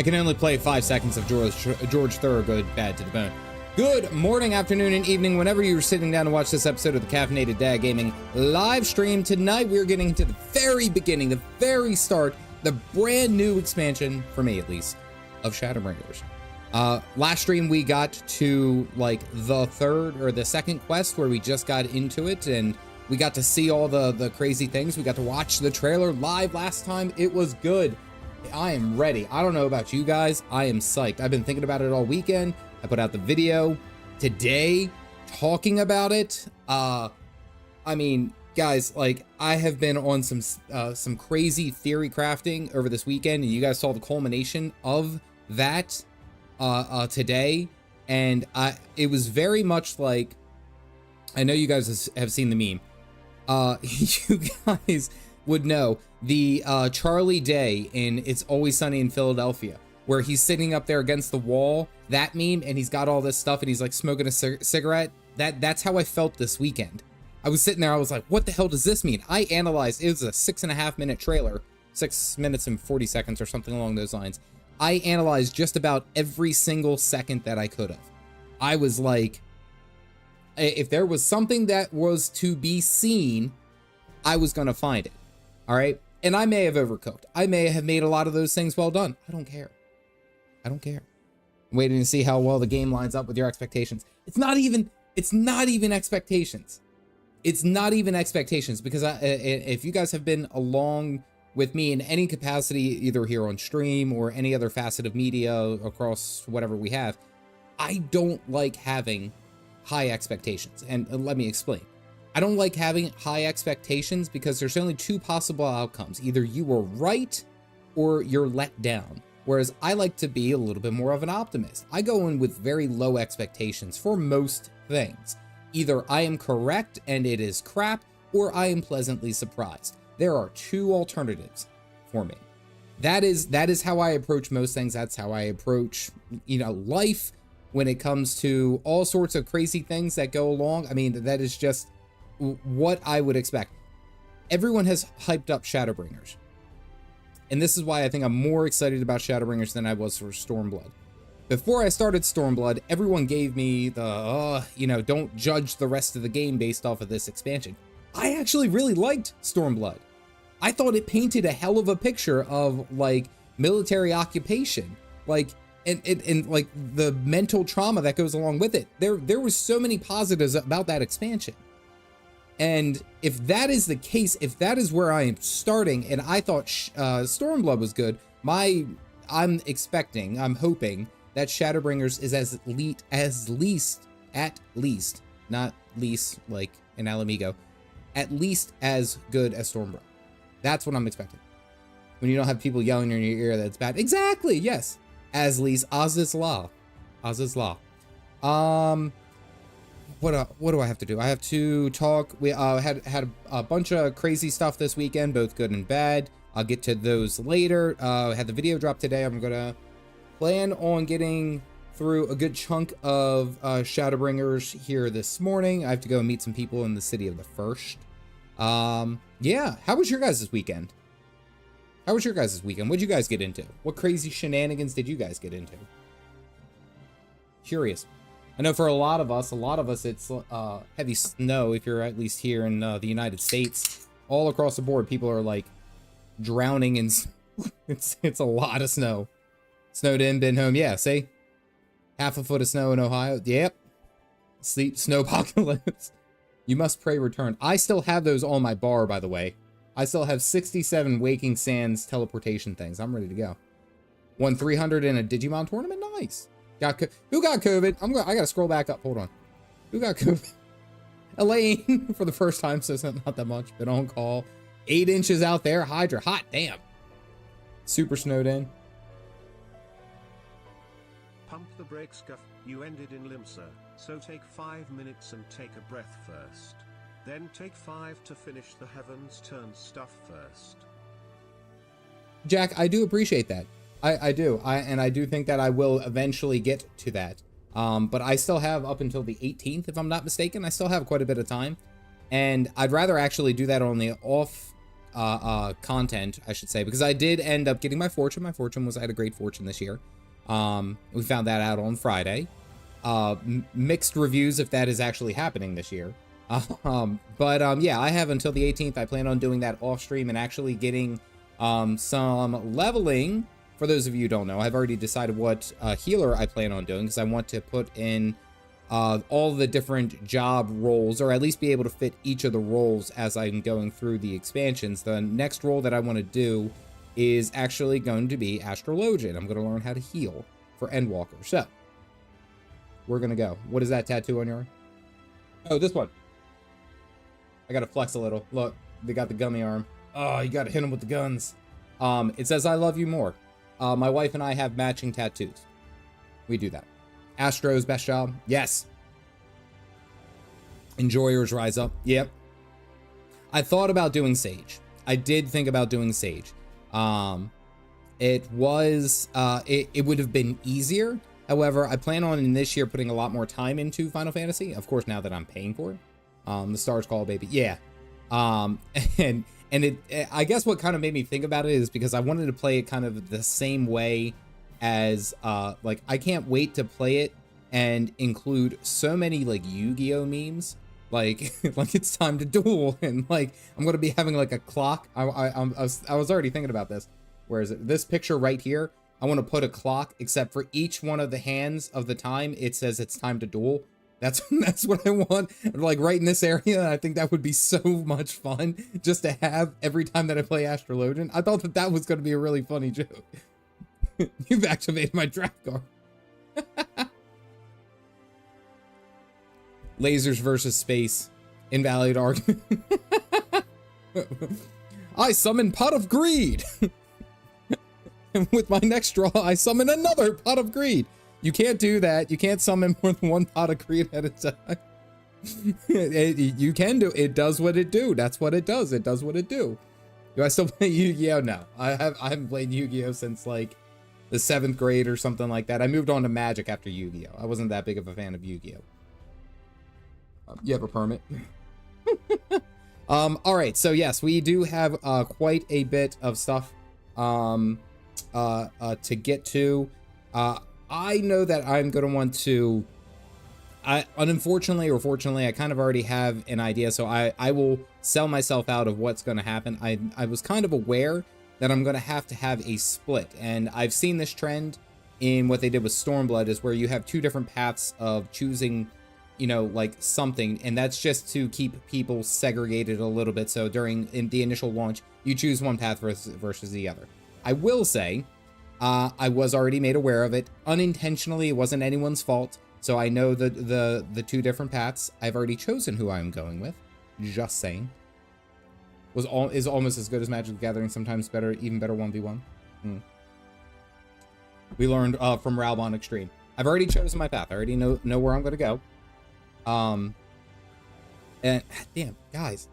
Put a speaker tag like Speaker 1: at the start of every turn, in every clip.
Speaker 1: I can only play 5 seconds of George Thorogood, Bad to the Bone. Good morning, afternoon, and evening, whenever you're sitting down to watch this episode of the Caffeinated Dad Gaming live stream. Tonight, we're getting into the very beginning, the very start, the brand new expansion, for me at least, of ShadowBringers. Last stream, we got to, like, the third or the second quest where we just got into it, and we got to see all the crazy things. We got to watch the trailer live last time. It was good. I am ready. I don't know about you guys. I am psyched. I've been thinking about it all weekend. I put out the video today talking about it. I mean, guys, like, I have been on some crazy theory crafting over this weekend, and you guys saw the culmination of that today. And it was very much like, I know you guys have seen the meme. You guys would know the Charlie Day in It's Always Sunny in Philadelphia, where he's sitting up there against the wall, that meme, and he's got all this stuff and he's like smoking a cigarette. That's how I felt this weekend. I was sitting there, I was like, what the hell does this mean? I analyzed, it was a 6.5 minute trailer, 6 minutes and 40 seconds or something along those lines. I analyzed just about every single second that I could have. I was like, if there was something that was to be seen, I was gonna find it. All right. And I may have overcooked. I may have made a lot of those things well done. I don't care. I don't care. I'm waiting to see how well the game lines up with your expectations. It's not even expectations. It's not even expectations, because if you guys have been along with me in any capacity, either here on stream or any other facet of media across whatever we have, I don't like having high expectations. And let me explain. I don't like having high expectations because there's only two possible outcomes. Either you were right or you're let down. Whereas I like to be a little bit more of an optimist. I go in with very low expectations for most things. Either I am correct and it is crap, or I am pleasantly surprised. There are two alternatives for me. That is how I approach most things. That's how I approach, life when it comes to all sorts of crazy things that go along. I mean, that is just what I would expect. Everyone has hyped up ShadowBringers. And this is why I think I'm more excited about ShadowBringers than I was for Stormblood. Before I started Stormblood, everyone gave me the, don't judge the rest of the game based off of this expansion. I actually really liked Stormblood. I thought it painted a hell of a picture of, like, military occupation. Like, and like the mental trauma that goes along with it. There was so many positives about that expansion. And if that is the case, if that is where I am starting, and I thought Stormblood was good, I'm hoping that ShadowBringers is at least, not least like in Alamigo, at least as good as Stormblood. That's what I'm expecting. When you don't have people yelling in your ear that it's bad. Exactly, yes. As least, Oz's Law. Oz's Law. What do I have to do? I have to talk. We had a bunch of crazy stuff this weekend, both good and bad. I'll get to those later. Had the video drop today. I'm gonna plan on getting through a good chunk of ShadowBringers here this morning. I have to go meet some people in the city of the First. Yeah. How was your guys' weekend? How was your guys' weekend? What'd you guys get into? What crazy shenanigans did you guys get into? Curious. I know for a lot of us, it's heavy snow. If you're at least here in the United States, all across the board, people are like drowning in. It's a lot of snow. Snowed in, been home. Yeah, see, half a foot of snow in Ohio. Yep, sleep snow apocalypse. You must pray return. I still have those on my bar, by the way. I still have 67 Waking Sands teleportation things. I'm ready to go. Won 300 in a Digimon tournament. Nice. Who got COVID? I gotta scroll back up. Hold on. Who got COVID? Elaine for the first time, so it's not that much. Been on call. 8 inches out there. Hydra. Hot damn. Super snowed in.
Speaker 2: Pump the brakes, Guff. You ended in Limsa, so take 5 minutes and take a breath first. Then take 5 to finish the Heavens Turn stuff first.
Speaker 1: Jack, I do appreciate that. I do. I do think that I will eventually get to that. But I still have up until the 18th, if I'm not mistaken. I still have quite a bit of time. And I'd rather actually do that on the off content, I should say, because I did end up getting my fortune. My fortune was, I had a great fortune this year. We found that out on Friday. Mixed reviews if that is actually happening this year. Yeah, I have until the 18th. I plan on doing that off stream and actually getting some leveling. For those of you who don't know, I've already decided what healer I plan on doing, because I want to put in all the different job roles, or at least be able to fit each of the roles as I'm going through the expansions. The next role that I want to do is actually going to be Astrologian. I'm going to learn how to heal for Endwalker. So, we're going to go. What is that tattoo on your arm? Oh, this one. I got to flex a little. Look, they got the gummy arm. Oh, you got to hit them with the guns. It says, I love you more. My wife and I have matching tattoos. We do that. Astro's best job. Yes. Enjoyers rise up. Yep. I thought about doing Sage. I did think about doing Sage. It would have been easier. However, I plan on in this year putting a lot more time into Final Fantasy. Of course, now that I'm paying for it. The Stars Call, baby. Yeah. And I guess what kind of made me think about it is because I wanted to play it kind of the same way as, like, I can't wait to play it and include so many, like, Yu-Gi-Oh memes. Like, like it's time to duel, and, like, I'm going to be having, like, a clock. I was already thinking about this. Where is it? This picture right here, I want to put a clock, except for each one of the hands of the time, it says it's time to duel. That's what I want, like, right in this area. I think that would be so much fun just to have every time that I play Astrologian. I thought that was going to be a really funny joke. You've activated my draft card. Lasers versus space. Invalid argument. I summon Pot of Greed. And with my next draw, I summon another Pot of Greed. You can't do that. You can't summon more than one Pot of Greed at a time. You can do it. Does what it do. That's what it does. It does what it do. Do I still play Yu-Gi-Oh? No. I haven't played Yu-Gi-Oh since like the 7th grade or something like that. I moved on to Magic after Yu-Gi-Oh. I wasn't that big of a fan of Yu-Gi-Oh. You have a permit? All right. So yes, we do have quite a bit of stuff to get to. I know that I'm going to want to, unfortunately or fortunately, I kind of already have an idea, so I will sell myself out of what's going to happen. I was kind of aware that I'm going to have a split, and I've seen this trend in what they did with Stormblood, is where you have two different paths of choosing, you know, like something, and that's just to keep people segregated a little bit. So in the initial launch, you choose one path versus the other. I will say, I was already made aware of it unintentionally. It wasn't anyone's fault. So I know the two different paths. I've already chosen who I'm going with. Just saying. Is almost as good as Magic the Gathering. Sometimes better, even better 1v1. We learned from Ralbon Extreme. I've already chosen my path. I already know where I'm going to go. And damn, guys,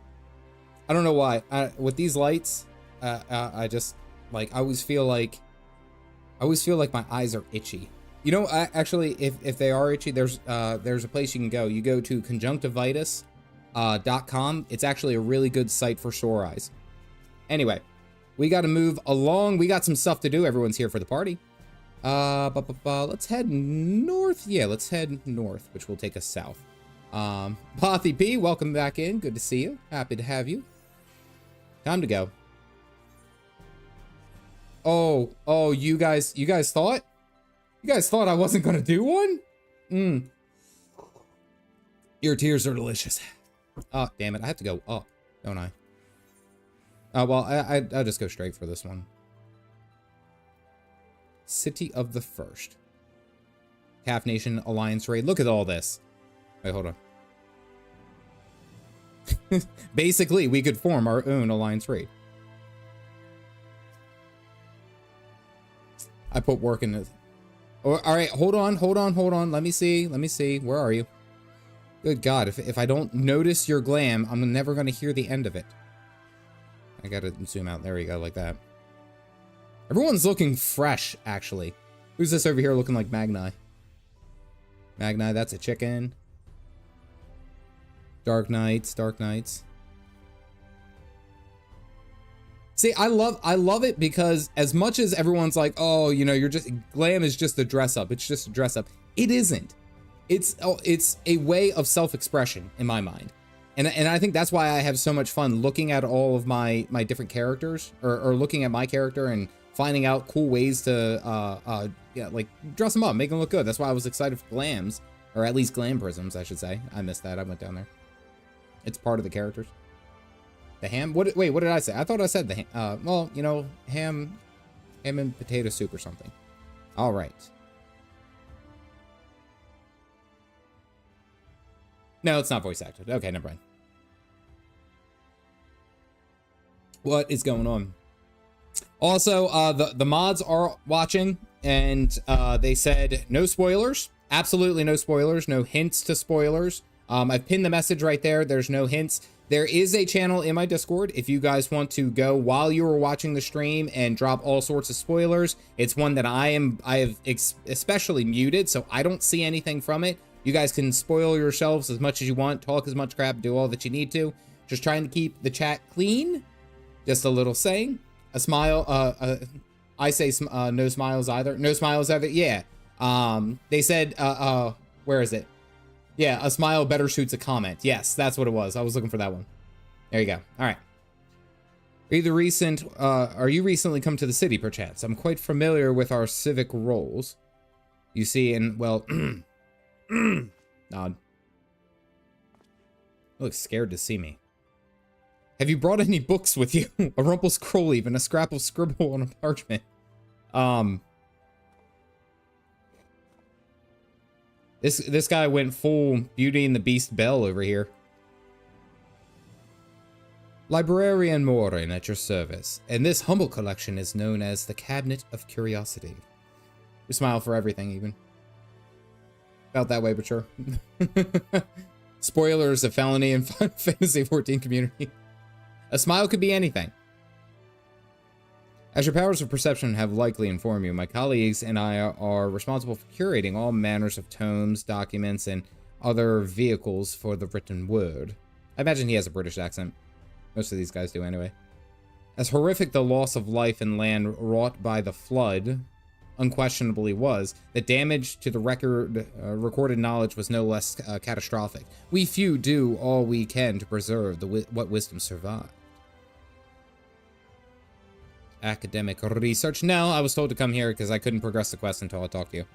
Speaker 1: I don't know why. With these lights, I just like I always feel like my eyes are itchy. You know, actually, if they are itchy, there's a place you can go. You go to conjunctivitis.com. It's actually a really good site for sore eyes. Anyway, we got to move along. We got some stuff to do. Everyone's here for the party. Let's head north. Yeah, let's head north, which will take us south. Pothy P, welcome back in. Good to see you. Happy to have you. Time to go. Oh, you guys thought I wasn't gonna do one? Your tears are delicious. Oh, damn it, I have to go up, don't I? Well, I'll just go straight for this one. City of the First. Calf Nation Alliance Raid. Look at all this. Wait, hold on. Basically, we could form our own Alliance Raid. I put work in it. Oh, all right, hold on. Let me see. Where are you? Good God, if I don't notice your glam, I'm never going to hear the end of it. I got to zoom out. There we go, like that. Everyone's looking fresh, actually. Who's this over here looking like Magni? Magni, that's a chicken. Dark Knights. See, I love it because as much as everyone's like, oh, you know, glam is just a dress up. It's just a dress up. It isn't. It's a way of self-expression in my mind. And I think that's why I have so much fun looking at all of my different characters or looking at my character and finding out cool ways to, yeah, like dress them up, make them look good. That's why I was excited for glams, or at least glam prisms, I should say. I missed that. I went down there. It's part of the characters. The ham? Wait, what did I say? I thought I said the ham. Well, you know, ham and potato soup or something. All right. No, it's not voice acted. Okay, never mind. What is going on? Also, the mods are watching, and they said no spoilers. Absolutely no spoilers. No hints to spoilers. I've pinned the message right there. There's no hints. There is a channel in my Discord if you guys want to go while you are watching the stream and drop all sorts of spoilers. It's one that I have especially muted, so I don't see anything from it. You guys can spoil yourselves as much as you want, talk as much crap, do all that you need to. Just trying to keep the chat clean. Just a little saying. A smile, I say no smiles either. No smiles either, yeah. They said, where is it? Yeah, a smile better shoots a comment. Yes, that's what it was. I was looking for that one. There you go. All right. Are you recently come to the city, perchance? I'm quite familiar with our civic roles. You see, and, well, nod. Looks scared to see me. Have you brought any books with you? A rumpled scroll leaf and a scrap of scribble on a parchment. This guy went full Beauty and the Beast Belle over here. Librarian Morin at your service, and this humble collection is known as the Cabinet of Curiosity. We smile for everything, even. Felt that way, but sure. Spoilers of felony in Final Fantasy XIV community. A smile could be anything. As your powers of perception have likely informed you, my colleagues and I are responsible for curating all manners of tomes, documents, and other vehicles for the written word. I imagine he has a British accent. Most of these guys do anyway. As horrific the loss of life and land wrought by the flood unquestionably was, the damage to the recorded knowledge was no less catastrophic. We few do all we can to preserve what wisdom survived. Academic research. No, I was told to come here because I couldn't progress the quest until I talked to you.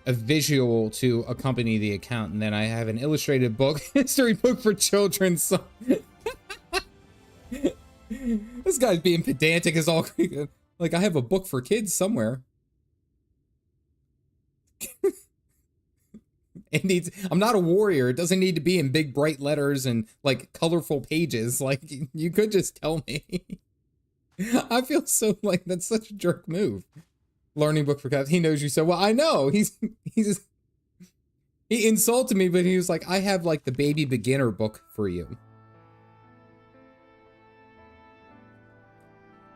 Speaker 1: A visual to accompany the account, and then I have an illustrated book, history book for children. So this guy's being pedantic as all. Like, I have a book for kids somewhere. It needs, I'm not a warrior. It doesn't need to be in big bright letters and like colorful pages. Like, you could just tell me. I feel so like that's such a jerk move. Learning book for cats. He knows you so well. I know. He insulted me, but he was like, I have like the baby beginner book for you.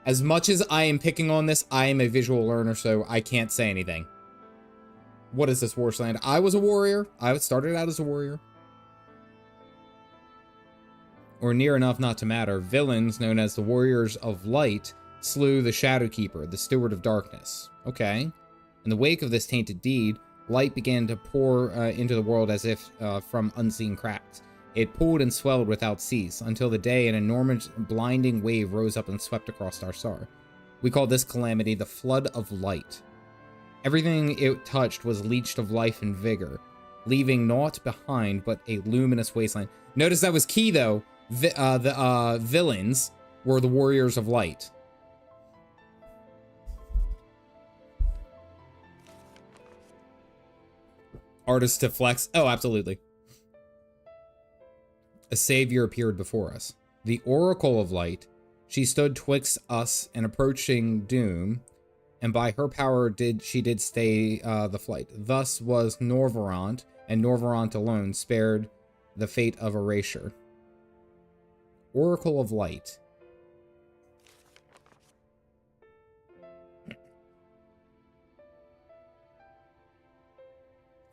Speaker 1: As much as I am picking on this, I am a visual learner, so I can't say anything. What is this wasteland? I was a warrior. I started out as a warrior. Or near enough not to matter. Villains known as the Warriors of Light slew the Shadowkeeper, the Steward of Darkness. Okay. In the wake of this tainted deed, light began to pour into the world as if from unseen cracks. It pooled and swelled without cease, until the day an enormous blinding wave rose up and swept across our star. We call this calamity the Flood of Light. Everything it touched was leached of life and vigor, leaving naught behind but a luminous wasteland. Notice that was key, though. The villains were the Warriors of Light. Artist to flex. Oh, absolutely. A savior appeared before us. The Oracle of Light. She stood twixt us and approaching doom, and by her power she did stay the flight. Thus was Norvarant, and Norvarant alone spared the fate of erasure. Oracle of Light.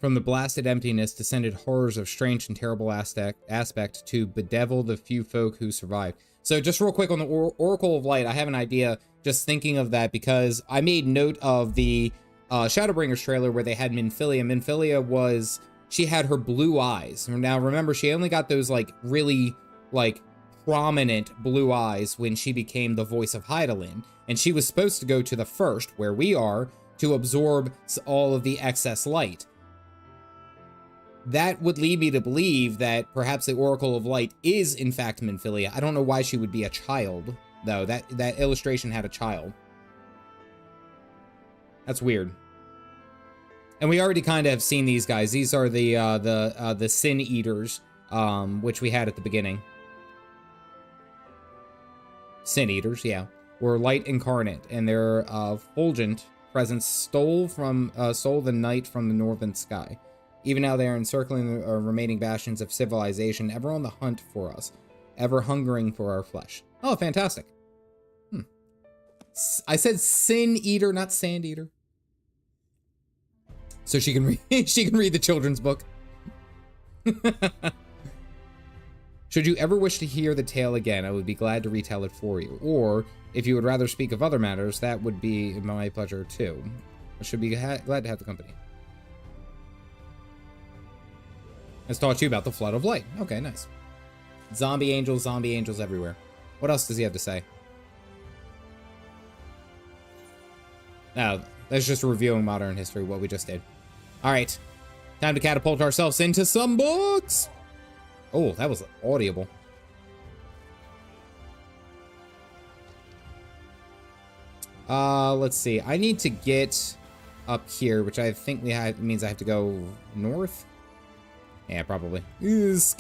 Speaker 1: From the blasted emptiness descended horrors of strange and terrible aspect to bedevil the few folk who survived. So just real quick on the Oracle of Light, I have an idea just thinking of that because I made note of the ShadowBringers trailer where they had Minfilia. Minfilia was, she had her blue eyes. Now remember, she only got those like really like prominent blue eyes when she became the voice of Hydaelyn. And she was supposed to go to the first, where we are, to absorb all of the excess light. That would lead me to believe that perhaps the Oracle of Light is in fact Minfilia. I don't know why she would be a child, though. That illustration had a child. That's weird. And we already kind of have seen these guys. These are the Sin Eaters, which we had at the beginning. Sin Eaters, yeah, were light incarnate, and their fulgent presence stole the night from the northern sky. Even now they are encircling the remaining bastions of civilization, ever on the hunt for us, ever hungering for our flesh. Oh, fantastic. I said Sin Eater, not Sand Eater. So she can read, she can read the children's book. Should you ever wish to hear the tale again, I would be glad to retell it for you. Or, if you would rather speak of other matters, that would be my pleasure too. I should be glad to have the company. Let's talk to you about the Flood of Light. Okay, nice. Zombie angels everywhere. What else does he have to say? No, that's just reviewing modern history, what we just did. All right, time to catapult ourselves into some books. Oh, that was audible. Let's see. I need to get up here, which I think means I have to go north. Yeah, probably. It's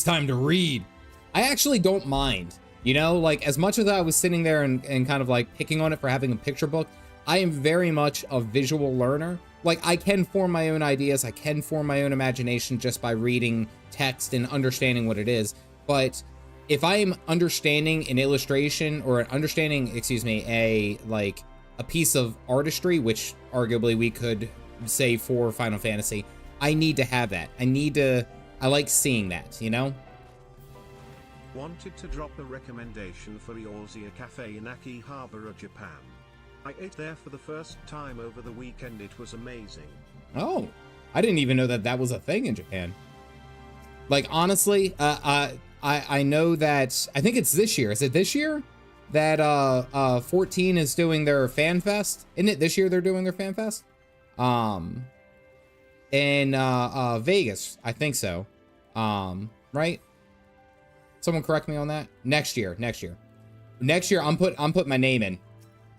Speaker 1: time to read. I actually don't mind. You know, like, as much as I was sitting there and kind of like picking on it for having a picture book, I am very much a visual learner. Like, I can form my own ideas, I can form my own imagination just by reading text and understanding what it is. But if I am understanding an illustration or understanding, excuse me, a piece of artistry, which arguably we could say for Final Fantasy, I need to have that. I like seeing that, you know?
Speaker 2: Wanted to drop a recommendation for Eorzea Cafe in Akihabara, Japan. I ate there for the first time over the weekend. It was amazing.
Speaker 1: Oh, I didn't even know that was a thing in Japan. Like, honestly, I know that, I think it's this year. Is it this year that 14 is doing their fan fest? Isn't it this year they're doing their fan fest? In Vegas, I think so. Right? Someone correct me on that. Next year, I'm putting my name in.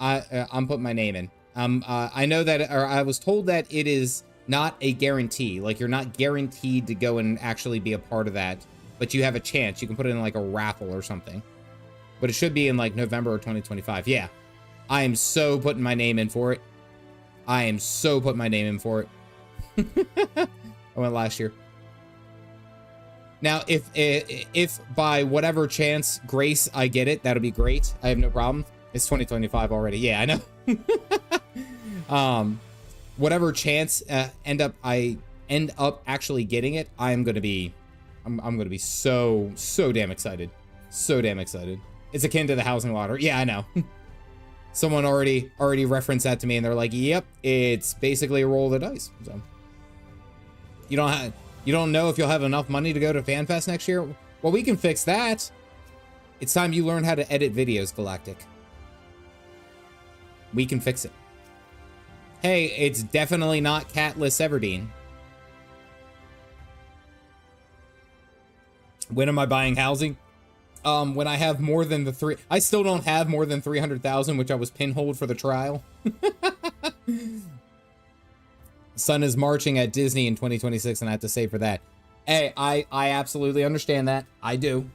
Speaker 1: I'm putting my name in. I know that, or I was told that it is not a guarantee. Like, you're not guaranteed to go and actually be a part of that, but you have a chance. You can put it in like a raffle or something. But it should be in like November of 2025. Yeah, I am so putting my name in for it. I went last year. Now, if by whatever chance grace I get it, that'll be great. I have no problem. It's 2025 already. Yeah, I know. Whatever chance I end up actually getting it, I'm gonna be so damn excited. So damn excited. It's akin to the housing lottery. Yeah, I know. Someone already referenced that to me, and they're like, "Yep, it's basically a roll of the dice." So you don't know if you'll have enough money to go to FanFest next year. Well, we can fix that. It's time you learn how to edit videos, Galactic. We can fix it. Hey, it's definitely not Catless Everdeen. When am I buying housing? When I have more than I still don't have more than 300,000, which I was pinholed for the trial. Sun is marching at Disney in 2026, and I have to say for that. Hey, I absolutely understand that. I do.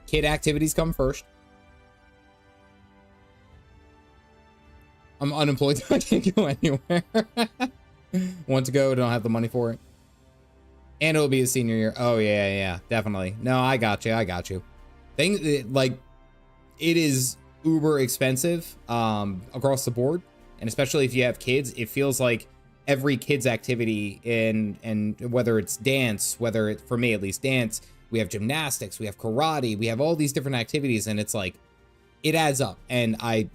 Speaker 1: Kid activities come first. I'm unemployed. I can't go anywhere. Want to go, don't have the money for it. And it'll be a senior year. Oh, yeah, definitely. No, I got you. Things like, it is uber expensive across the board. And especially if you have kids, it feels like every kid's activity and whether it's dance, whether it, for me at least dance, we have gymnastics, we have karate, we have all these different activities, and it's like, it adds up. And I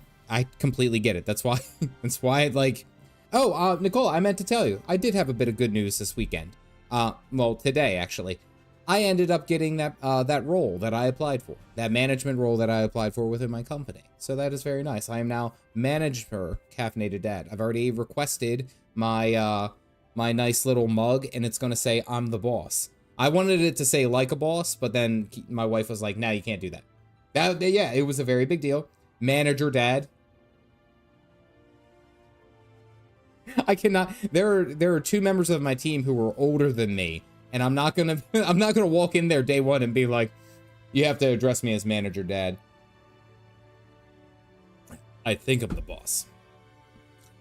Speaker 1: completely get it. That's why, like, oh, Nicole, I meant to tell you, I did have a bit of good news this weekend. Well, today actually. I ended up getting that role that I applied for, that management role that I applied for within my company. So that is very nice. I am now manager Caffeinated Dad. I've already requested my my nice little mug, and it's gonna say I'm the boss. I wanted it to say like a boss, but then my wife was like, "No, you can't do that." Yeah, it was a very big deal. Manager Dad. I cannot. There are two members of my team who are older than me. And I'm not gonna walk in there day one and be like, you have to address me as Manager Dad. I think I'm the boss.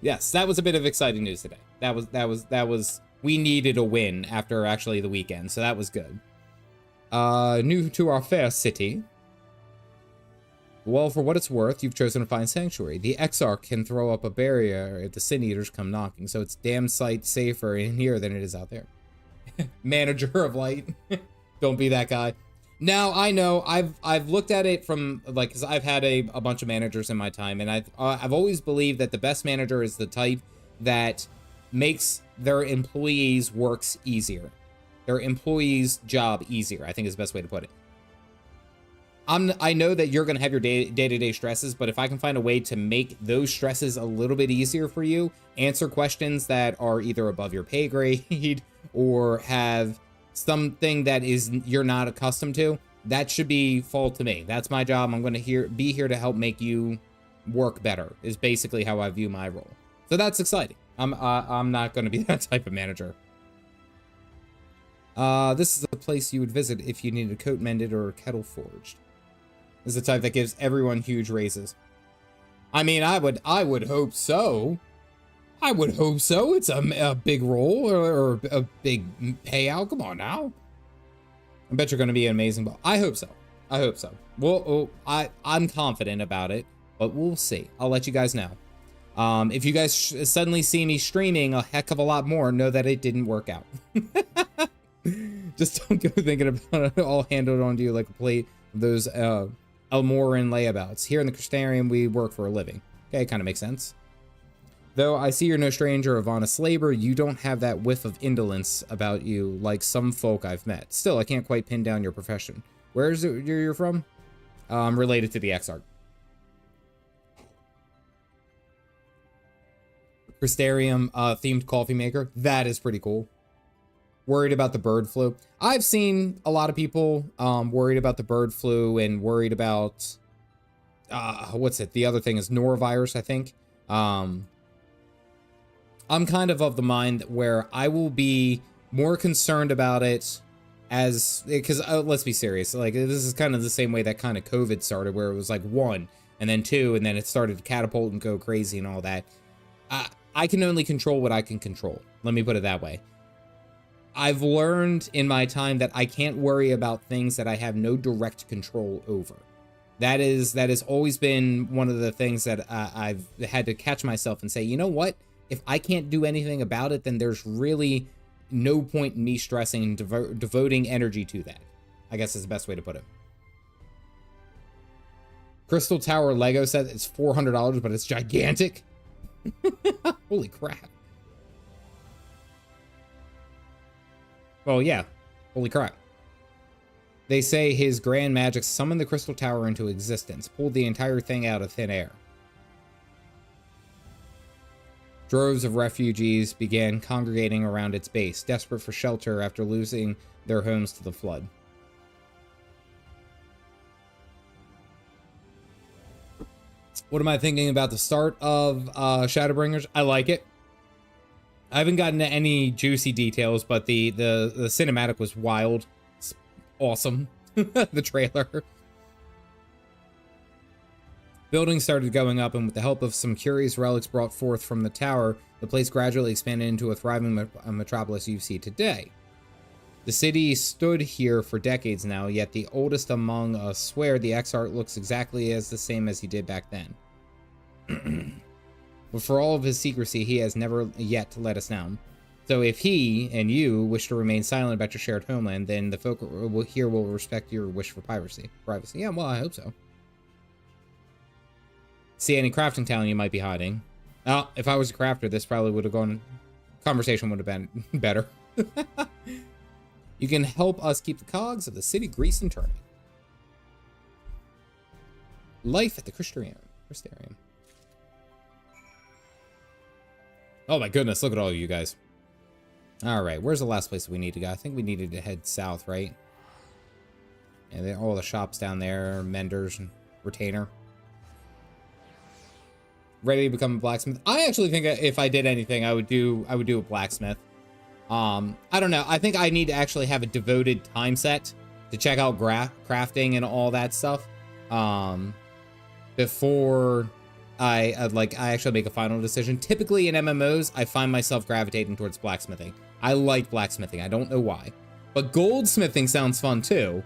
Speaker 1: Yes, that was a bit of exciting news today. That was we needed a win after actually the weekend, so that was good. New to our fair city. Well, for what it's worth, you've chosen to find sanctuary. The exarch can throw up a barrier if the sin eaters come knocking, so it's damn sight safer in here than it is out there. Manager of light. Don't be that guy. Now, I know I've looked at it from, like, because I've had a bunch of managers in my time, and I've always believed that the best manager is the type that makes their employees' works easier. Their employees' job easier, I think is the best way to put it. I know that you're going to have your day-to-day stresses, but if I can find a way to make those stresses a little bit easier for you, answer questions that are either above your pay grade or have something that you're not accustomed to, that should fall to me. That's my job. I'm going to be here to help make you work better, is basically how I view my role. So that's exciting. I'm not going to be that type of manager. This is a place you would visit if you needed a coat mended or a kettle forged. This is the type that gives everyone huge raises. I mean, I would hope so. I would hope so. It's a big role or a big payout. Come on now. I bet you're going to be an amazing boss. I hope so. I hope so. Well, I'm confident about it, but we'll see. I'll let you guys know. If you guys suddenly see me streaming a heck of a lot more, know that it didn't work out. Just don't go thinking about it all handled onto you like a plate of those Amh Araeng layabouts. Here in the Crystarium, we work for a living. Okay, kind of makes sense. Though I see you're no stranger of honest labor, you don't have that whiff of indolence about you like some folk I've met. Still, I can't quite pin down your profession. Where is it you're from? Related to the exarch. Crystarium themed coffee maker. That is pretty cool. Worried about the bird flu. I've seen a lot of people worried about the bird flu and worried about what's it? The other thing is norovirus, I think. I'm kind of the mind where I will be more concerned about it because let's be serious. Like, this is kind of the same way that kind of COVID started, where it was like 1 and then 2 and then it started to catapult and go crazy and all that. I can only control what I can control. Let me put it that way. I've learned in my time that I can't worry about things that I have no direct control over. That has always been one of the things that I've had to catch myself and say, you know what? If I can't do anything about it, then there's really no point in me stressing and devoting energy to that. I guess is the best way to put it. Crystal Tower Lego set is $400, but it's gigantic. Holy crap. Well, yeah. Holy crap. They say his grand magic summoned the Crystal Tower into existence, pulled the entire thing out of thin air. Droves of refugees began congregating around its base, desperate for shelter after losing their homes to the flood. What am I thinking about the start of ShadowBringers? I like it. I haven't gotten to any juicy details, but the cinematic was wild. It's awesome. The trailer. Buildings started going up, and with the help of some curious relics brought forth from the tower, the place gradually expanded into a thriving metropolis you see today. The city stood here for decades now, yet the oldest among us swear the exarch looks exactly as the same as he did back then. But for all of his secrecy, he has never yet let us down. So if he and you wish to remain silent about your shared homeland, then the folk here will respect your wish for privacy. Yeah, well, I hope so. See any crafting talent you might be hiding? Oh, if I was a crafter, this probably would have gone... Conversation would have been better. You can help us keep the cogs of the city greased and turning. Life at the Crystarium. Oh my goodness, look at all of you guys. Alright, where's the last place we need to go? I think we needed to head south, right? And then all the shops down there, menders, and retainer. Ready to become a blacksmith. I actually think if I did anything, I would do a blacksmith. I don't know. I think I need to actually have a devoted time set to check out crafting and all that stuff. Before I actually make a final decision. Typically in MMOs, I find myself gravitating towards blacksmithing. I like blacksmithing. I don't know why. But goldsmithing sounds fun too.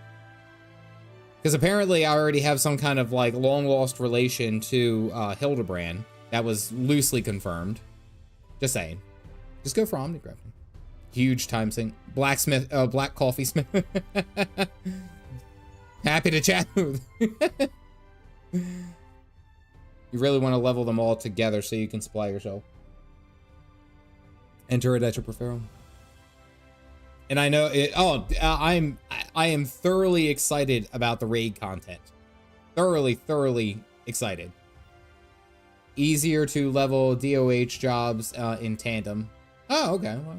Speaker 1: Because apparently I already have some kind of like long lost relation to Hildebrand. That was loosely confirmed. Just saying. Just go for Omnicraft. Huge time sink. Blacksmith, black coffee smith. Happy to chat with. You really want to level them all together so you can supply yourself. Enter it at your preferral. And I know it. Oh, I am thoroughly excited about the raid content. Thoroughly excited. Easier to level DOH jobs in tandem. Oh, okay. Well,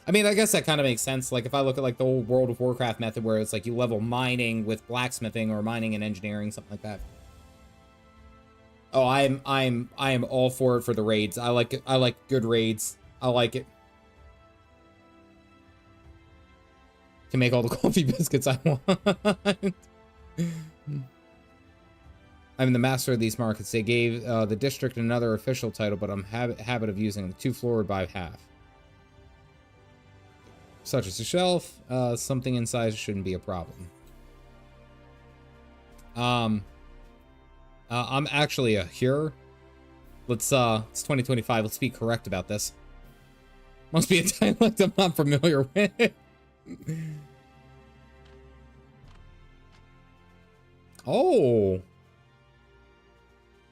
Speaker 1: I mean, I guess that kind of makes sense. Like if I look at like the old World of Warcraft method where it's like you level mining with blacksmithing or mining and engineering, something like that. Oh, I am all for it for the raids. I like it. I like good raids. I like it. Can make all the coffee biscuits I want. I'm the master of these markets. They gave the district another official title, but I'm habit of using them. Too forward by half. Such as a shelf, something in size shouldn't be a problem. I'm actually a Hur. It's 2025. Let's be correct about this. Must be a dialect I'm not familiar with. Oh.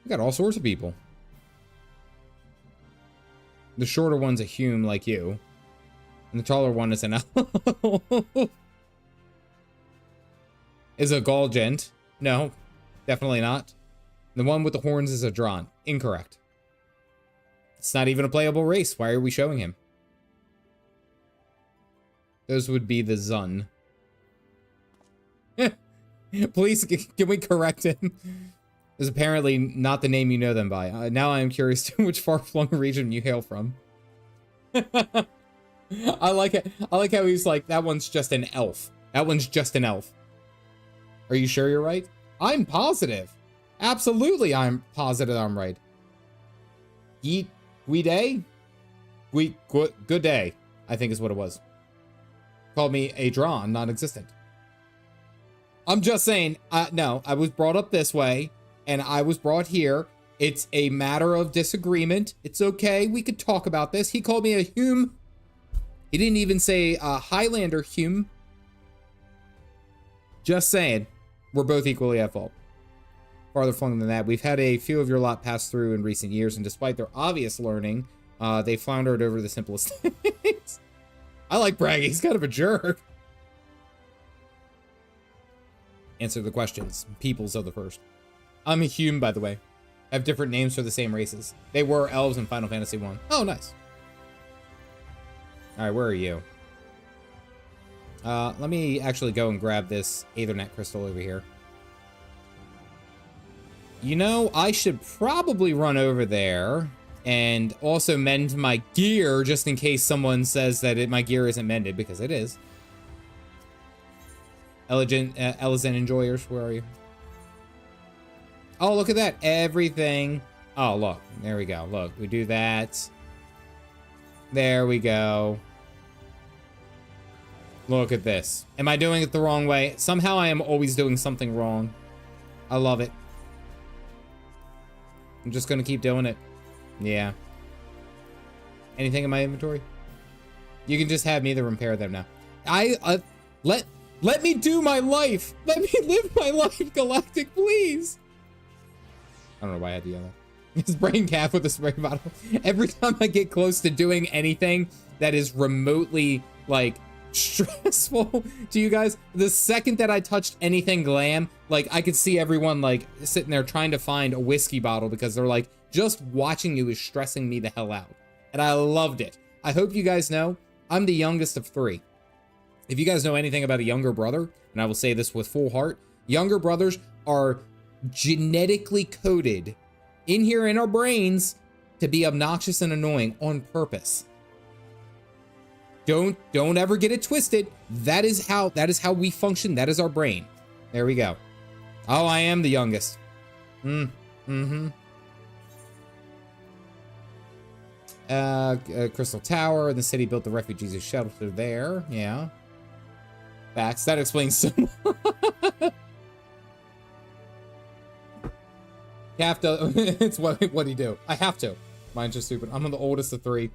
Speaker 1: We got all sorts of people. The shorter one's a Hume like you. And the taller one is an elf. Is a Gaulgent. No, definitely not. The one with the horns is a Drawn. Incorrect. It's not even a playable race. Why are we showing him? Those would be the Zun. Please, can we correct him? Is apparently not the name you know them by. Now I am curious to which far-flung region you hail from. I like it. I like how he's like, that one's just an elf. That one's just an elf. Are you sure you're right? I'm positive. Absolutely, I'm positive I'm right. Good day? Good day, I think is what it was. Called me a Drawn, non-existent. I'm just saying, no, I was brought up this way, and I was brought here. It's a matter of disagreement. It's okay, we could talk about this. He called me a Hume. He didn't even say Highlander Hume. Just saying, we're both equally at fault. Farther flung than that, we've had a few of your lot pass through in recent years, and despite their obvious learning, they floundered over the simplest things. I like bragging, he's kind of a jerk. Answer the questions. Peoples of the first. I'm a Hume, by the way. I have different names for the same races. They were elves in Final Fantasy 1. Oh, nice. Alright, where are you? Let me actually go and grab this Aethernet crystal over here. You know, I should probably run over there and also mend my gear just in case someone says that my gear isn't mended, because it is. Elegant enjoyers, where are you? Oh, look at that. Everything. Oh, look. There we go. Look, we do that. There we go. Look at this. Am I doing it the wrong way? Somehow I am always doing something wrong. I love it. I'm just gonna keep doing it. Yeah. Anything in my inventory? You can just have me to repair them now. Let me do my life. Let me live my life, Galactic, please. I don't know why I had to yell that. His brain calf with a spray bottle. Every time I get close to doing anything that is remotely, like, stressful to you guys, the second that I touched anything glam, like, I could see everyone, like, sitting there trying to find a whiskey bottle because they're like, just watching you is stressing me the hell out. And I loved it. I hope you guys know, I'm the youngest of 3. If you guys know anything about a younger brother, and I will say this with full heart, younger brothers are genetically coded in here in our brains to be obnoxious and annoying on purpose. Don't ever get it twisted. That is how we function. That is our brain. There we go. Oh, I am the youngest. Crystal Tower. The city built the refugees shelter there. Yeah. Facts. That explains so much. You have to. It's what do you do? I have to. Mine's just stupid. I'm the oldest of 3,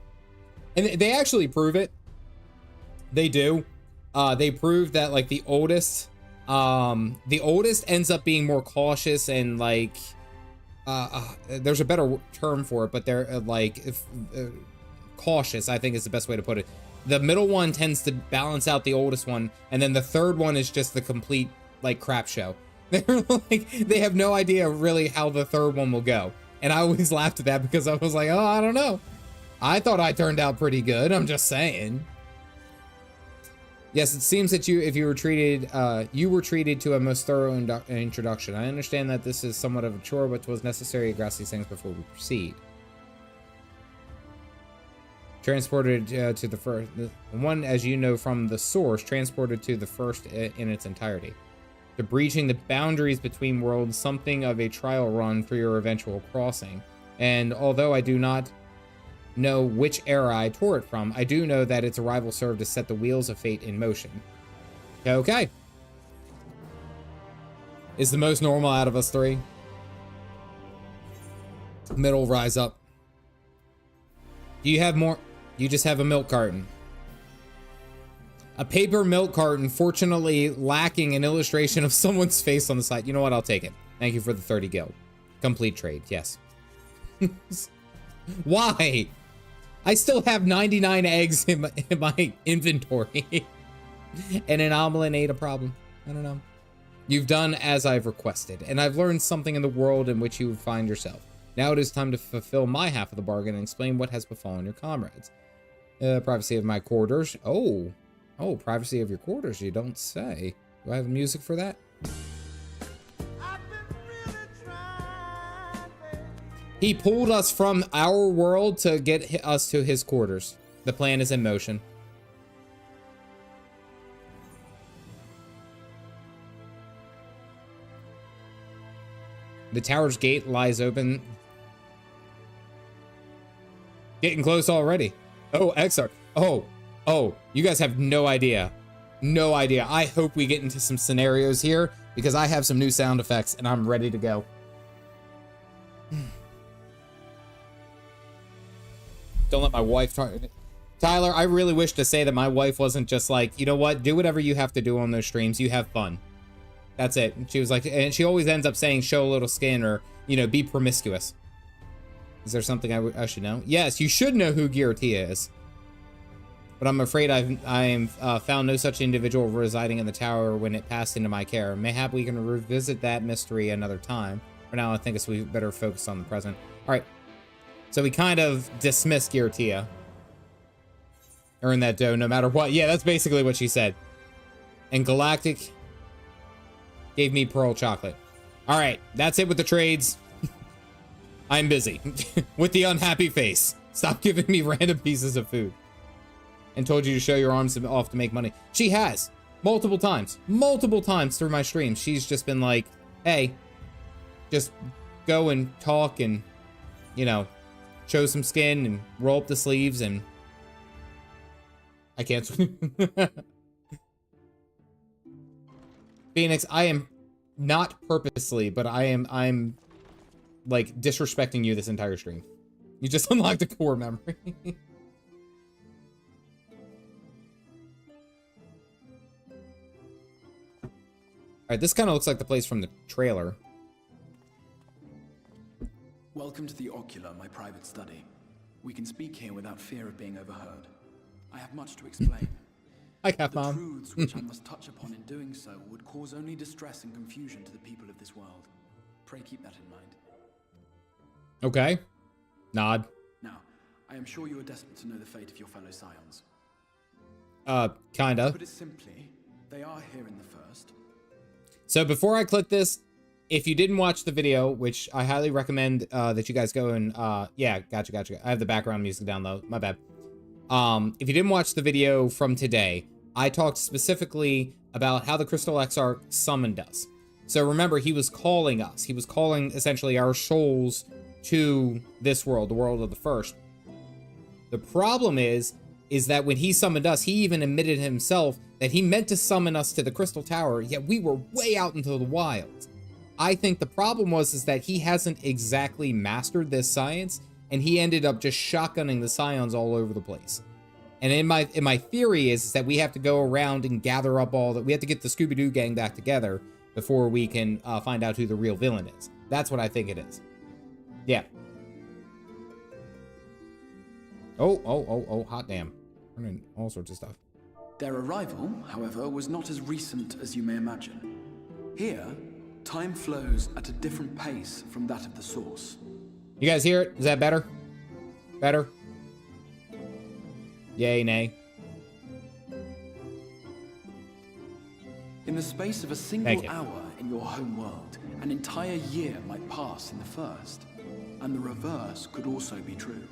Speaker 1: and they actually prove it. They do. They prove that like the oldest ends up being more cautious and like there's a better term for it, but they're cautious, I think is the best way to put it. The middle one tends to balance out the oldest one, and then the third one is just the complete like crap show. They're like, they have no idea really how the third one will go. And I always laughed at that because I was like, oh, I don't know. I thought I turned out pretty good. I'm just saying. Yes, it seems that you were treated to a most thorough introduction. I understand that this is somewhat of a chore, but it was necessary to grasp these things before we proceed. Transported to the first, one, as you know from the source, transported to the first in its entirety. To breaching the boundaries between worlds, something of a trial run for your eventual crossing. And although I do not know which era I tore it from, I do know that its arrival served to set the wheels of fate in motion. Okay. Is the most normal out of us 3. Middle, rise up. Do you have more? You just have a milk carton. A paper milk carton, fortunately lacking an illustration of someone's face on the side. You know what? I'll take it. Thank you for the 30 gil. Complete trade, yes. Why? I still have 99 eggs in my inventory. And an omelet ain't a problem. I don't know. You've done as I've requested, and I've learned something in the world in which you find yourself. Now it is time to fulfill my half of the bargain and explain what has befallen your comrades. Privacy of my quarters. Oh, privacy of your quarters, you don't say. Do I have music for that? He pulled us from our world to get us to his quarters. The plan is in motion. The tower's gate lies open. Getting close already. Oh, exarch. Oh, you guys have no idea. No idea. I hope we get into some scenarios here because I have some new sound effects and I'm ready to go. Don't let my wife talk. Tyler, I really wish to say that my wife wasn't just like, you know what, do whatever you have to do on those streams. You have fun. That's it. She was like, and she always ends up saying, show a little skin or, you know, be promiscuous. Is there something I should know? Yes, you should know who Giratia is. But I'm afraid I've found no such individual residing in the tower when it passed into my care. Mayhap we can revisit that mystery another time. For now, I think we better focus on the present. All right. So we kind of dismissed Giratia. Earn that dough no matter what. Yeah, that's basically what she said. And Galactic gave me pearl chocolate. All right, that's it with the trades. I'm busy. With the unhappy face. Stop giving me random pieces of food. And told you to show your arms off to make money. She has. Multiple times. Multiple times through my streams. She's just been like, hey, just go and talk and, you know, show some skin and roll up the sleeves and... I can't... Phoenix, I am not purposely, but I'm like disrespecting you this entire stream. You just unlocked a core memory. Alright, this kind of looks like the place from the trailer.
Speaker 3: Welcome to the Ocular, my private study. We can speak here without fear of being overheard. I have much to explain.
Speaker 1: Hi, Cat
Speaker 3: The
Speaker 1: Mom.
Speaker 3: truths which I must touch upon in doing so would cause only distress and confusion to the people of this world. Pray keep that in mind.
Speaker 1: Okay. Nod.
Speaker 3: Now, I am sure you are desperate to know the fate of your fellow scions.
Speaker 1: Kinda.
Speaker 3: To put it simply, they are here in the first.
Speaker 1: So before I click this, if you didn't watch the video, which I highly recommend that you guys go and, yeah, gotcha. I have the background music down low, my bad. If you didn't watch the video from today, I talked specifically about how the Crystal Exarch summoned us. So remember, he was calling us. He was calling, essentially, our souls to this world, the world of the first. The problem is that when he summoned us, he even admitted himself that he meant to summon us to the Crystal Tower, yet we were way out into the wilds. I think the problem is that he hasn't exactly mastered this science, and he ended up just shotgunning the scions all over the place. And in my theory is that we have to go around and gather up all that. We have to get the Scooby-Doo gang back together before we can find out who the real villain is. That's what I think it is. Yeah. Oh, hot damn. Learning all sorts of stuff.
Speaker 3: Their arrival, however, was not as recent as you may imagine. Here, time flows at a different pace from that of the source.
Speaker 1: You guys hear it? Is that better? Better? Yay, nay.
Speaker 3: In the space of a single hour in your home world, an entire year might pass in the first, and the reverse could also be true.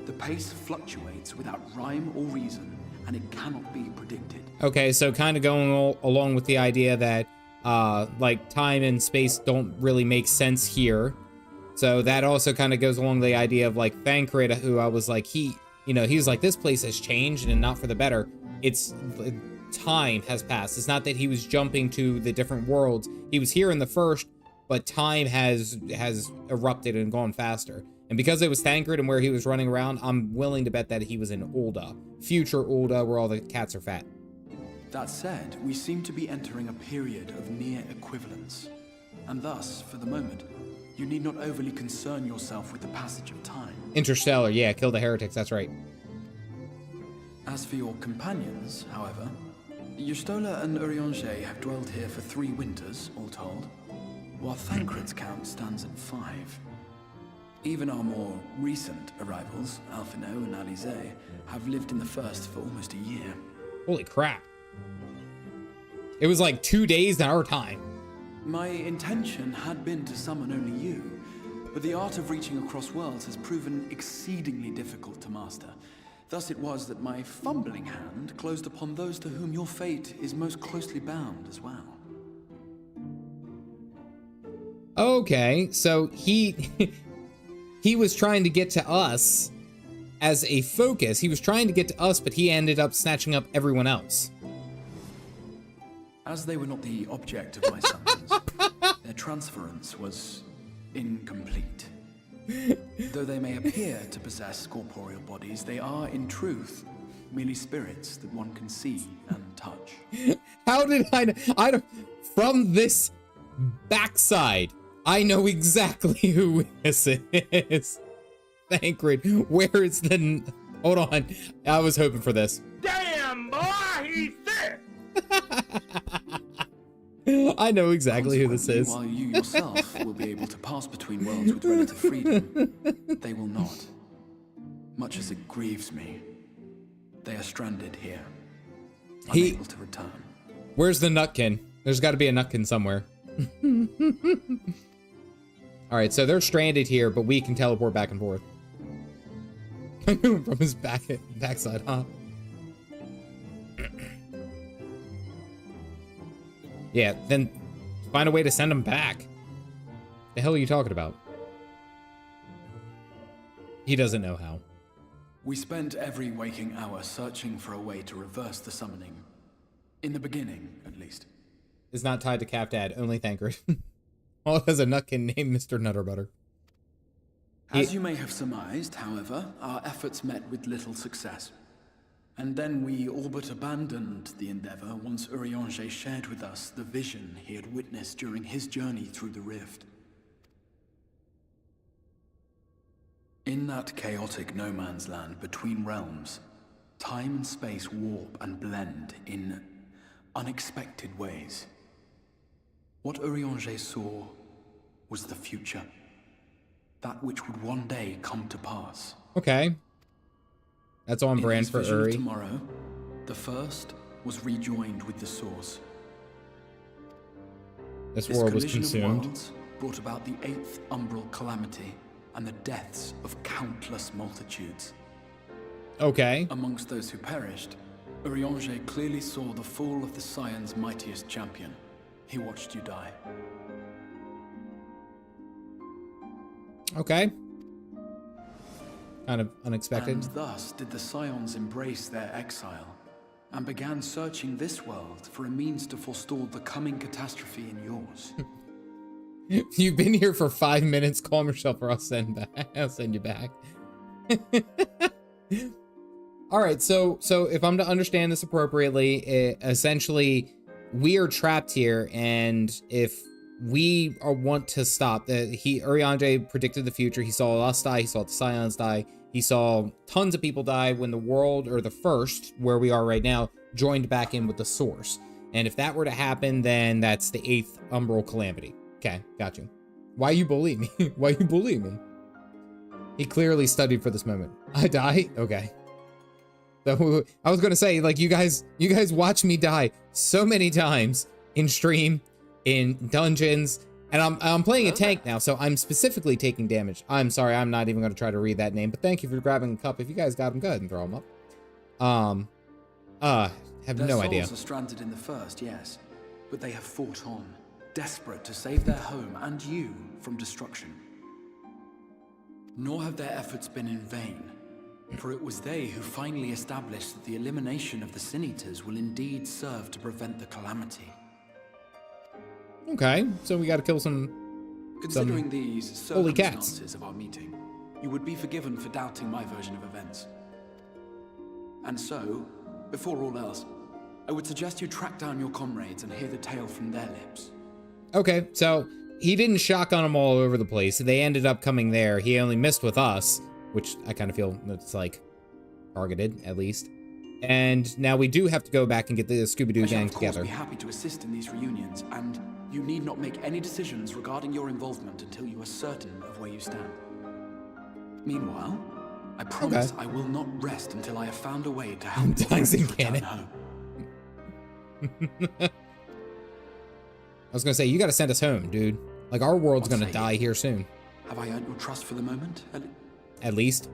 Speaker 3: The pace fluctuates without rhyme or reason, and it cannot be predicted.
Speaker 1: Okay, so kind of going along with the idea that, like, time and space don't really make sense here. So that also kind of goes along the idea of, like, Thancred, who I was like, he was like, this place has changed and not for the better. It's time has passed. It's not that he was jumping to the different worlds. He was here in the first, but time has erupted and gone faster. And because it was Thancred and where he was running around, I'm willing to bet that he was in Ulda, future Ulda, where all the cats are fat.
Speaker 3: That said, we seem to be entering a period of near equivalence. And thus, for the moment, you need not overly concern yourself with the passage of time.
Speaker 1: Interstellar, yeah, kill the heretics, that's right.
Speaker 3: As for your companions, however, Y'shtola and Urianger have dwelled here for 3 winters, all told, while Thancred's count stands at 5. Even our more recent arrivals, Alphino and Alisaie, have lived in the first for almost a year.
Speaker 1: Holy crap. It was like 2 days in our time.
Speaker 3: My intention had been to summon only you, but the art of reaching across worlds has proven exceedingly difficult to master. Thus it was that my fumbling hand closed upon those to whom your fate is most closely bound as well.
Speaker 1: Okay, so he was trying to get to us as a focus. He was trying to get to us, but he ended up snatching up everyone else.
Speaker 3: As they were not the object of my summons, their transference was incomplete. Though they may appear to possess corporeal bodies, they are, in truth, merely spirits that one can see and touch.
Speaker 1: How did I know? I don't... From this backside, I know exactly who this is. Thancred, where is the... Hold on. I was hoping for this.
Speaker 4: Damn, boy, he's sick!
Speaker 1: I know exactly who this is.
Speaker 3: While you yourself will be able to pass between worlds with relative freedom, they will not. Much as it grieves me, they are stranded here, unable to return.
Speaker 1: Where's the Nutkin? There's got to be a Nutkin somewhere. Alright, so they're stranded here, but we can teleport back and forth. From his backside, huh? Yeah, then find a way to send him back. The hell are you talking about? He doesn't know how.
Speaker 3: We spent every waking hour searching for a way to reverse the summoning. In the beginning, at least.
Speaker 1: is not tied to Calf Dad, only Thancred. All it has a nutkin named Mr. Nutterbutter.
Speaker 3: As you may have surmised, however, our efforts met with little success. And then we all but abandoned the endeavor once Urianger shared with us the vision he had witnessed during his journey through the rift. In that chaotic no man's land between realms, time and space warp and blend in unexpected ways. What Urianger saw was the future. That which would one day come to pass.
Speaker 1: Okay. That's on brand for Uri.
Speaker 3: Tomorrow, the first was rejoined with the source.
Speaker 1: This world was
Speaker 3: collision
Speaker 1: consumed.
Speaker 3: Of worlds brought about the 8th umbral calamity and the deaths of countless multitudes.
Speaker 1: Okay.
Speaker 3: Amongst those who perished, Urianger clearly saw the fall of the Scion's mightiest champion. He watched you die.
Speaker 1: Okay. Kind of unexpected.
Speaker 3: And thus did the Scions embrace their exile, and began searching this world for a means to forestall the coming catastrophe in yours.
Speaker 1: You've been here for 5 minutes. Calm yourself or I'll send you back. All right, so if I'm to understand this appropriately, essentially we are trapped here, and if we want to stop that, Urianger predicted the future. He saw us die. He saw the Scions die. He saw tons of people die when the world, or the first, where we are right now, joined back in with the source. And if that were to happen, then that's the 8th umbral calamity. Okay, got you. Why you bully me? Why you bully me? He clearly studied for this moment. I die? Okay. So I was gonna say, like, you guys watch me die so many times in stream, in dungeons, and I'm playing a tank now, so I'm specifically taking damage. I'm sorry, I'm not even gonna try to read that name, but thank you for grabbing a cup. If you guys got them, go ahead and throw them up. Have no idea.
Speaker 3: Their souls are stranded in the first, yes, but they have fought on, desperate to save their home and you from destruction. Nor have their efforts been in vain, for it was they who finally established that the elimination of the Sin Eaters will indeed serve to prevent the calamity.
Speaker 1: Okay, so we gotta kill some
Speaker 3: Considering these
Speaker 1: holy cats.
Speaker 3: circumstances of our meeting, you would be forgiven for doubting my version of events. And so, before all else, I would suggest you track down your comrades and hear the tale from their lips.
Speaker 1: Okay, so he didn't shotgun them all over the place. They ended up coming there. He only missed with us, which I kind of feel that's like targeted, at least. And now we do have to go back and get the Scooby-Doo gang together.
Speaker 3: I shall of course be happy to assist in these reunions, and you need not make any decisions regarding your involvement until you are certain of where you stand. Meanwhile, I promise I will not rest until I have found a way to help your friends return home.
Speaker 1: I was gonna say, you gotta send us home, dude. Like, our world's gonna die here soon.
Speaker 3: Have I earned your trust for the moment?
Speaker 1: At least.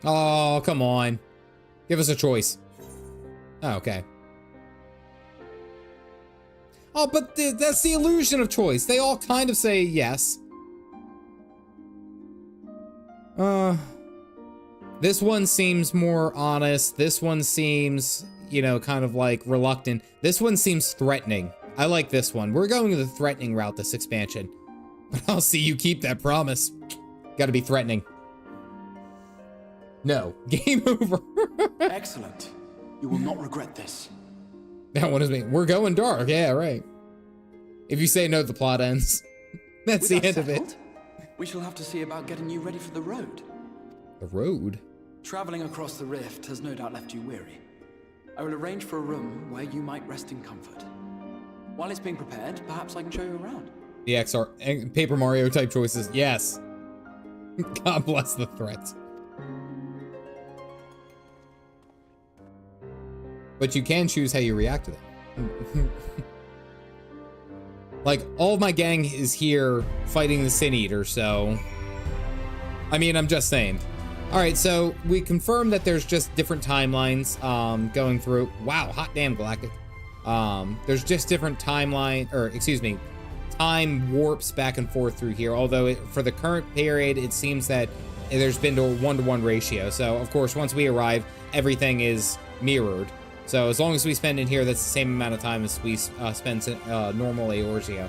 Speaker 1: Oh, come on. Give us a choice. Oh, okay. Oh, but that's the illusion of choice. They all kind of say yes. This one seems more honest. This one seems, you know, kind of like reluctant. This one seems threatening. I like this one. We're going the threatening route this expansion. But I'll see you keep that promise. Gotta be threatening. No. Game over.
Speaker 3: Excellent. You will not regret this.
Speaker 1: That one is me. We're going dark. Yeah, right. If you say no, the plot ends. That's the end of it.
Speaker 3: We shall have to see about getting you ready for the road.
Speaker 1: The road?
Speaker 3: Traveling across the rift has no doubt left you weary. I will arrange for a room where you might rest in comfort. While it's being prepared, perhaps I can show you around.
Speaker 1: The XR Paper Mario type choices. Yes. God bless the threats. But you can choose how you react to them. Like, all of my gang is here fighting the Sin Eater, so... I mean, I'm just saying. Alright, so we confirmed that there's just different timelines going through. Wow, hot damn Galactic. There's just different time warps back and forth through here. Although for the current period, it seems that there's been a 1-to-1 ratio. So, of course, once we arrive, everything is mirrored. So as long as we spend in here, that's the same amount of time as we spend normal Eorzea.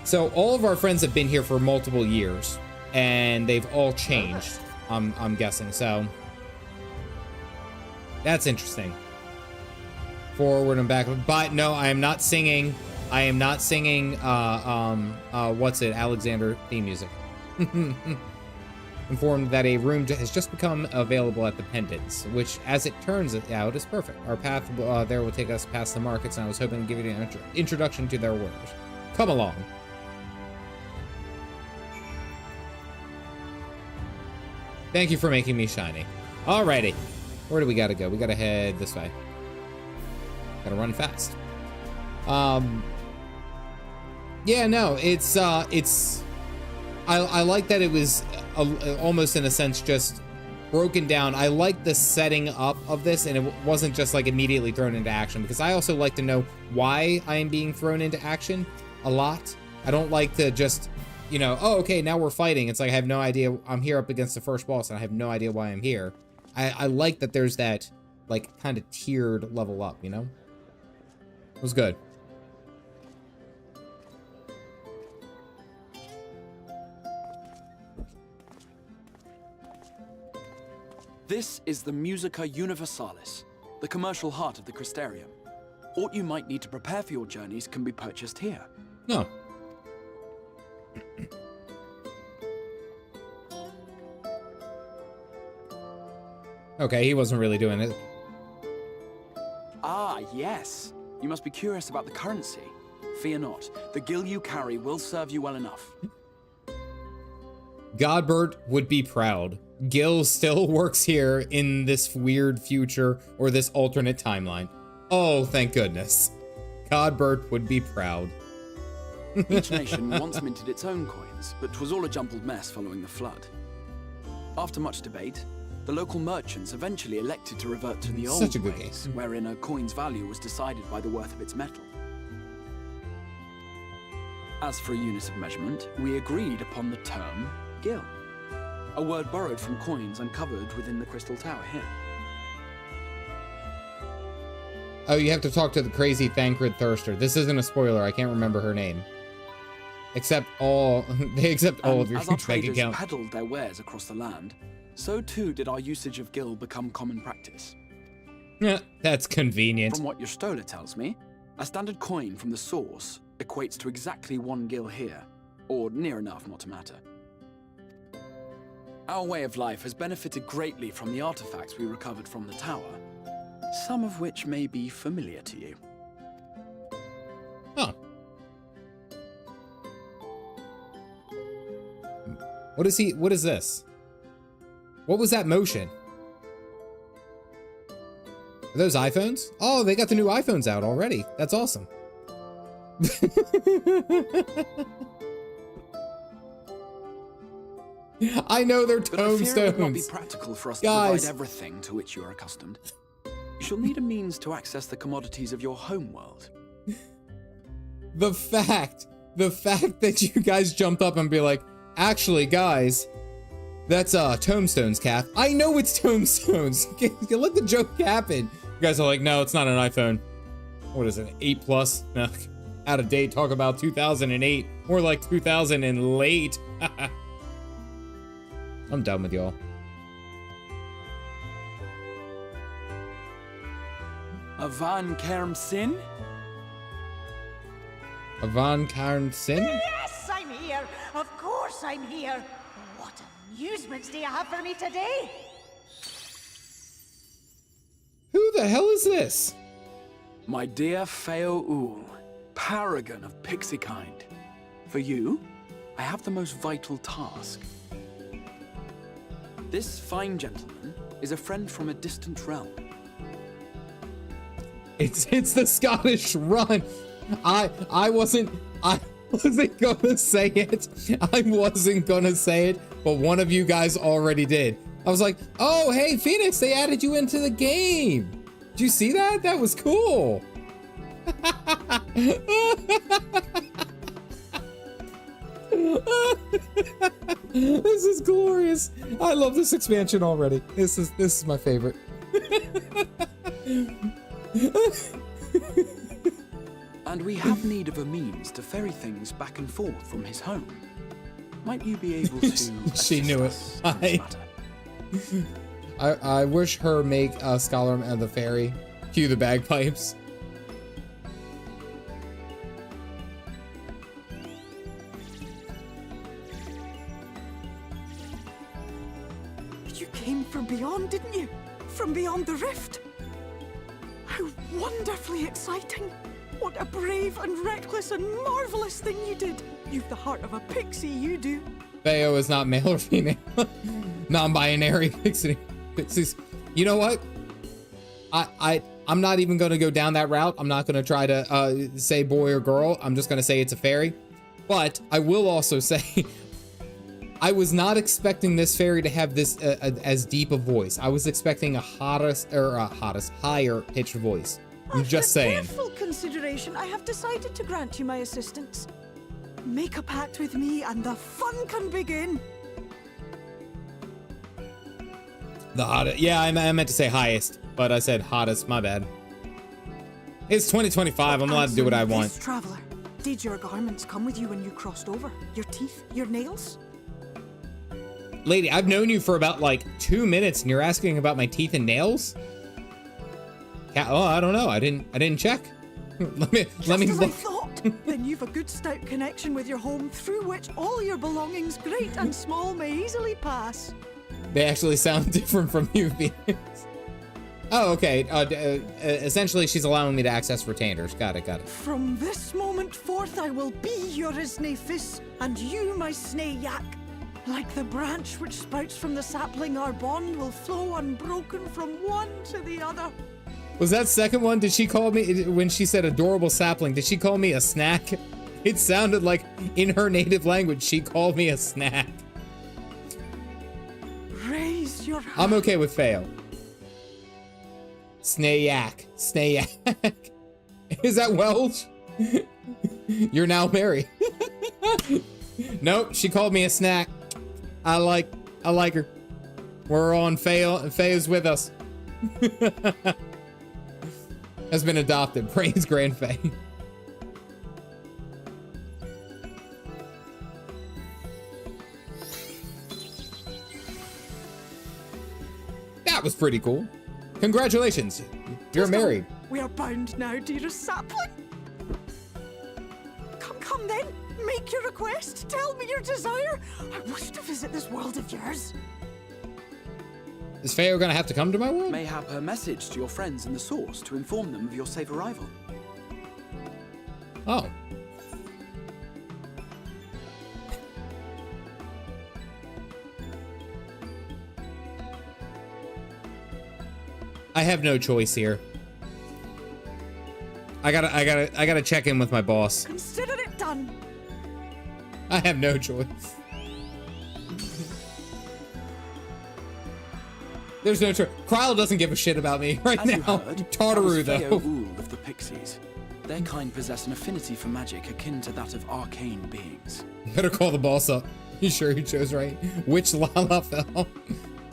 Speaker 1: So all of our friends have been here for multiple years, and they've all changed, I'm guessing. So that's interesting. Forward and back, but no, I am not singing. I am not singing. What's it? Alexander theme music. Informed that a room has just become available at the Pendants, which, as it turns out, is perfect. Our path there will take us past the markets, and I was hoping to give you an introduction to their wares. Come along. Thank you for making me shiny. Alrighty. Where do we gotta go? We gotta head this way. Gotta run fast. Yeah, no, it's I like that it was almost in a sense just broken down. I like the setting up of this, and it wasn't just like immediately thrown into action, because I also like to know why I am being thrown into action a lot. I don't like to just, you know, oh, okay, now we're fighting. It's like I have no idea. I'm here up against the first boss, and I have no idea why I'm here. I like that there's that, like, kind of tiered level up, you know? It was good.
Speaker 3: This is the Musica Universalis, the commercial heart of the Crystarium. What you might need to prepare for your journeys can be purchased here.
Speaker 1: No. Okay, he wasn't really doing it.
Speaker 3: Ah, yes. You must be curious about the currency. Fear not. The gil you carry will serve you well enough.
Speaker 1: Godbert would be proud. Gil still works here in this weird future or this alternate timeline. Oh, thank goodness. Godbert would be proud.
Speaker 3: Each nation once minted its own coins, but 'twas all a jumbled mess following the flood. After much debate, the local merchants eventually elected to revert to the old
Speaker 1: Such a good
Speaker 3: ways,
Speaker 1: game.
Speaker 3: wherein a coin's value was decided by the worth of its metal. As for a unit of measurement, we agreed upon the term gil, a word borrowed from coins uncovered within the Crystal Tower here.
Speaker 1: Oh, you have to talk to the crazy Thancred Thirster. This isn't a spoiler. I can't remember her name. Accept all of your
Speaker 3: as our
Speaker 1: bank
Speaker 3: traders
Speaker 1: account.
Speaker 3: peddled their wares across the land, so too did our usage of gil become common practice.
Speaker 1: Yeah, that's convenient.
Speaker 3: From what your stola tells me, a standard coin from the source equates to exactly 1 gil here, or near enough not to matter. Our way of life has benefited greatly from the artifacts we recovered from the tower, some of which may be familiar to you.
Speaker 1: Huh. What is this? What was that motion? Are those iPhones? Oh, they got the new iPhones out already. That's awesome. I know they're
Speaker 3: But I fear it would not be
Speaker 1: tombstones.
Speaker 3: practical for us
Speaker 1: Guys.
Speaker 3: to provide everything to which you are accustomed. You shall need a means to access the commodities of your home world.
Speaker 1: The fact that you guys jumped up and be like, actually, guys, that's tombstones, Cap. I know it's tombstones. Let the joke happen. You guys are like, no, it's not an iPhone. What is it, 8 Plus? No, out of date. Talk about 2008. More like 2000 and late. I'm done with y'all.
Speaker 3: Avan Kerm Sin?
Speaker 1: Avan Karn Sin?
Speaker 5: Yes, I'm here. Of course I'm here. What amusements do you have for me today?
Speaker 1: Who the hell is this?
Speaker 3: My dear Feo Ul, paragon of pixie kind. For you, I have the most vital task. This fine gentleman is a friend from a distant realm.
Speaker 1: It's the Scottish Run. I wasn't gonna say it. I wasn't gonna say it, but one of you guys already did. I was like, oh, hey, Phoenix, they added you into the game. Did you see that? That was cool. This is glorious. I love this expansion already. This is my favorite.
Speaker 3: And we have need of a means to ferry things back and forth from his home. Might you be able to
Speaker 1: She knew it.
Speaker 3: assist us in this matter?
Speaker 1: I wish her make a scholar of the fairy. Cue the bagpipes.
Speaker 6: You came from beyond, didn't you? From beyond the rift? How wonderfully exciting! What a brave and reckless and marvelous thing you did! You've the heart of a pixie, you do.
Speaker 1: Feo is not male or female. Non-binary pixies. You know what? I'm not even gonna go down that route. I'm not gonna try to say boy or girl. I'm just gonna say it's a fairy. But I will also say I was not expecting this fairy to have this as deep a voice. I was expecting a higher pitched voice. I'm just saying.
Speaker 6: After careful consideration, I have decided to grant you my assistance. Make a pact with me and the fun can begin.
Speaker 1: The hottest. Yeah, I meant to say highest, but I said hottest. My bad. It's 2025. I'm allowed to do what I want.
Speaker 6: Traveler, did your garments come with you when you crossed over? Your teeth? Your nails?
Speaker 1: Lady, I've known you for about like 2 minutes, and you're asking about my teeth and nails? Oh, I don't know. I didn't check. let me
Speaker 6: As I
Speaker 1: look.
Speaker 6: thought. Then you've a good stout connection with your home, through which all your belongings, great and small, may easily pass.
Speaker 1: They actually sound different from you, Phoenix. Oh, okay. Essentially, she's allowing me to access retainers. Got it.
Speaker 6: From this moment forth, I will be your Isne Fis, and you my Snae Yak. Like the branch which sprouts from the sapling, our bond will flow unbroken from one to the other.
Speaker 1: Was that second one? Did she call me, when she said adorable sapling, did she call me a snack? It sounded like in her native language, she called me a snack.
Speaker 6: Raise your hand.
Speaker 1: I'm okay with Feo. Snayak. Is that Welsh? You're now married. Nope, she called me a snack. I like her. We're on Feo, and Feo's with us. Has been adopted. Praise Grand Fae. That was pretty cool. Congratulations. You're married.
Speaker 6: We are bound now, dearest sapling. Come then. Make your request. Tell me your desire. I wish to visit this world of yours.
Speaker 1: Is Feo gonna have to come to my world?
Speaker 3: Mayhap her message to your friends in the source to inform them of your safe arrival.
Speaker 1: Oh. I have no choice here. I gotta check in with my boss.
Speaker 6: Consider it done.
Speaker 1: I have no choice. There's no choice. Kryle doesn't give a shit about me right
Speaker 3: As
Speaker 1: now.
Speaker 3: you heard,
Speaker 1: Tartaru,
Speaker 3: that was Feo
Speaker 1: though.
Speaker 3: Ul of the Pixies. Their kind possess an affinity for magic akin to that of arcane beings.
Speaker 1: Better call the boss up. You sure you chose right? Which Lala fell?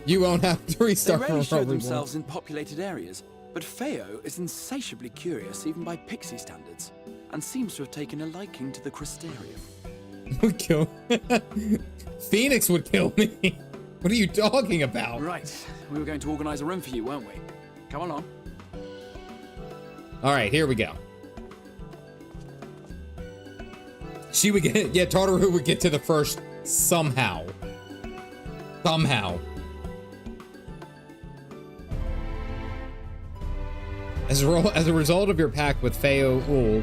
Speaker 1: You won't have to
Speaker 3: They
Speaker 1: restart
Speaker 3: rarely
Speaker 1: from
Speaker 3: show
Speaker 1: Robin
Speaker 3: themselves in populated areas, but Feo is insatiably curious even by Pixie standards, and seems to have taken a liking to the Crystarium.
Speaker 1: Would kill. Phoenix would kill me. What are you talking about?
Speaker 3: Right, we were going to organize a room for you, weren't we? Come along.
Speaker 1: All right, here we go. She would get, yeah, Tartaru would get to the first somehow. Somehow. As a result of your pact with Feo Ul,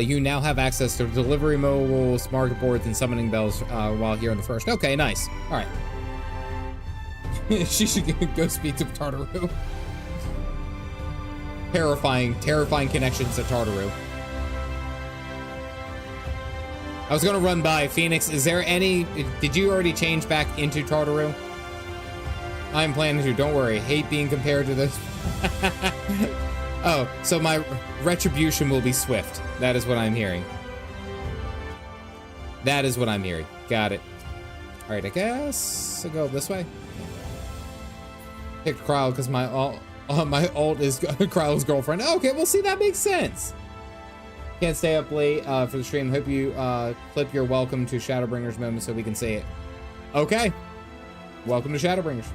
Speaker 1: you now have access to delivery mobiles, market boards, and summoning bells while here on the first. Okay, nice. All right. She should go speak to Tartaru. Terrifying connections to Tartaru. I was gonna run by Phoenix. Is there any? Did you already change back into Tartaru? I'm planning to. Don't worry. Hate being compared to this. Oh, so my retribution will be swift. That is what I'm hearing. That is what I'm hearing. Got it. All right, I guess I'll go this way. Picked Kryle because my My alt is Krylo's girlfriend. Okay, well, see, that makes sense. Can't stay up late for the stream. Hope you clip your welcome to ShadowBringers moment so we can say it. Okay. Welcome to ShadowBringers.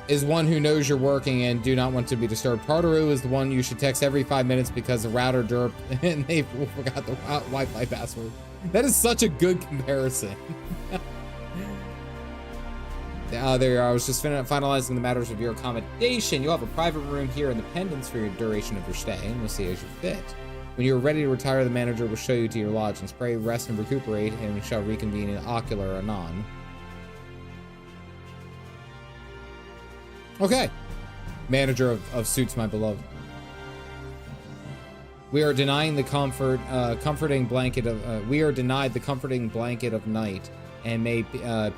Speaker 1: Is one who knows you're working and do not want to be disturbed. Tartaru is the one you should text every 5 minutes because the router derped and they forgot the Wi-Fi password. That is such a good comparison. There you are. I was just finalizing the matters of your accommodation. You'll have a private room here in the Pendants for your duration of your stay, and we'll see as you fit. When you are ready to retire, the manager will show you to your lodgings. Pray, rest, and recuperate, and we shall reconvene in ocular anon. Okay. Manager of suits, my beloved. We are denying the comforting blanket of. We are denied the comforting blanket of night, and may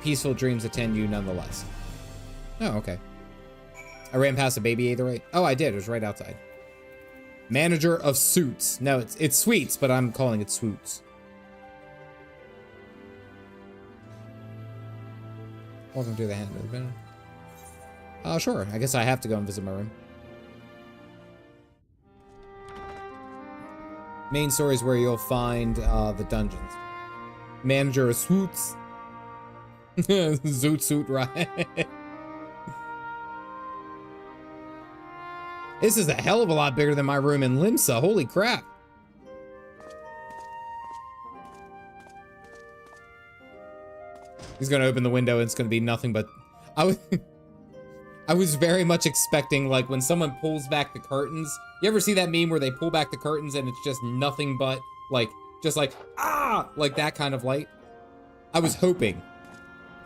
Speaker 1: peaceful dreams attend you nonetheless. Oh, okay. I ran past a baby either way. Oh, I did. It was right outside. Manager of suits. No, it's sweets, but I'm calling it swoots. Welcome to the hand movement. Sure. I guess I have to go and visit my room. Main story is where you'll find the dungeons. Manager of swoots. Zoot suit, right? This is a hell of a lot bigger than my room in Limsa. Holy crap. He's gonna open the window and it's gonna be nothing but... I was very much expecting, like, when someone pulls back the curtains. You ever see that meme where they pull back the curtains and it's just nothing but, like, just like, ah! Like that kind of light? I was hoping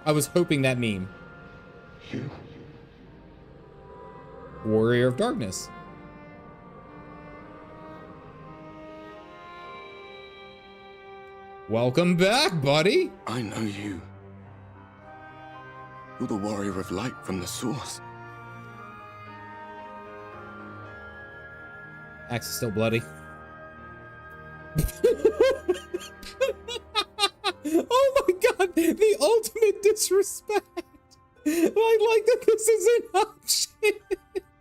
Speaker 1: that meme. Warrior of Darkness. Welcome back, buddy.
Speaker 7: I know you. You're the warrior of light from the source.
Speaker 1: Axe is still bloody. Oh my god, the ultimate disrespect. Like that this is an option.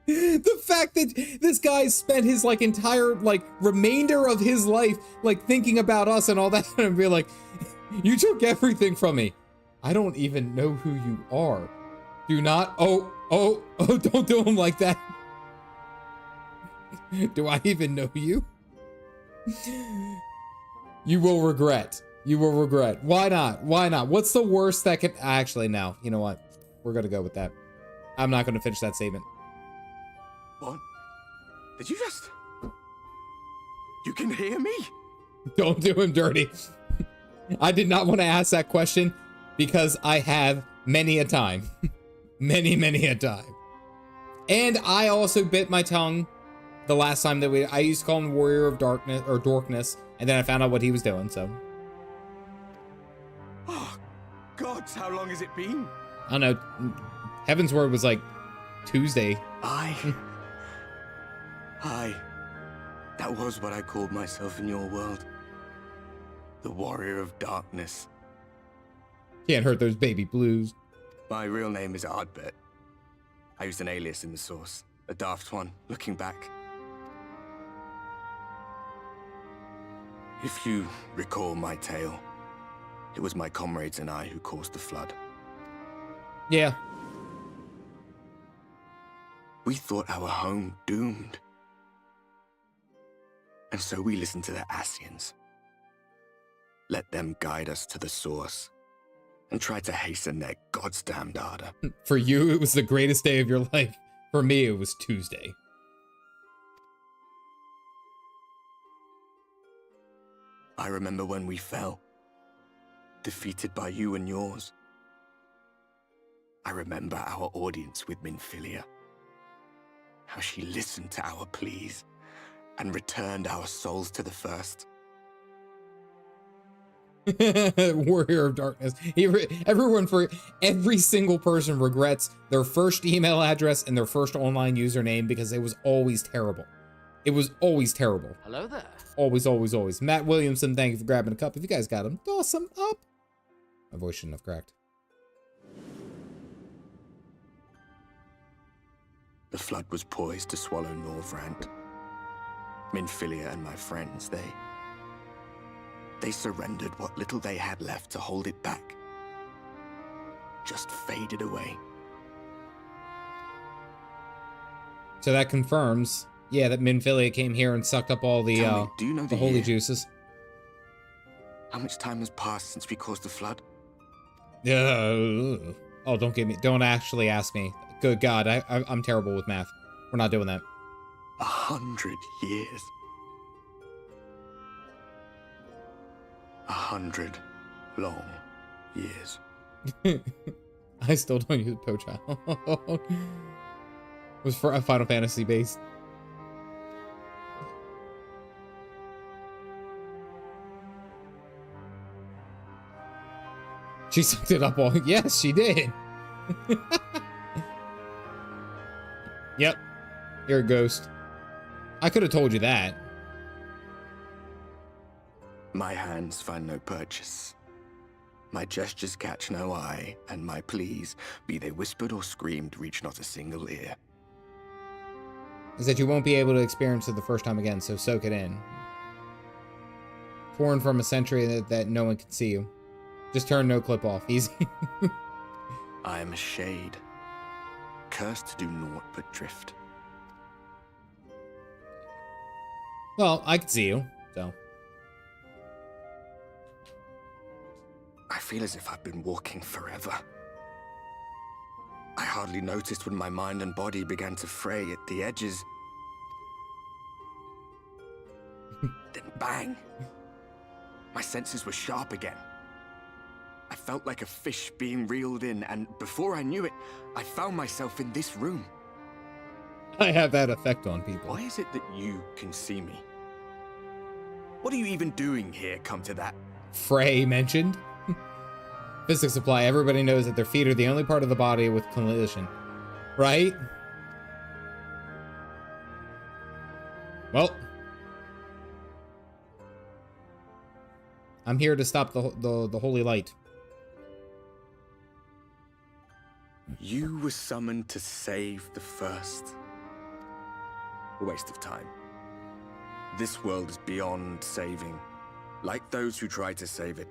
Speaker 1: The fact that this guy spent his like entire like remainder of his life like thinking about us and all that and be like, you took everything from me. I don't even know who you are. Do not, oh, don't do him like that. Do I even know you? You will regret. You will regret. Why not? Why not? What's the worst that could... Actually, no. You know what? We're going to go with that. I'm not going to finish that statement.
Speaker 7: What? Did you just... You can hear me?
Speaker 1: Don't do him dirty. I did not want to ask that question because I have many a time. many a time. And I also bit my tongue the last time that I used to call him Warrior of Darkness or Dorkness, and then I found out what he was doing, so.
Speaker 7: Oh, gods, how long has it been?
Speaker 1: I don't know. Heaven's Word was like Tuesday.
Speaker 7: That was what I called myself in your world. The Warrior of Darkness.
Speaker 1: Can't hurt those baby blues.
Speaker 7: My real name is Ardbert. I used an alias in the source. A daft one, looking back. If you recall my tale, it was my comrades and I who caused the flood.
Speaker 1: Yeah.
Speaker 7: We thought our home doomed. And so we listened to the Ascians. Let them guide us to the source and try to hasten their goddamned ardor.
Speaker 1: For you, it was the greatest day of your life. For me, it was Tuesday.
Speaker 7: I remember when we fell, defeated by you and yours. I remember our audience with Minfilia, how she listened to our pleas and returned our souls to the first.
Speaker 1: Warrior of Darkness. Every single person regrets their first email address and their first online username because it was always terrible. It was always terrible.
Speaker 8: Hello there.
Speaker 1: Always, always, always. Matt Williamson, thank you for grabbing a cup. If you guys got them, toss them up. My voice shouldn't have cracked.
Speaker 7: The flood was poised to swallow Norvrant. Minfilia and my friends, they surrendered what little they had left to hold it back. Just faded away.
Speaker 1: So that confirms, yeah, that Minfilia came here and sucked up all the
Speaker 7: Tell me, do you know
Speaker 1: the holy
Speaker 7: year?
Speaker 1: juices.
Speaker 7: How much time has passed since we caused the flood?
Speaker 1: Oh, don't actually ask me. Good God, I'm terrible with math. We're not doing that.
Speaker 7: 100 years. 100 long years.
Speaker 1: I still don't use Pocha. It was for a Final Fantasy based. She sucked it up all. Yes, she did. Yep. You're a ghost. I could have told you that.
Speaker 7: My hands find no purchase. My gestures catch no eye, and my pleas, be they whispered or screamed, reach not a single ear.
Speaker 1: Is that you won't be able to experience it the first time again, so soak it in. Torn from a century that no one can see you. Just turn no clip off. Easy.
Speaker 7: I am a shade, cursed to do naught but drift.
Speaker 1: Well, I can see you, so.
Speaker 7: I feel as if I've been walking forever. I hardly noticed when my mind and body began to fray at the edges. Then bang! My senses were sharp again. I felt like a fish being reeled in, and before I knew it, I found myself in this room.
Speaker 1: I have that effect on people.
Speaker 7: Why is it that you can see me? What are you even doing here, come to that?
Speaker 1: Frey mentioned. Physics apply. Everybody knows that their feet are the only part of the body with collision. Right? Well. I'm here to stop the holy light.
Speaker 7: You were summoned to save the first. A waste of time. This world is beyond saving, like those who try to save it.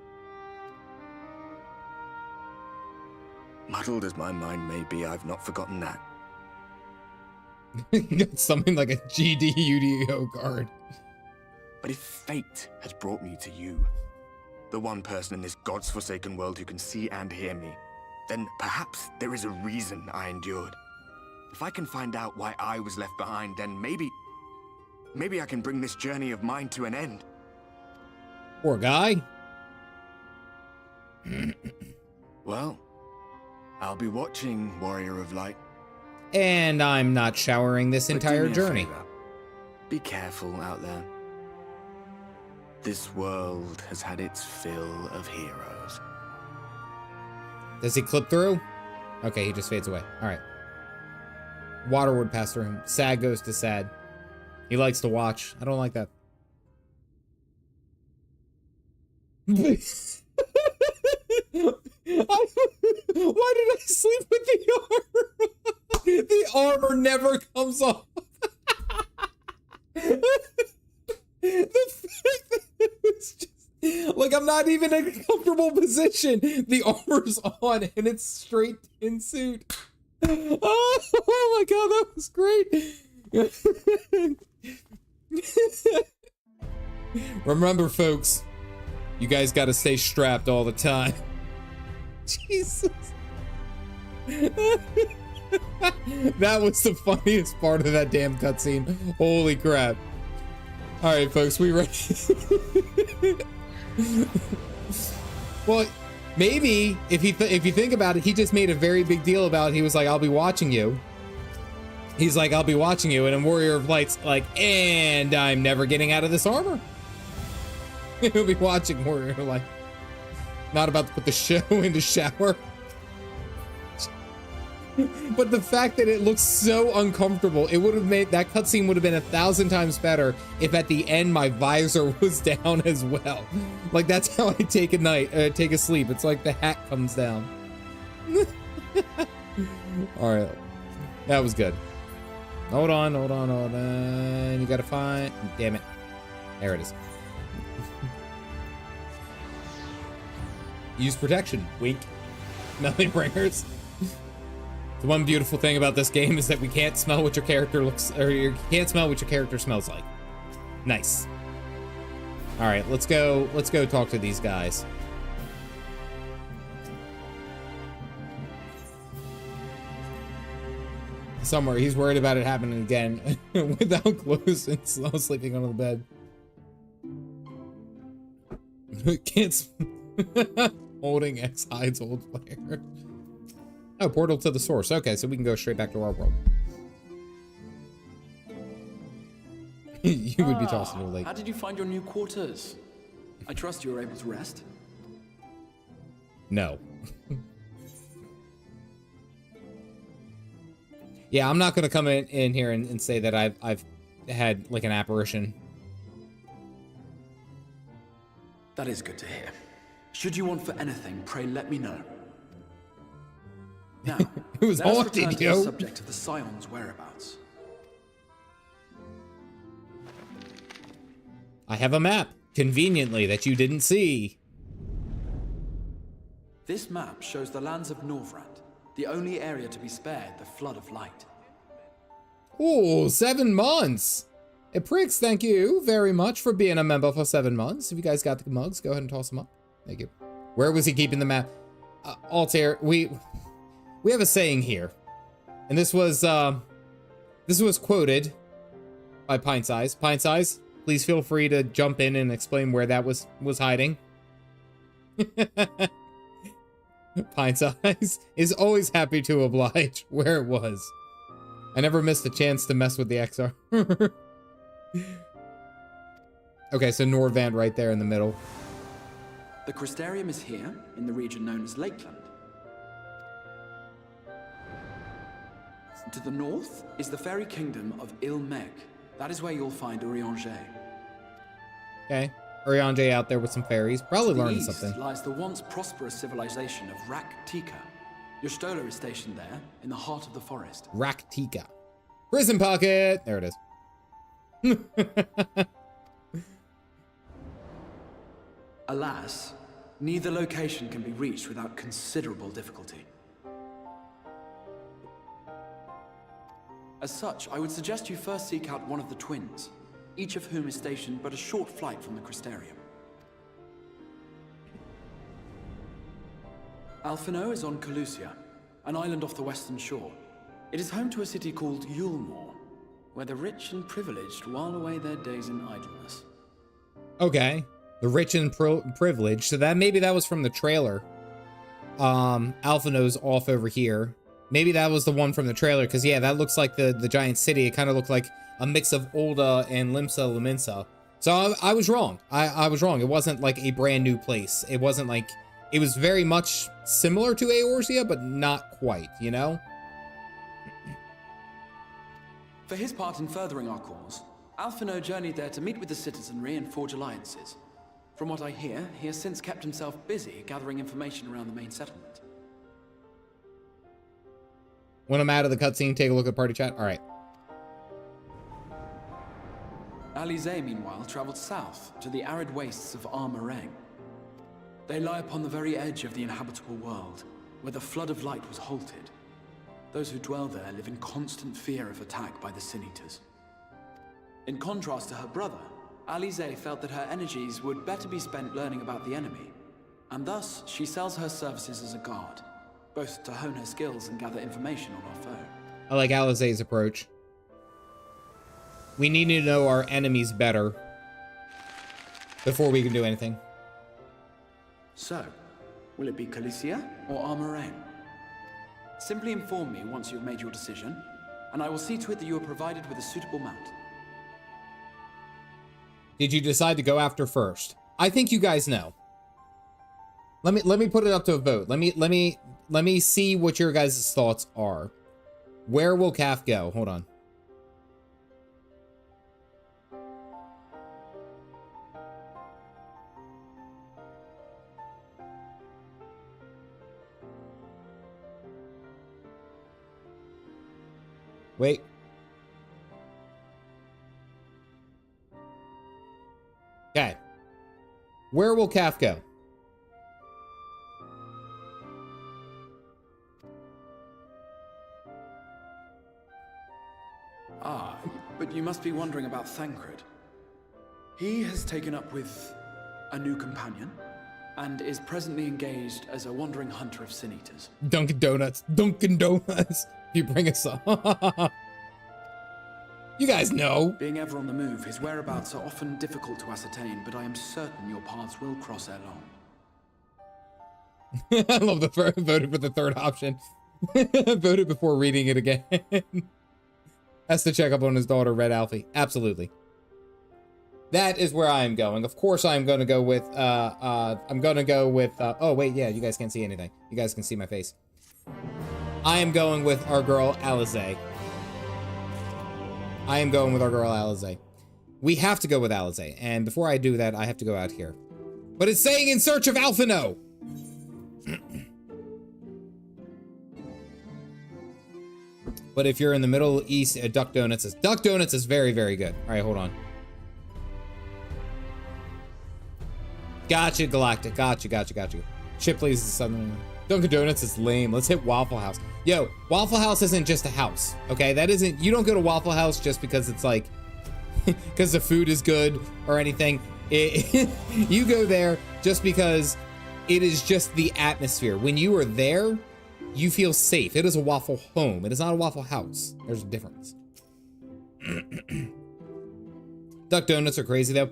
Speaker 7: Muddled as my mind may be, I've not forgotten that.
Speaker 1: You got something like a GD UDO card.
Speaker 7: But if fate has brought me to you, the one person in this God's forsaken world who can see and hear me, then perhaps there is a reason I endured. If I can find out why I was left behind, then maybe I can bring this journey of mine to an end.
Speaker 1: Poor guy.
Speaker 7: Well, I'll be watching, Warrior of Light.
Speaker 1: And I'm not showering this
Speaker 7: But
Speaker 1: entire
Speaker 7: do me a
Speaker 1: journey.
Speaker 7: favor. Be careful out there. This world has had its fill of heroes.
Speaker 1: Does he clip through? Okay, he just fades away. All right. Water would pass through him. Sad goes to sad. He likes to watch. I don't like that. Why did I sleep with the armor? The armor never comes off. The fact that it was just like I'm not even in a comfortable position. The armor's on and it's straight in suit. Oh my god, that was great. Remember, folks, you guys got to stay strapped all the time. Jesus. That was the funniest part of that damn cutscene. Holy crap. All right, folks, we ready? Well, maybe if you think about it, he just made a very big deal about it. He was like, I'll be watching you. He's like, I'll be watching you. And then Warrior of Light's like, and I'm never getting out of this armor. He'll be watching Warrior of Light. Not about to put the show in the shower. But the fact that it looks so uncomfortable, it would have made that cutscene would have been 1,000 times better if at the end my visor was down as well. Like that's how I take a sleep. It's like the hat comes down. All right, that was good. Hold on, hold on, hold on. You gotta find... Damn it. There it is. Use protection. Wink. Nothing bringers. The one beautiful thing about this game is that we can't smell what your character looks... Or you can't smell what your character smells like. Nice. Alright, let's go talk to these guys. Somewhere, he's worried about it happening again without clothes and still sleeping on the bed. Can't holding X hides old player. Oh, portal to the source. Okay, so we can go straight back to our world. You would be tossed into a lake.
Speaker 3: How did you find your new quarters? I trust you were able to rest.
Speaker 1: No. Yeah, I'm not gonna come in here and say that I've had like an apparition.
Speaker 3: That is good to hear. Should you want for anything, pray let me know. Now,
Speaker 1: It was
Speaker 3: let us
Speaker 1: haunted,
Speaker 3: return to
Speaker 1: yo.
Speaker 3: the subject of the Scion's whereabouts.
Speaker 1: I have a map, conveniently, that you didn't see.
Speaker 3: This map shows the lands of Norvrand, the only area to be spared the flood of light.
Speaker 1: Ooh, 7 months. Hey, pricks, thank you very much for being a member for 7 months. If you guys got the mugs, go ahead and toss them up. Thank you. Where was he keeping the map? Altair, we have a saying here. And this was quoted by Pint Size. Pint Size, please feel free to jump in and explain where that was hiding. Pint Size is always happy to oblige where it was. I never missed a chance to mess with the XR. Okay, so Norvrand right there in the middle.
Speaker 3: The Crystarium is here, in the region known as Lakeland. To the north is the fairy kingdom of Ilmeg. That is where you'll find Urianger.
Speaker 1: Okay, Urianger out there with some fairies. Probably learning something.
Speaker 3: To the east lies the once prosperous civilization of Raktika. Your Stola is stationed there, in the heart of the forest.
Speaker 1: Raktika. Prison pocket! There it is.
Speaker 3: Alas, neither location can be reached without considerable difficulty. As such, I would suggest you first seek out one of the twins, each of whom is stationed but a short flight from the Crystarium. Alphino is on Calusia, an island off the western shore. It is home to a city called Yulmore, where the rich and privileged while away their days in idleness.
Speaker 1: Okay, the rich and privileged. So that maybe that was from the trailer. Alphino's off over here. Maybe that was the one from the trailer, because yeah, that looks like the giant city. It kind of looked like a mix of Ulda and Limsa Laminsa. So I was wrong. I was wrong. It wasn't like a brand new place. It wasn't like... It was very much similar to Eorzea, but not quite, you know?
Speaker 3: For his part in furthering our cause, Alphino journeyed there to meet with the citizenry and forge alliances. From what I hear, he has since kept himself busy gathering information around the main settlement.
Speaker 1: When I'm out of the cutscene, take a look at party chat. All right.
Speaker 3: Alisaie, meanwhile, traveled south to the arid wastes of Amh Araeng. They lie upon the very edge of the inhabitable world, where the flood of light was halted. Those who dwell there live in constant fear of attack by the Sin Eaters. In contrast to her brother, Alisaie felt that her energies would better be spent learning about the enemy, and thus she sells her services as a guard, both to hone her skills and gather information on our foe.
Speaker 1: I like Alisaie's approach. We need to know our enemies better before we can do anything.
Speaker 3: So, will it be Calusia or Amh Araeng? Simply inform me once you have made your decision, and I will see to it that you are provided with a suitable mount.
Speaker 1: Did you decide to go after first? I think you guys know. Let me put it up to a vote. Let me see what your guys' thoughts are. Where will Caff go? Hold on. Wait. Where will Calf go?
Speaker 3: Ah, but you must be wondering about Thancred. He has taken up with a new companion and is presently engaged as a wandering hunter of sin eaters.
Speaker 1: Dunkin' Donuts. Dunkin' Donuts. You bring us up. You guys know.
Speaker 3: Being ever on the move, his whereabouts are often difficult to ascertain, but I am certain your paths will cross ere long.
Speaker 1: I love the voted for the third option. Voted before reading it again. Has to check up on his daughter, Red Alfie. Absolutely. That is where I am going. Of course, I'm going to go with, oh, wait, yeah, you guys can't see anything. You guys can see my face. I am going with our girl, Alisaie. I am going with our girl, Alisaie. We have to go with Alisaie. And before I do that, I have to go out here. But it's saying in search of Alphino. But if you're in the Middle East, Duck Donuts is very, very good. All right, hold on. Gotcha, Galactic. Gotcha. Shipley's the southern. Dunkin' Donuts is lame. Let's hit Waffle House. Yo, Waffle House isn't just a house, okay? That isn't, you don't go to Waffle House just because it's like, because the food is good or anything. You go there just because it is just the atmosphere. When you are there, you feel safe. It is a Waffle Home. It is not a Waffle House. There's a difference. Duck Donuts are crazy though.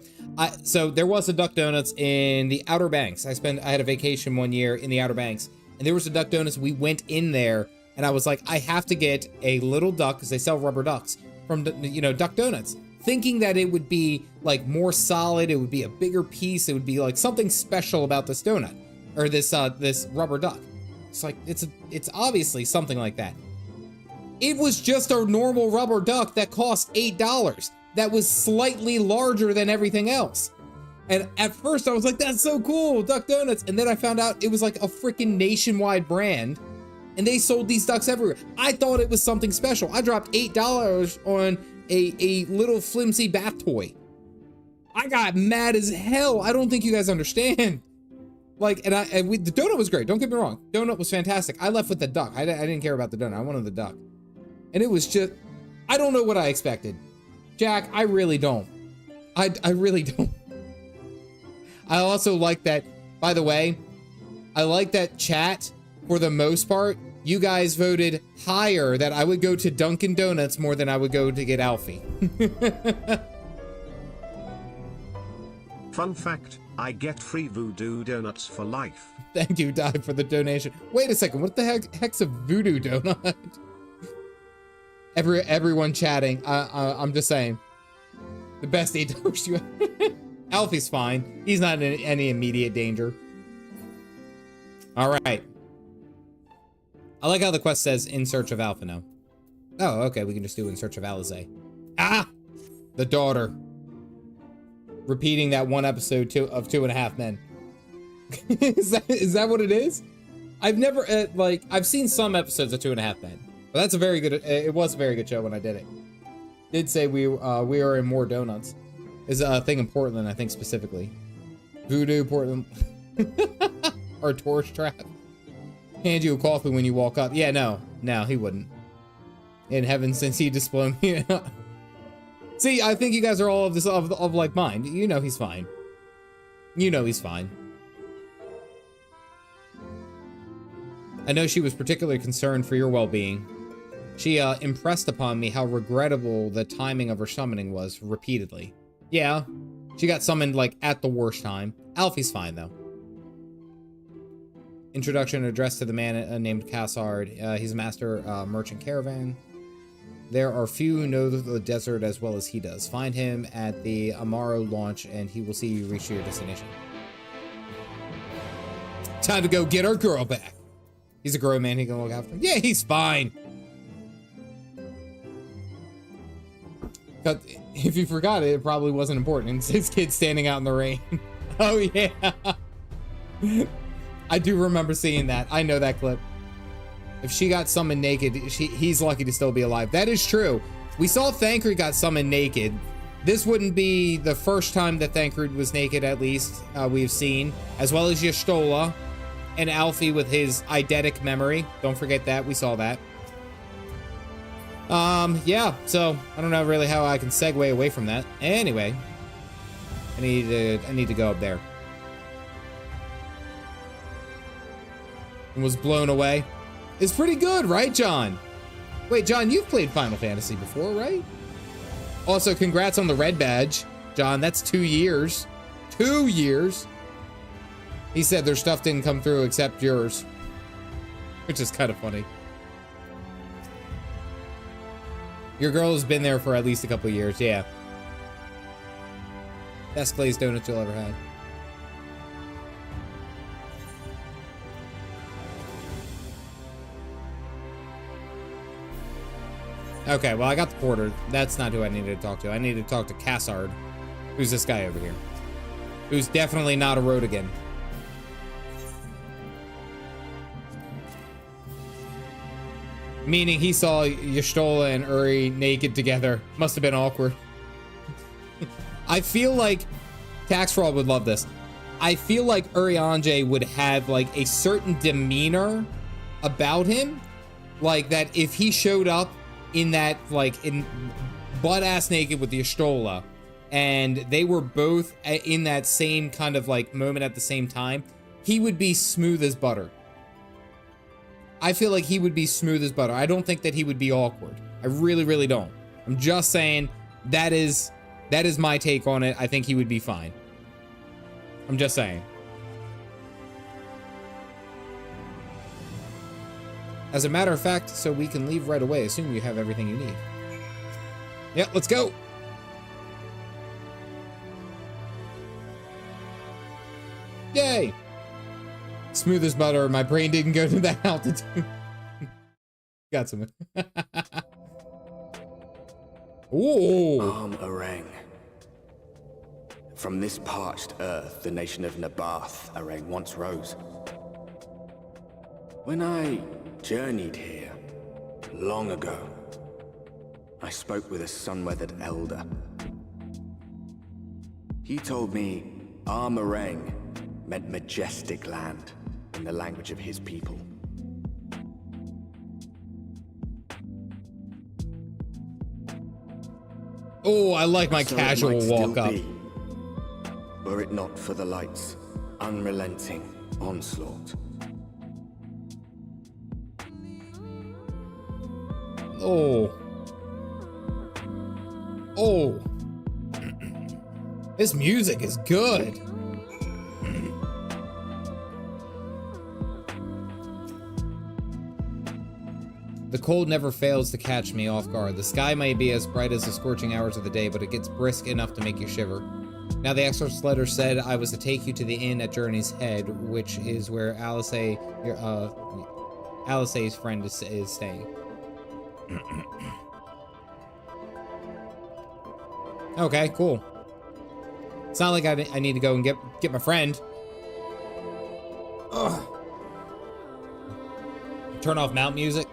Speaker 1: So there was a Duck Donuts in the Outer Banks. I had a vacation one year in the Outer Banks, and there was a Duck Donuts. We went in there, and I was like, I have to get a little duck because they sell rubber ducks from Duck Donuts, thinking that it would be like more solid. It would be a bigger piece. It would be like something special about this donut or this rubber duck. It's like it's obviously something like that. It was just a normal rubber duck that cost $8. That was slightly larger than everything else. And at first I was like, that's so cool, Duck Donuts. And then I found out it was like a freaking nationwide brand and they sold these ducks everywhere. I thought it was something special. I dropped $8 on a little flimsy bath toy. I got mad as hell. I don't think you guys understand. Like, the donut was great. Don't get me wrong. Donut was fantastic. I left with the duck. I didn't care about the donut. I wanted the duck. And it was just, I don't know what I expected. Jack, I really don't. I really don't. I also like that, by the way, I like that chat, for the most part, you guys voted higher that I would go to Dunkin' Donuts more than I would go to get Alfie.
Speaker 2: Fun fact, I get free voodoo donuts for life.
Speaker 1: Thank you, Di, for the donation. Wait a second, what the heck's a voodoo donut? Everyone chatting. I'm just saying. The best $8 you have. Alfie's fine. He's not in any immediate danger. All right. I like how the quest says in search of Alphino. Oh, okay. We can just do in search of Alisaie. Ah! The daughter. Repeating that one episode of 2.5 Men. Is that what it is? I've never, I've seen some episodes of 2.5 Men. But that's a very good, it was a very good show when I did it. Did say we are in more donuts. Is a thing in Portland, I think specifically. Voodoo, Portland. Or Torch Trap. Hand you a coffee when you walk up. Yeah, no, he wouldn't. In heaven, since he displayed me. See, I think you guys are all of like mind. You know he's fine. You know he's fine. I know she was particularly concerned for your well-being. She impressed upon me how regrettable the timing of her summoning was repeatedly. Yeah, she got summoned like at the worst time. Alfie's fine though. Introduction addressed to the man named Cassard. He's a master merchant caravan. There are few who know the desert as well as he does. Find him at the Amaro launch and he will see you reach your destination. Time to go get our girl back. He's a grown man, he can look after him. Yeah, he's fine. But if you forgot it probably wasn't important. It's his kid standing out in the rain. Oh yeah. I do remember seeing that. I know that clip. If she got summoned naked, he's lucky to still be alive. That is true. We saw Thancred got summoned naked this wouldn't be the first time that Thancred was naked, at least, we've seen, as well as Y'shtola and Alfie with his eidetic memory. Don't forget that, we saw that. Yeah, so I don't know really how I can segue away from that. Anyway, I need to go up there. And was blown away. It's pretty good, right, John? Wait, John, you've played Final Fantasy before, right? Also, congrats on the red badge, John. That's 2 years. 2 years. He said their stuff didn't come through except yours, which is kind of funny. Your girl has been there for at least a couple of years, yeah. Best glazed donuts you'll ever have. Okay, well, I got the porter. That's not who I needed to talk to. I needed to talk to Cassard, who's this guy over here, who's definitely not a Rodigan. Meaning he saw Y'shtola and Uri naked together. Must have been awkward. I feel like Tax Fraud would love this. I feel like Urianger would have like a certain demeanor about him, like that if he showed up in that, like, in butt-ass naked with Y'shtola, and they were both in that same kind of, like, moment at the same time, he would be smooth as butter. I feel like he would be smooth as butter. I don't think that he would be awkward. I really, really don't. I'm just saying that is my take on it. I think he would be fine. I'm just saying. As a matter of fact, so we can leave right away, assume you have everything you need. Yeah, let's go. Yay! Smooth as butter. My brain didn't go to that altitude. Got some. Ooh.
Speaker 7: Amh Araeng. From this parched earth, the nation of Amh Araeng once rose. When I journeyed here, long ago, I spoke with a sun-weathered elder. He told me Amh Araeng meant majestic land in the language of his people.
Speaker 1: Oh, I like my
Speaker 7: So
Speaker 1: casual
Speaker 7: it might
Speaker 1: walk
Speaker 7: still
Speaker 1: up.
Speaker 7: be, were it not for the light's unrelenting onslaught.
Speaker 1: Oh. Oh. This music is good. The cold never fails to catch me off guard. The sky may be as bright as the scorching hours of the day, but it gets brisk enough to make you shiver. Now the exarch's letter said I was to take you to the inn at Journey's Head, which is where Alisaie, Alisaie's friend is staying. Okay, cool. It's not like I need to go and get my friend. Ugh. Turn off mount music.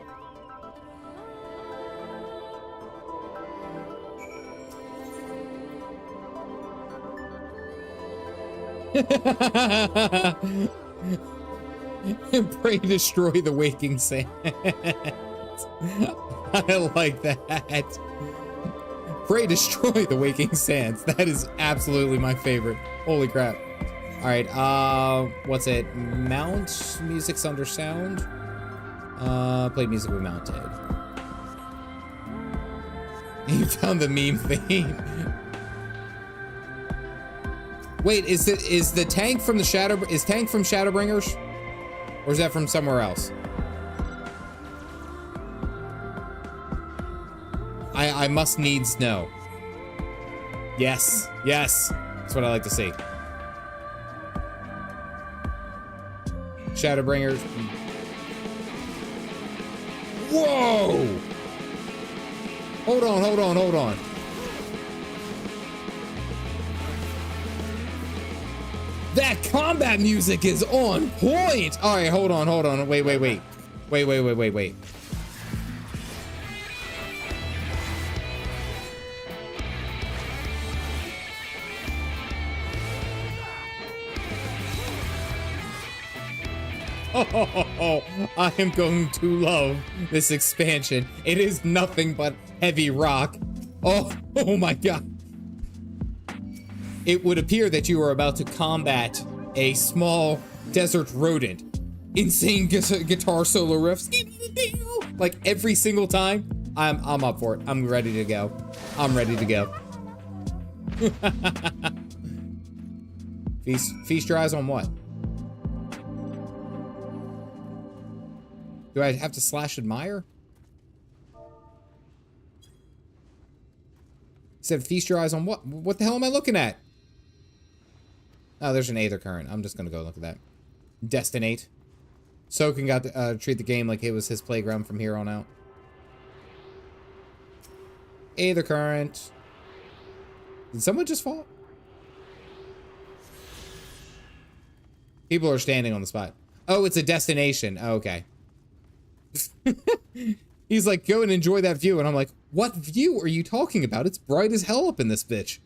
Speaker 1: Pray destroy the waking sands. I like that. Pray destroy the waking sands. That is absolutely my favorite. Holy crap. Alright, what's it? Mount? Music's under sound? Play music with mounted. You found the meme theme. Wait, is the tank from the tank from ShadowBringers? Or is that from somewhere else? I must needs know. Yes, yes. That's what I like to see. ShadowBringers. Whoa! Hold on, hold on, hold on. That combat music is on point! Alright, hold on, hold on. Wait. Wait. I am going to love this expansion. It is nothing but heavy rock. Oh my god. It would appear that you are about to combat a small desert rodent. Insane guitar solo riffs. Like every single time. I'm up for it. I'm ready to go. I'm ready to go. Feast your eyes on what? Do I have to slash admire? He said feast your eyes on what? What the hell am I looking at? Oh, there's an Aether Current. I'm just gonna go look at that. Destinate. Soken got to treat the game like it was his playground from here on out. Aether Current. Did someone just fall? People are standing on the spot. Oh, it's a destination. Oh, okay. He's like, go and enjoy that view. And I'm like, what view are you talking about? It's bright as hell up in this bitch.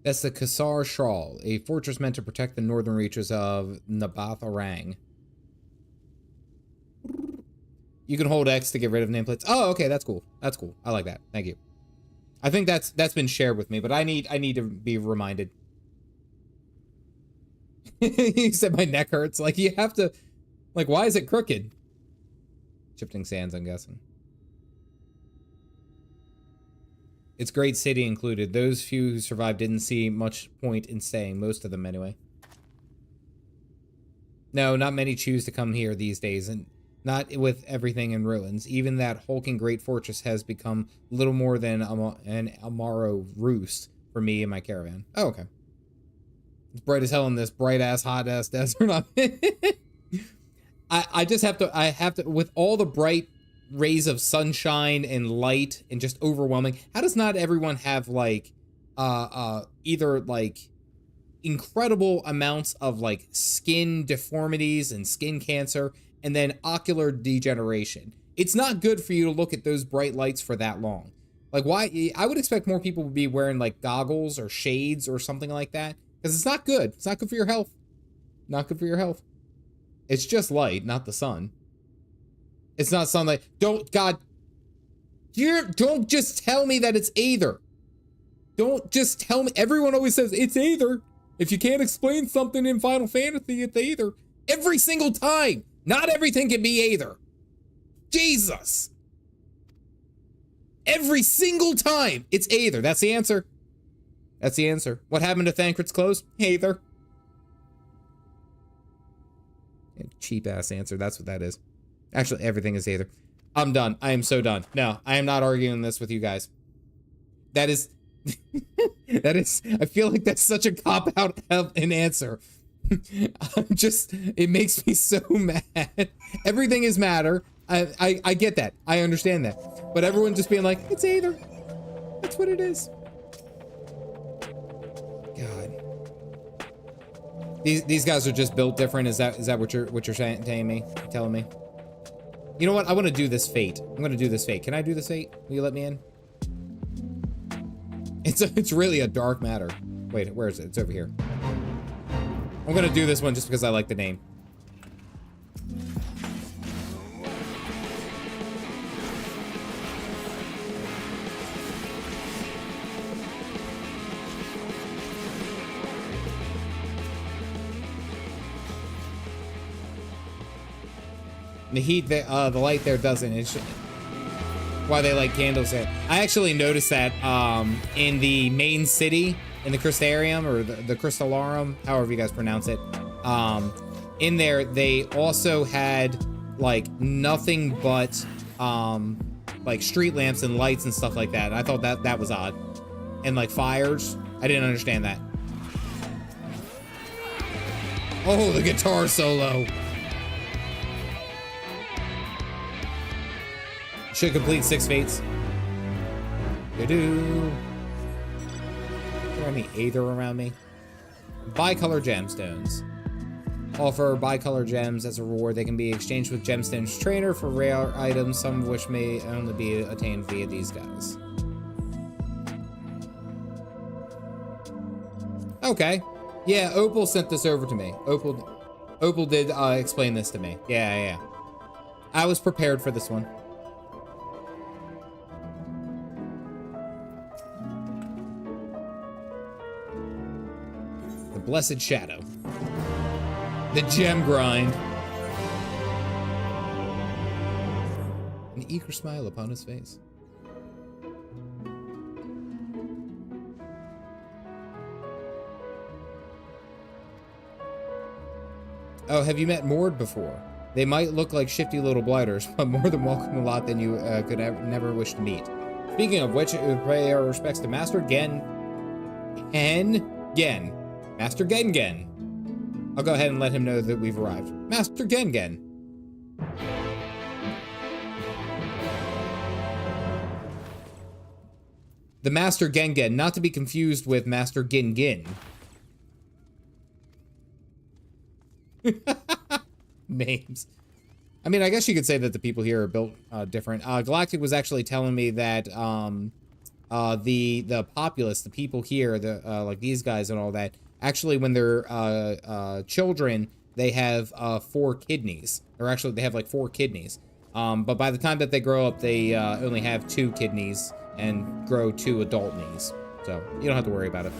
Speaker 1: That's the Amh Araeng, a fortress meant to protect the northern reaches of Amh Araeng. You can hold X to get rid of nameplates. Oh, okay, that's cool. That's cool. I like that. Thank you. I think that's been shared with me, but I need to be reminded. He said my neck hurts. Like you have to, like, why is it crooked? Shifting sands, I'm guessing. Its great city included. Those few who survived didn't see much point in staying. Most of them, anyway. No, not many choose to come here these days, and not with everything in ruins. Even that hulking great fortress has become little more than an Amaro roost for me and my caravan. Oh, okay. It's bright as hell in this bright-ass, hot-ass desert. I just have to, with all the bright rays of sunshine and light and just overwhelming, how does not everyone have like either like incredible amounts of like skin deformities and skin cancer and then ocular degeneration? It's not good for you to look at those bright lights for that long. Like, why? I would expect more people would be wearing like goggles or shades or something like that, because it's not good. It's not good for your health. Not good for your health. It's just light, not the sun. It's not sunlight. Don't just tell me that it's Aether. Don't just tell me. Everyone always says it's Aether. If you can't explain something in Final Fantasy, it's Aether. Every single time. Not everything can be Aether. Jesus. Every single time, it's Aether. That's the answer. That's the answer. What happened to Thancred's clothes? Aether. Cheap ass answer. That's what that is. Actually, everything is Aether. I'm done. I am so done. No, I am not arguing this with you guys. That is, I feel like that's such a cop-out an answer. It makes me so mad. Everything is matter. I get that. I understand that. But everyone just being like, it's Aether. That's what it is. God. These guys are just built different. Is that what you're telling me? You know what? I want to do this fate. I'm going to do this fate. Can I do this fate? Will you let me in? It's really a dark matter. Wait, where is it? It's over here. I'm going to do this one just because I like the name. The heat, the light there doesn't. It's why they light candles there. I actually noticed that in the main city, in the Crystarium, or the Crystarium, however you guys pronounce it. In there, they also had like nothing but like street lamps and lights and stuff like that. I thought that was odd. And like fires. I didn't understand that. Oh, the guitar solo. Should complete 6 fates. Do-do. Is there any Aether around me? Bicolor gemstones. offer bicolor gems as a reward. They can be exchanged with Gemstone's trainer for rare items, some of which may only be attained via these guys. Okay. Yeah, Opal sent this over to me. Opal did explain this to me. Yeah. I was prepared for this one. The Blessed Shadow. The gem grind. An eager smile upon his face. Oh, have you met Mord before? They might look like shifty little blighters, but more than welcome a lot than you could never wish to meet. Speaking of which, pay our respects to Master Gen. Master Gen. I'll go ahead and let him know that we've arrived. Master Gen. The Master Gen, not to be confused with Master Gin. Names. I mean, I guess you could say that the people here are built different. Galactic was actually telling me that the populace, the people here, like these guys and all that, actually when they're children, they have 4 kidneys. Or actually, they have like 4 kidneys. But by the time that they grow up, they only have 2 kidneys and grow 2 adult knees. So you don't have to worry about it.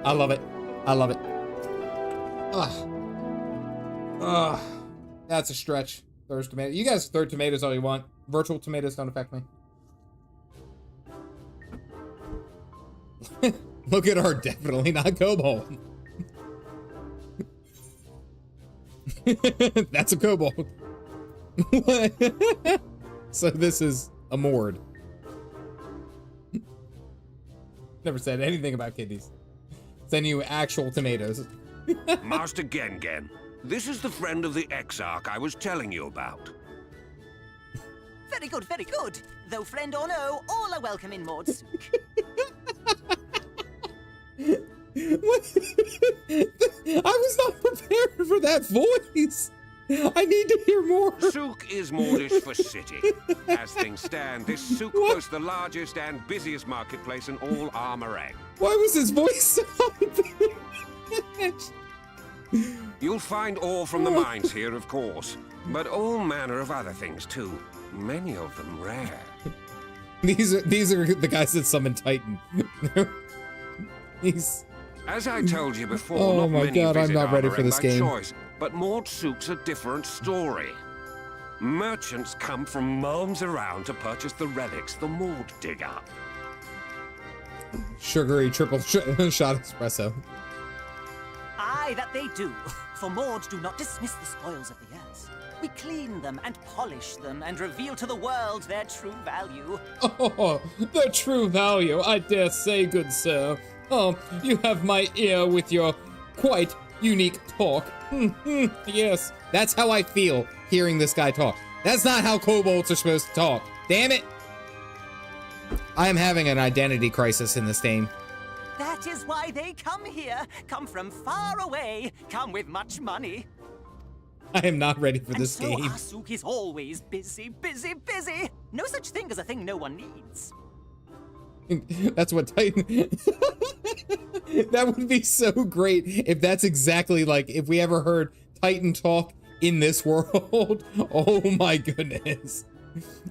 Speaker 1: I love it. That's a stretch. Thirst tomato. You guys throw tomatoes all you want. Virtual tomatoes don't affect me. Look at her, definitely not kobold. That's a kobold. So this is a Mord. Never said anything about kidneys. Send you actual tomatoes.
Speaker 8: Master Gen, this is the friend of the exarch I was telling you about.
Speaker 9: Very good, very good. Though friend or no, all are welcome in Mord's Souk.
Speaker 1: I was not prepared for that voice. I need to hear more.
Speaker 8: Souk is Mordish for city. As things stand, this souk boasts the largest and busiest marketplace in all Amh Araeng.
Speaker 1: Why was his voice so bitch?
Speaker 8: You'll find ore from the mines here, of course, but all manner of other things too. Many of them rare.
Speaker 1: These are the guys that summon Titan.
Speaker 8: As I told you before,
Speaker 1: oh
Speaker 8: not
Speaker 1: my
Speaker 8: many
Speaker 1: god, I'm
Speaker 8: visit
Speaker 1: not ready
Speaker 8: Amh
Speaker 1: for this
Speaker 8: Araeng by
Speaker 1: game.
Speaker 8: choice, but Mord Souk's a different story. Merchants come from realms around to purchase the relics the Mord dig up.
Speaker 1: Sugary triple shot espresso.
Speaker 9: Aye, that they do. For Mord do not dismiss the spoils of the earth. We clean them and polish them and reveal to the world their true value.
Speaker 1: Oh, their true value, I dare say, good sir. Oh, you have my ear with your quite unique talk. Yes, that's how I feel hearing this guy talk. That's not how kobolds are supposed to talk. Damn it! I am having an identity crisis in this game.
Speaker 9: That is why they come here. Come from far away. Come with much money.
Speaker 1: I am not ready for this
Speaker 9: and so
Speaker 1: game.
Speaker 9: Our souk is always busy, busy, busy. No such thing as a thing no one needs.
Speaker 1: That's what Titan... That would be so great if that's exactly like, if we ever heard Titan talk in this world. Oh my goodness.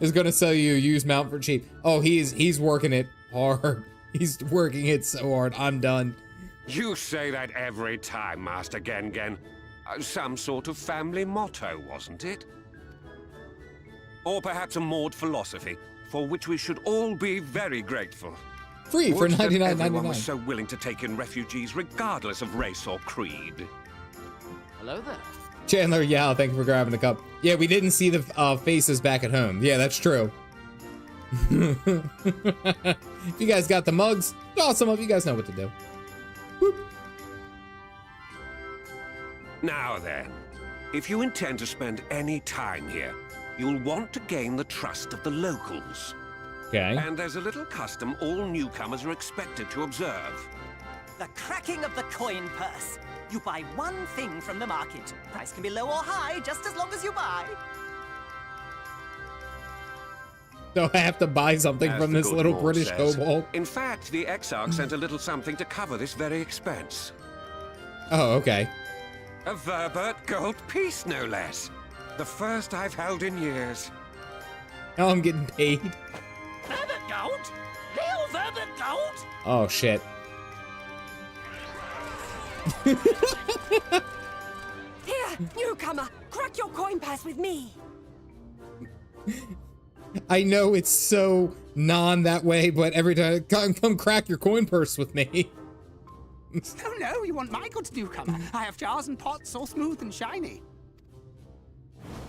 Speaker 1: Is gonna sell you a used mount for cheap. Oh, he's working it hard. He's working it so hard. I'm done.
Speaker 8: You say that every time, Master Gen. Some sort of family motto, wasn't it? Or perhaps a Mord philosophy, for which we should all be very grateful.
Speaker 1: Free for
Speaker 8: Would that
Speaker 1: $99.99.
Speaker 8: everyone was so willing to take in refugees regardless of race or creed.
Speaker 10: Hello there.
Speaker 1: Chandler, yeah, thank you for grabbing a cup. Yeah, we didn't see the faces back at home. Yeah, that's true. If you guys got the mugs, toss them up. You guys know what to do. Boop.
Speaker 8: Now then, if you intend to spend any time here, you'll want to gain the trust of the locals.
Speaker 1: Okay.
Speaker 8: And there's a little custom all newcomers are expected to observe.
Speaker 9: The cracking of the coin purse. You buy one thing from the market. Price can be low or high, just as long as you buy.
Speaker 1: So I have to buy something
Speaker 8: As
Speaker 1: from
Speaker 8: the
Speaker 1: this
Speaker 8: good
Speaker 1: little
Speaker 8: Lord
Speaker 1: British
Speaker 8: says.
Speaker 1: kobold.
Speaker 8: In fact, the exarch sent a little something to cover this very expense.
Speaker 1: Oh, okay.
Speaker 8: A Verbert gold piece, no less. The first I've held in years.
Speaker 1: Now I'm getting paid.
Speaker 4: Verbert gold? Real Verbert gold?
Speaker 1: Oh, shit.
Speaker 6: Here, newcomer, crack your coin purse with me.
Speaker 1: I know it's so non that way, but every time, come crack your coin purse with me.
Speaker 11: Oh no, you want my goods, newcomer. I have jars and pots all smooth and shiny.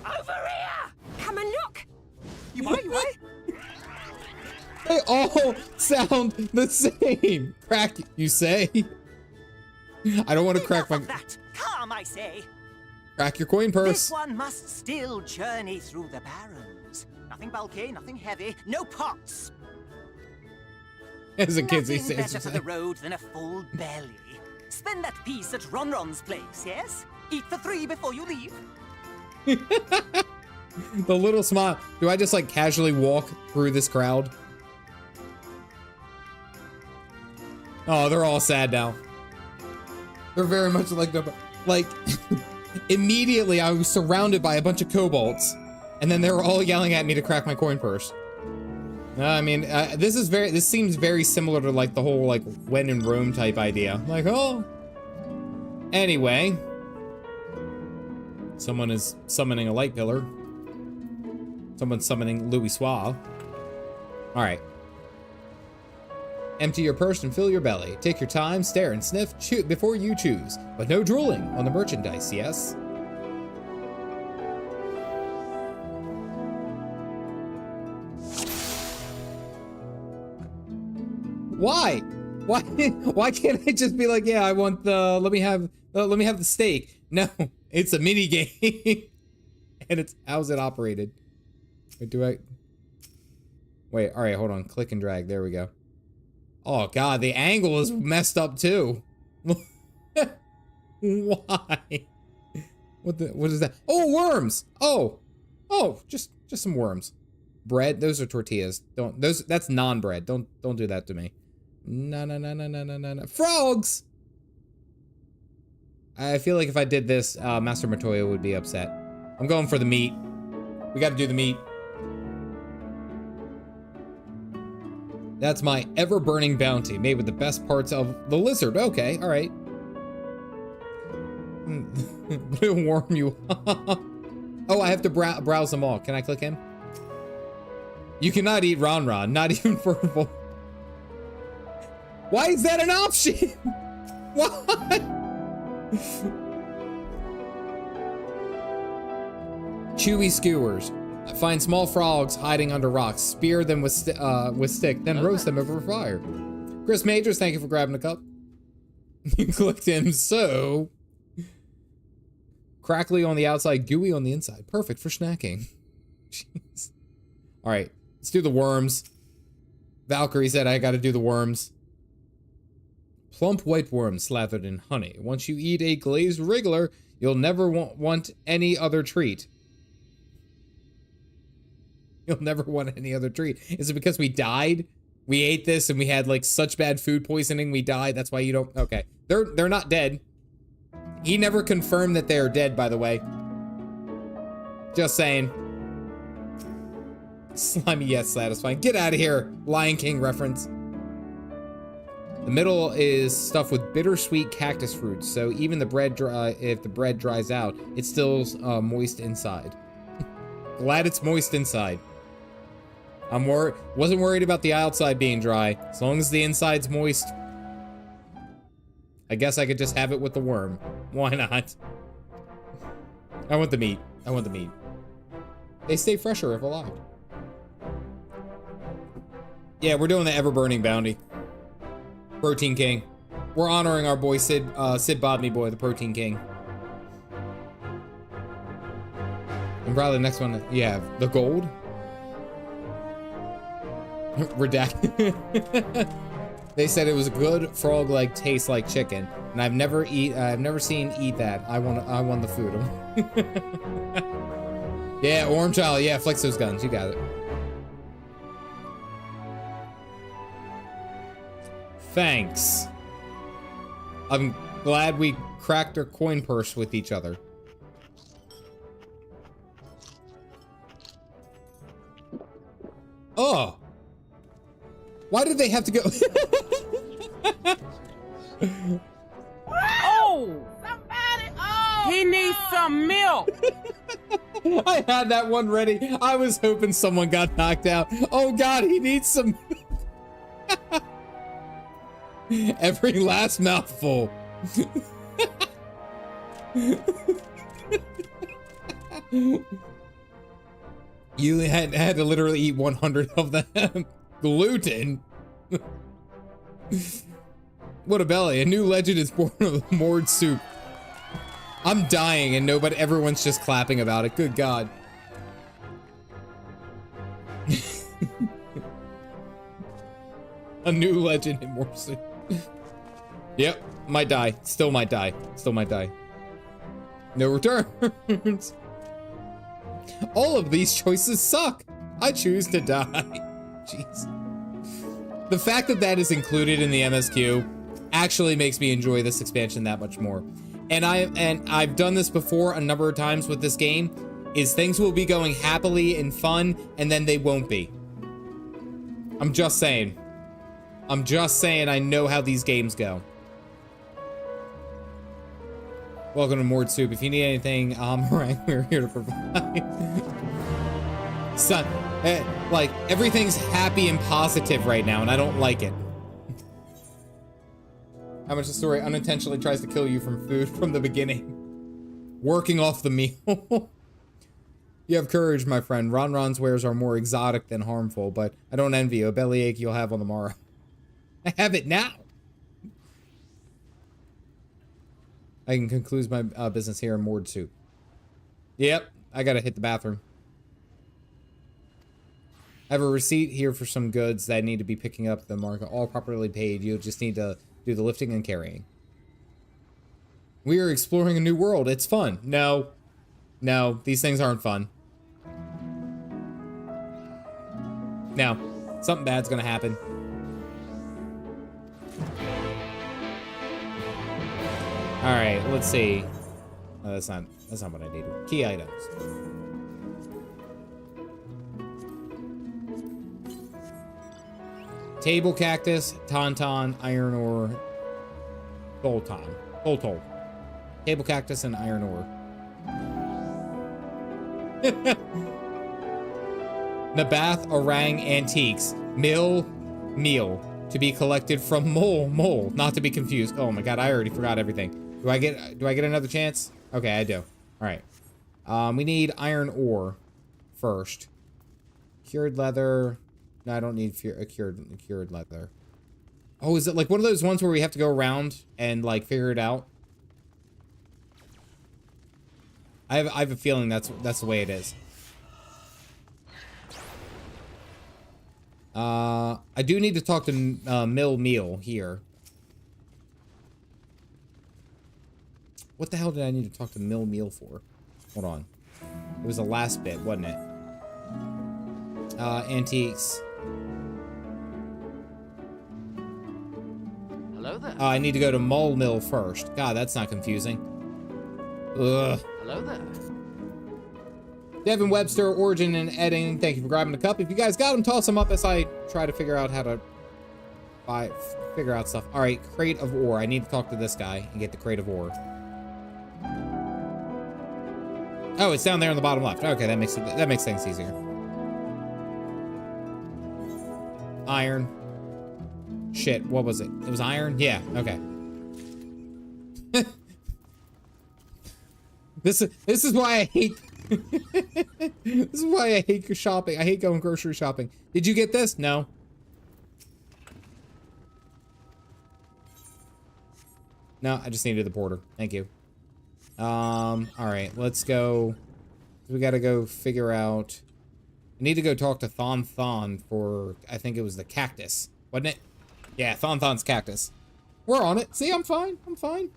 Speaker 4: Over here!
Speaker 11: Come and look. You buy.
Speaker 1: They all sound the same. Crack, you say? I don't want to crack my...
Speaker 9: That. Come, I say.
Speaker 1: Crack your coin purse.
Speaker 9: This one must still journey through the barrens. Nothing bulky, nothing heavy, no pots.
Speaker 1: As a kid, he
Speaker 9: Nothing
Speaker 1: says.
Speaker 9: better for the road than a full belly. Spend that piece at Ronron's place, yes? Eat for 3 before you leave.
Speaker 1: The little smile. Do I just like casually walk through this crowd? Oh, they're all sad now. They're very much like immediately I was surrounded by a bunch of kobolds, and then they were all yelling at me to crack my coin purse. I mean, this seems very similar to like the whole like when in Rome type idea. Like, oh. Anyway. Someone is summoning a light pillar. Someone's summoning Louis Soir. Alright. Empty your purse and fill your belly. Take your time, stare and sniff before you choose. But no drooling on the merchandise, yes? Why? Why can't I just be like, yeah, I want the, let me have the steak. No, it's a mini game. And it's, how's it operated? Wait, wait, all right, hold on. Click and drag. There we go. Oh God, the angle is messed up too. Why? What is that? Oh, worms. Oh, just some worms. Bread. Those are tortillas. That's non-bread. Don't do that to me. No. Frogs. I feel like if I did this, Master Matoya would be upset. I'm going for the meat. We got to do the meat. That's my ever-burning bounty, made with the best parts of the lizard. Okay, all right. It'll warm you. Oh, I have to browse them all. Can I click him? You cannot eat Ron, not even for a bowl. Why is that an option? What? Chewy skewers. Find small frogs hiding under rocks. Spear them with stick, then roast them over fire. Chris Majors, thank you for grabbing a cup. You clicked him, so... Crackly on the outside, gooey on the inside. Perfect for snacking. Jeez. All right, let's do the worms. Valkyrie said I gotta do the worms. Plump white worms slathered in honey. Once you eat a glazed wriggler, you'll never want any other treat. You'll never want any other treat. Is it because we died? We ate this and we had like such bad food poisoning we died? That's why you don't... Okay. They're not dead. He never confirmed that they are dead, by the way. Just saying. Slimy yet satisfying. Get out of here, Lion King reference. The middle is stuffed with bittersweet cactus fruits, so even the bread if the bread dries out, it's still moist inside. Glad it's moist inside. Wasn't worried about the outside being dry. As long as the inside's moist. I guess I could just have it with the worm. Why not? I want the meat. I want the meat. They stay fresher if alive. Yeah, we're doing the ever-burning bounty. Protein King. We're honoring our boy Sid Bodney Boy, the Protein King. And probably the next one, yeah, the gold. Redacted. They said it was a good frog leg, tastes like chicken, and I've never seen eat that. I won the food. Yeah, Orange Child. Yeah, flex those guns. You got it. Thanks. I'm glad we cracked our coin purse with each other. Oh. Why did they have to go?
Speaker 12: Oh! Somebody! Oh! He needs some milk!
Speaker 1: I had that one ready. I was hoping someone got knocked out. Oh God, he needs some. Every last mouthful. You had to literally eat 100 of them. Gluten. What a belly. A new legend is born of moored soup. I'm dying and everyone's just clapping about it. Good God. A new legend in moored soup. Yep, might die. Still might die. Still might die. No returns. All of these choices suck. I choose to die. Jeez. The fact that that is included in the MSQ actually makes me enjoy this expansion that much more. And I've done this before a number of times with this game, is things will be going happily and fun, and then they won't be. I'm just saying. I'm just saying I know how these games go. Welcome to Moored Soup. If you need anything, Amh Araeng, we're here to provide. Son, like, everything's happy and positive right now, and I don't like it. How much the story unintentionally tries to kill you from food from the beginning. Working off the meal. You have courage, my friend. Ronron's wares are more exotic than harmful, but I don't envy you. A bellyache you'll have on the morrow. I have it now. I can conclude my business here in Moored Soup. Yep, I gotta hit the bathroom. I have a receipt here for some goods that I need to be picking up at the market. All properly paid. You'll just need to do the lifting and carrying. We are exploring a new world. It's fun. No. No, these things aren't fun. No. Something bad's gonna happen. Alright, let's see. Oh, that's not what I needed. Key items. Table cactus, tauntaun, iron ore, boltol. Table cactus and iron ore. Amh Araeng antiques. Meal. To be collected from mole. Not to be confused. Oh my God, I already forgot everything. Do I get another chance? Okay, I do. Alright. We need iron ore first. Cured leather. No, I don't need cured leather. Oh, is it like one of those ones where we have to go around and like figure it out? I have a feeling that's the way it is. I do need to talk to Meal here. What the hell did I need to talk to Meal for? Hold on. It was the last bit, wasn't it? Antiques.
Speaker 10: Hello there.
Speaker 1: I need to go to Mill first. God, that's not confusing. Ugh.
Speaker 10: Hello there.
Speaker 1: Devin Webster, Origin, and Edding, thank you for grabbing the cup. If you guys got them, toss them up as I try to figure out how to figure out stuff. All right, crate of ore. I need to talk to this guy and get the crate of ore. Oh, it's down there on the bottom left. Okay, that makes things easier. Iron. Shit, what was it? It was iron? Yeah, okay. This is why I hate This is why I hate shopping. I hate going grocery shopping. Did you get this? No. No, I just needed the porter. Thank you. All right, let's go. We gotta go figure out. I need to go talk to Thon for, I think it was the cactus, wasn't it? Yeah, Thon's cactus. We're on it. See, I'm fine. I'm fine.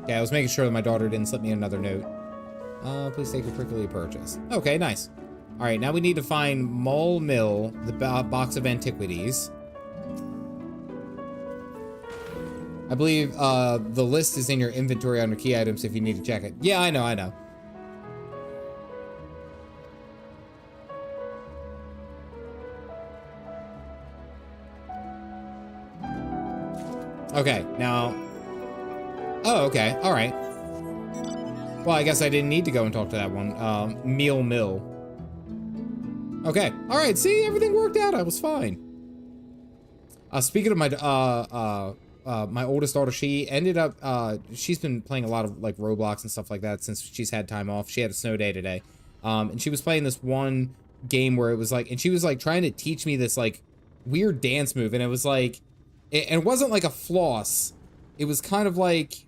Speaker 1: Okay, I was making sure that my daughter didn't slip me another note. Please take a prickly purchase. Okay, nice. All right, now we need to find Mole Mill, the box of antiquities. I believe the list is in your inventory under key items if you need to check it. Yeah, I know. Okay, now... Oh, okay, all right. Well, I guess I didn't need to go and talk to that one. Meal Mill. Okay, all right, see, everything worked out. I was fine. Speaking of my, my oldest daughter, she ended up, she's been playing a lot of, like, Roblox and stuff like that since she's had time off. She had a snow day today. And she was playing this one game where it was like, and she was, like, trying to teach me this, like, weird dance move. And it was, like, and it wasn't, like, a floss. It was kind of like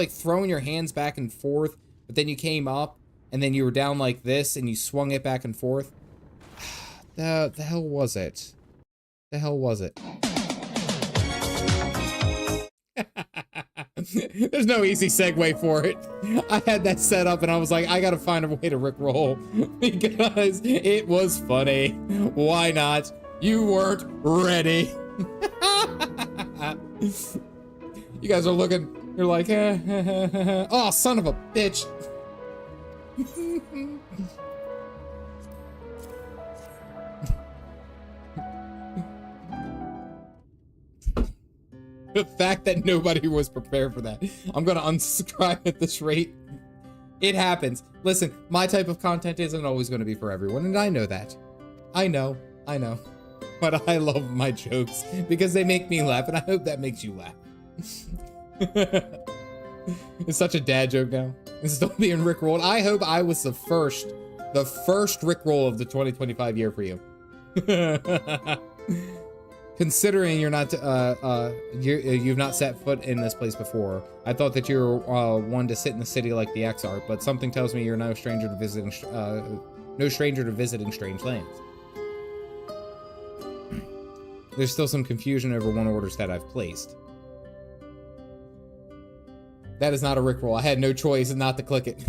Speaker 1: throwing your hands back and forth, but then you came up, and then you were down like this, and you swung it back and forth. The hell was it? The hell was it? There's no easy segue for it. I had that set up, and I was like, I gotta find a way to rickroll, because it was funny. Why not? You weren't ready. You guys are looking... You're like, oh, son of a bitch. The fact that nobody was prepared for that. I'm gonna unsubscribe at this rate. It happens. Listen, my type of content isn't always gonna be for everyone, and I know that. I know. But I love my jokes because they make me laugh, and I hope that makes you laugh. It's such a dad joke now. This is still being rickrolled. I hope I was the first rickroll of the 2025 year for you. Considering you're not, you've not set foot in this place before, I thought that you were one to sit in the city like the exarch, but something tells me you're no stranger to visiting, strange lands. There's still some confusion over one orders that I've placed. That is not a rickroll. I had no choice not to click it.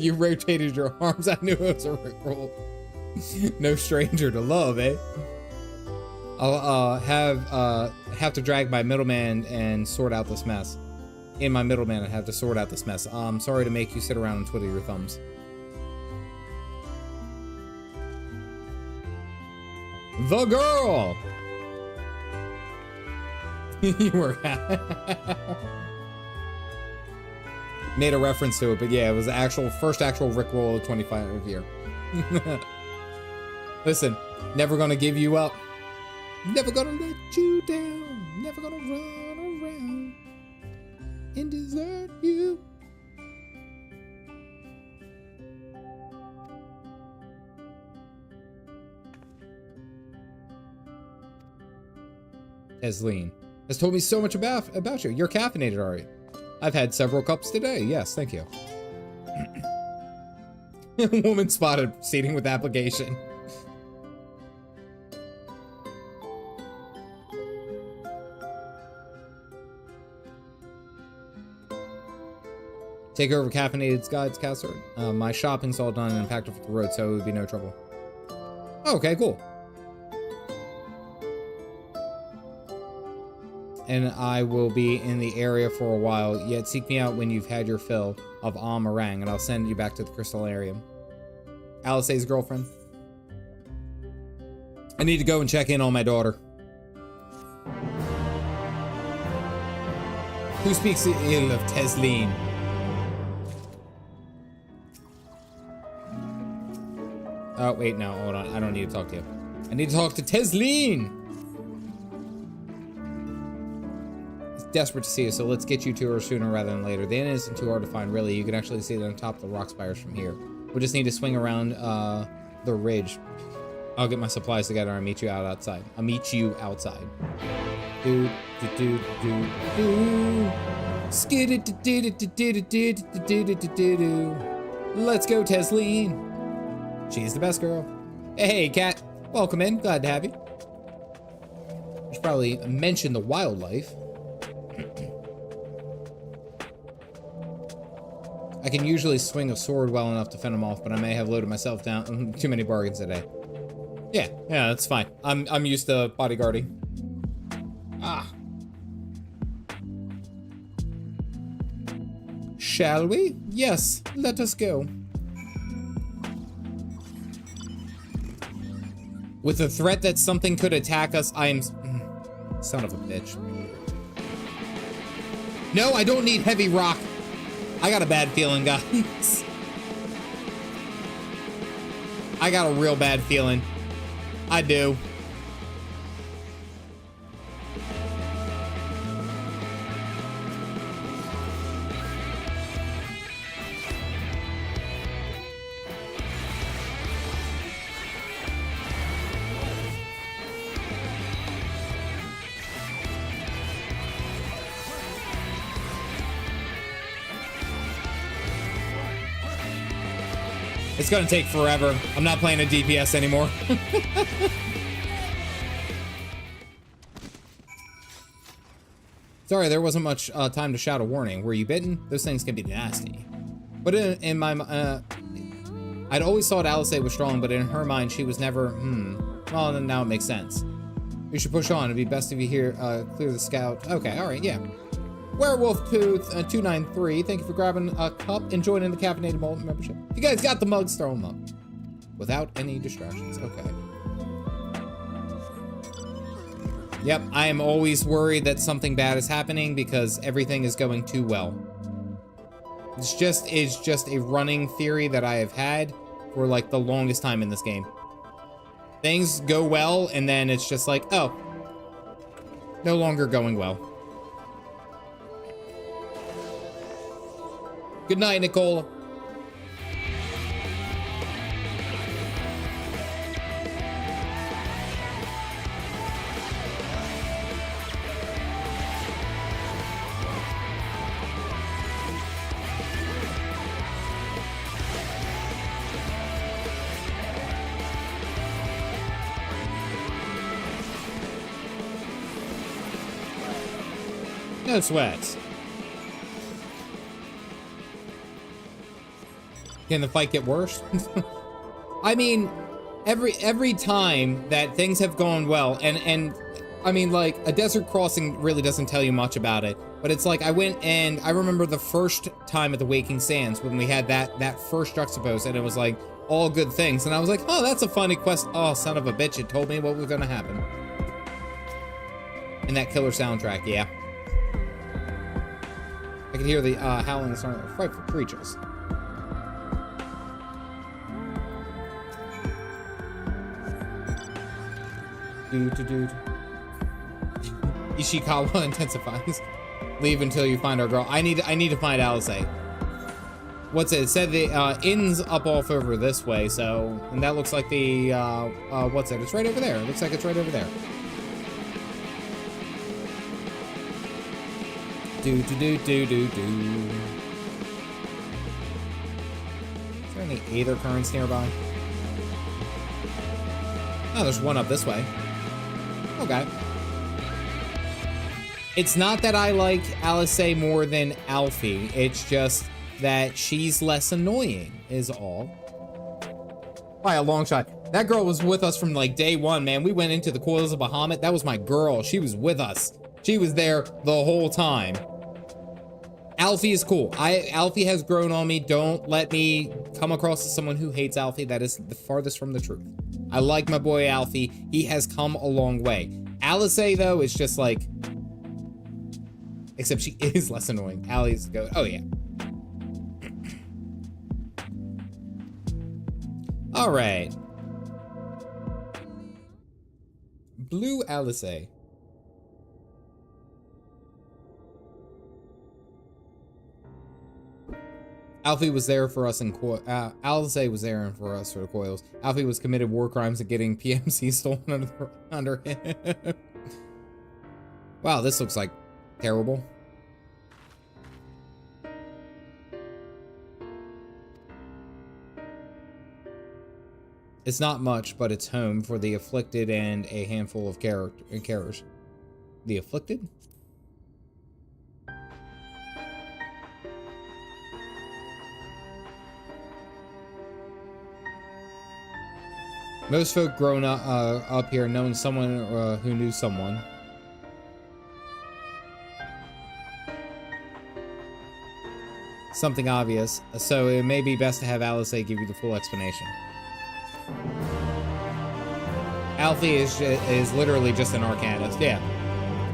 Speaker 1: You rotated your arms. I knew it was a rickroll. No stranger to love, eh? I'll have to drag my middleman and sort out this mess. In my middleman, I have to sort out this mess. I'm sorry to make you sit around and twiddle your thumbs. The girl! You were... Made a reference to it, but yeah, it was the first actual rickroll of the 25th year. Listen, never gonna give you up. Never gonna let you down. Never gonna run around and desert you. Tesleen has told me so much about you. You're caffeinated, are you? I've had several cups today. Yes, thank you. Woman spotted seating with application. Take over Caffeinated Guides, Counselor. My shopping's all done and packed up for the road, so it would be no trouble. Oh, okay, cool. And I will be in the area for a while, yet seek me out when you've had your fill of Amh Araeng, and I'll send you back to the Crystarium. Alisaie's girlfriend. I need to go and check in on my daughter. Who speaks ill of Tesleen? Oh, wait, no, hold on. I don't need to talk to you. I need to talk to Tesleen! desperate to see you, so let's get you to her sooner rather than later. The inn isn't too hard to find, really. You can actually see it on top of the rock spires from here. We'll just need to swing around the ridge. I'll get my supplies together and meet you outside. I'll meet you outside. Do do do do do. Skid it do do do do do do do do do. Let's go, Tesleen. She's the best girl. Hey, cat. Welcome in. Glad to have you. I should probably mention the wildlife. I can usually swing a sword well enough to fend them off, but I may have loaded myself down too many bargains today. Yeah, that's fine. I'm used to bodyguarding. Ah. Shall we? Yes, let us go. With the threat that something could attack us, I am... Son of a bitch. No, I don't need heavy rock. I got a bad feeling, guys. I got a real bad feeling. I do. It's gonna take forever. I'm not playing a DPS anymore. Sorry, there wasn't much time to shout a warning. Were you bitten? Those things can be nasty. But in my, I'd always thought Alisaie was strong, but in her mind, she was never, Well, then now it makes sense. We should push on. It'd be best if you here, clear the scout. Okay, all right, yeah. Werewolf Poo 293, thank you for grabbing a cup and joining the Caffeinated Malt membership. You guys got the mugs, throw them up. Without any distractions, okay. Yep, I am always worried that something bad is happening because everything is going too well. It's just a running theory that I have had for like the longest time in this game. Things go well and then it's just like, oh, no longer going well. Good night, Nicole. No sweats. Can the fight get worse? I mean, every time that things have gone well, and I mean, like, a desert crossing really doesn't tell you much about it, but it's like I went and I remember the first time at the Waking Sands when we had that first juxtapose, and it was like all good things, and I was like, oh, that's a funny quest. Oh, son of a bitch, it told me what was gonna happen. And that killer soundtrack, yeah. I could hear the howling of frightful creatures. Dude. Ishikawa intensifies. Leave until you find our girl. I need to find Alisaie. What's it? It said the inn's up off over this way, so, and that looks like the what's it? It's right over there. It looks like it's right over there. Do. Is there any aether currents nearby? Oh, there's one up this way. Okay. It's not that I like Alisaie more than Alfie. It's just that she's less annoying, is all. By a long shot. That girl was with us from like day one, man. We went into the coils of Bahamut. That was my girl. She was with us. She was there the whole time. Alfie is cool. Alfie has grown on me. Don't let me come across as someone who hates Alfie. That is the farthest from the truth. I like my boy Alfie. He has come a long way. Alisaie, though, is just like... Except she is less annoying. Allie's go... Oh, yeah. All right. Blue Alisaie. Alfie was there for us in Alisaie was there for us for the coils. Alfie was committed war crimes and getting PMC stolen under him. Wow, this looks like terrible. It's not much, but it's home for the afflicted and a handful of carers. The afflicted? Most folk grown up here knowing someone who knew someone. Something obvious, so it may be best to have Alisaie give you the full explanation. Alfie is literally just an arcanist, yeah.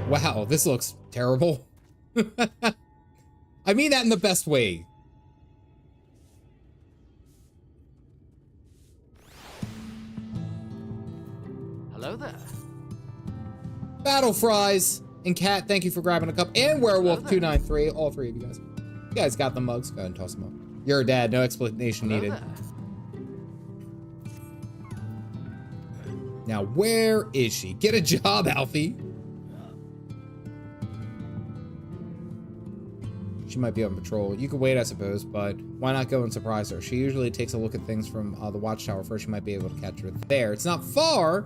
Speaker 1: Wow, this looks terrible. I mean that in the best way.
Speaker 10: Hello there.
Speaker 1: Battle Fries and Cat, thank you for grabbing a cup. And Werewolf 293, all three of you guys. You guys got the mugs. Go ahead and toss them up. You're a dad, no explanation needed. Now, where is she? Get a job, Alfie. She might be on patrol. You could wait, I suppose, but why not go and surprise her? She usually takes a look at things from the watchtower first. She might be able to catch her there. It's not far.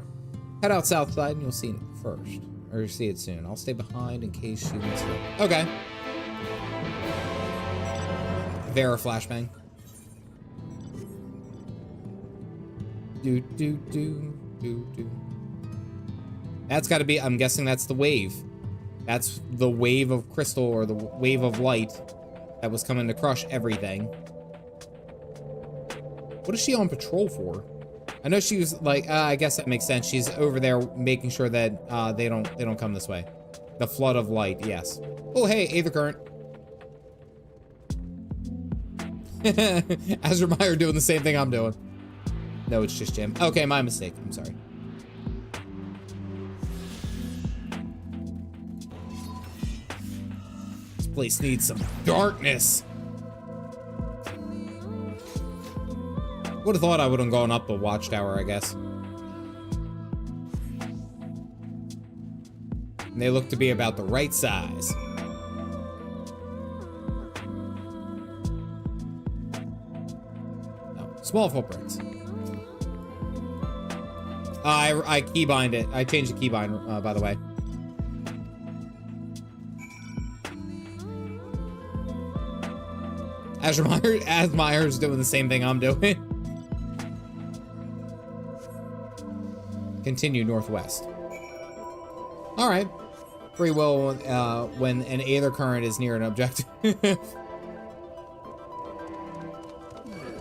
Speaker 1: Head out south side and you'll see it first. Or see it soon. I'll stay behind in case she wants to. Okay. Vera flashbang. Do. That's got to be, I'm guessing that's the wave. That's the wave of crystal or the wave of light that was coming to crush everything. What is she on patrol for? I know she was like, I guess that makes sense. She's over there making sure that they don't come this way. The flood of light, yes. Oh, hey, Aether Current. Azurmeyer doing the same thing I'm doing. No, it's just Jim. Okay, my mistake. I'm sorry. This place needs some darkness. Would have thought I would have gone up the watchtower, I guess. And they look to be about the right size. No, small footprints. I keybind it. I changed the keybind, by the way. Azurmeyer's doing the same thing I'm doing. Continue northwest. All right. Free will when an Aether Current is near an objective.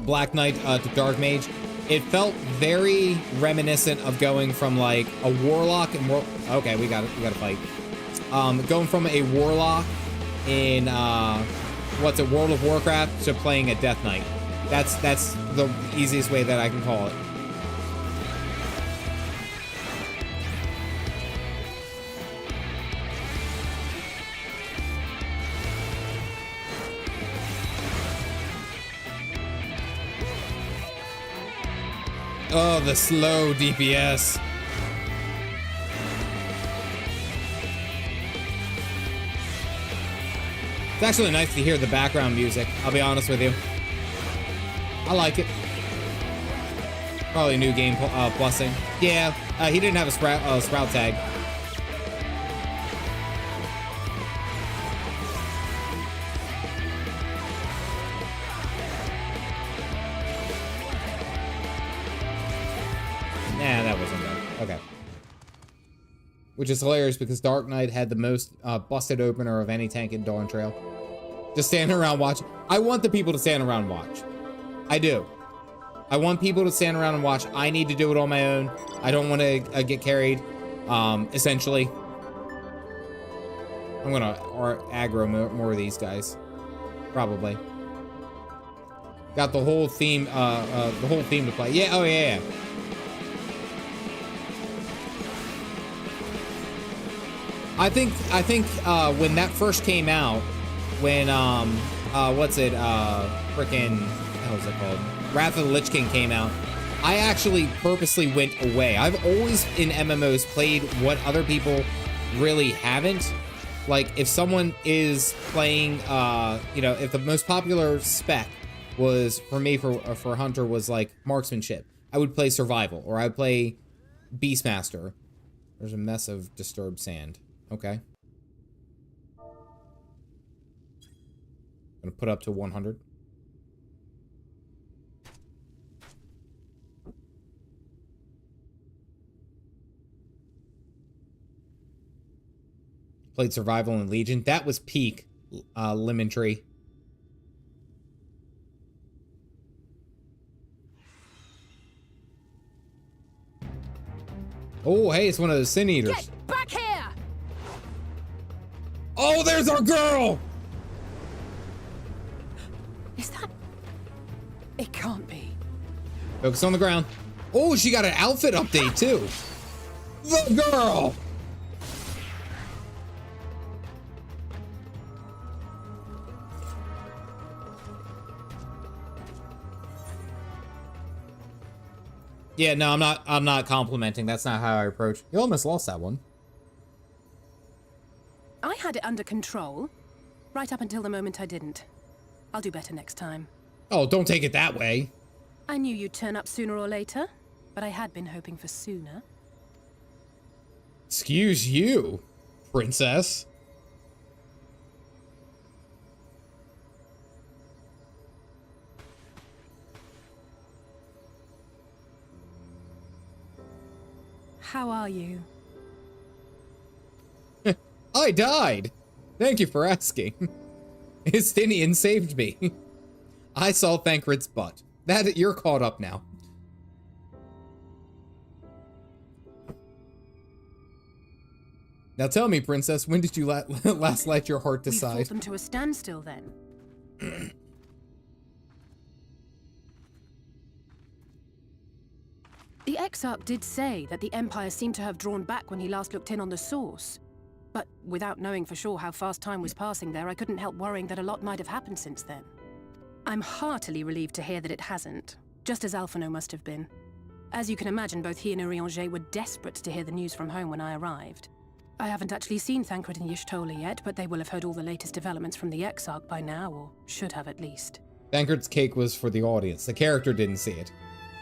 Speaker 1: Black Knight to Dark Mage. It felt very reminiscent of going from like a Warlock and okay, we got to fight. Going from a Warlock in what's it, World of Warcraft to playing a Death Knight. That's the easiest way that I can call it. Oh, the slow DPS. It's actually nice to hear the background music, I'll be honest with you. I like it. Probably a new game blessing. Yeah, he didn't have a sprout tag. Nah, that wasn't good. Okay. Which is hilarious because Dark Knight had the most busted opener of any tank in Dawn Trail. Just standing around watching. I want the people to stand around and watch. I do. I want people to stand around and watch. I need to do it on my own. I don't want to get carried, essentially. I'm gonna aggro more of these guys. Probably. Got the whole theme, to play. Yeah, oh yeah. I think when that first came out, when frickin', what was it called? Wrath of the Lich King came out, I actually purposely went away. I've always in MMOs played what other people really haven't. Like if someone is playing, you know, if the most popular spec was for me for Hunter was like marksmanship, I would play survival, or I would play Beastmaster. There's a mess of disturbed sand. Okay. Gonna put up to 100. Played survival in Legion. That was peak Lemon Tree. Oh, hey, it's one of the Sin Eaters.
Speaker 12: Get back here!
Speaker 1: Oh, there's our girl!
Speaker 6: Is that... It can't be.
Speaker 1: Focus on the ground. Oh, she got an outfit update, too. The girl! Yeah, no, I'm not complimenting. That's not how I approach. You almost lost that one.
Speaker 13: I had it under control, right up until the moment I didn't. I'll do better next time.
Speaker 1: Oh, don't take it that way.
Speaker 13: I knew you'd turn up sooner or later, but I had been hoping for sooner.
Speaker 1: Excuse you, princess.
Speaker 13: How are you?
Speaker 1: I died. Thank you for asking. Istinian saved me. I saw Thancred's butt. You're caught up now. Now tell me, princess, when did you last let your heart decide?
Speaker 13: We fought them to a standstill then. The exarch did say that the Empire seemed to have drawn back when he last looked in on the source. But without knowing for sure how fast time was passing there, I couldn't help worrying that a lot might have happened since then. I'm heartily relieved to hear that it hasn't, just as Alphino must have been. As you can imagine, both he and Urianger were desperate to hear the news from home when I arrived. I haven't actually seen Thancred and Y'shtola yet, but they will have heard all the latest developments from the exarch by now, or should have at least.
Speaker 1: Thancred's cake was for the audience. The character didn't see it.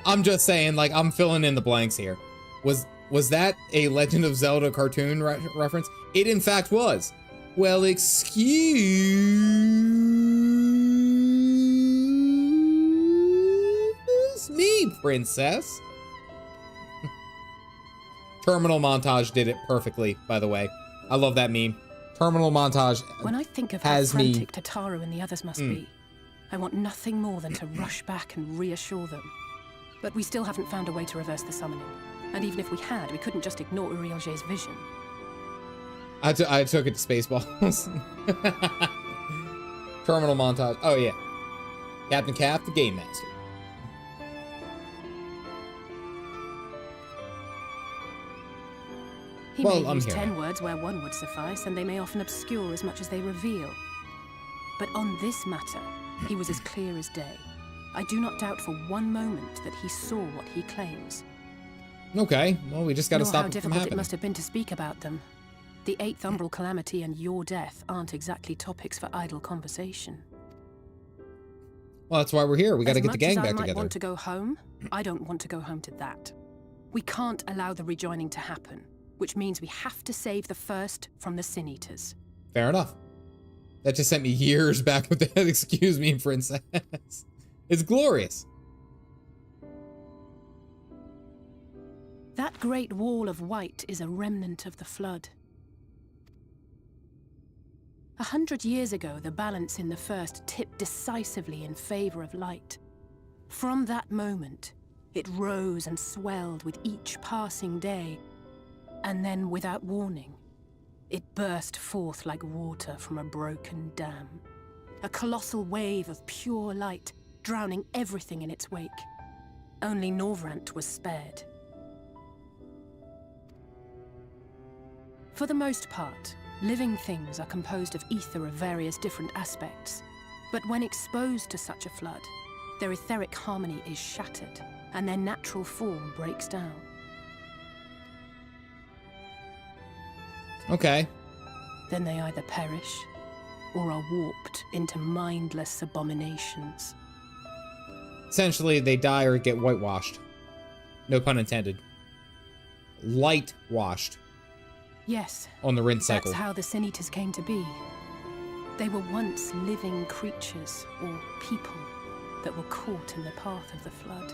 Speaker 1: I'm just saying, like, I'm filling in the blanks here. Was that a Legend of Zelda cartoon reference? It in fact was. Well, excuse me, princess. Terminal montage did it perfectly, by the way. I love that meme. Terminal montage
Speaker 13: when I think of how frantic Tataru and the others must be, I want nothing more than to rush back and reassure them. But we still haven't found a way to reverse the summoning. And even if we had, we couldn't just ignore Urianger's vision.
Speaker 1: I took it to Spaceballs. Terminal montage. Oh, yeah. Captain Calf, the Game Master.
Speaker 13: He may use 10 words where one would suffice, and they may often obscure as much as they reveal. But on this matter, he was as clear as day. I do not doubt for one moment that he saw what he claims.
Speaker 1: Okay, well, we just gotta stop it from
Speaker 13: how difficult
Speaker 1: happening.
Speaker 13: It must have been to speak about them. The 8th Umbral Calamity and your death aren't exactly topics for idle conversation.
Speaker 1: Well, that's why we're here. We gotta get the gang back
Speaker 13: together. I might
Speaker 1: together.
Speaker 13: want to go home, I don't want to go home to that. We can't allow the rejoining to happen, which means we have to save the first from the Sin Eaters.
Speaker 1: Fair enough. That just sent me years back with that, excuse me, princess. It's glorious.
Speaker 13: That great wall of white is a remnant of the flood. 100 years ago, the balance in the first tipped decisively in favor of light. From that moment, it rose and swelled with each passing day, and then, without warning, it burst forth like water from a broken dam. A colossal wave of pure light, drowning everything in its wake. Only Norvrant was spared. For the most part, living things are composed of ether of various different aspects. But when exposed to such a flood, their etheric harmony is shattered, and their natural form breaks down.
Speaker 1: Okay.
Speaker 13: Then they either perish, or are warped into mindless abominations.
Speaker 1: Essentially, they die or get whitewashed. No pun intended. Light washed.
Speaker 13: Yes.
Speaker 1: On the rinse cycle.
Speaker 13: That's how the Sin Eaters came to be. They were once living creatures, or people, that were caught in the path of the flood.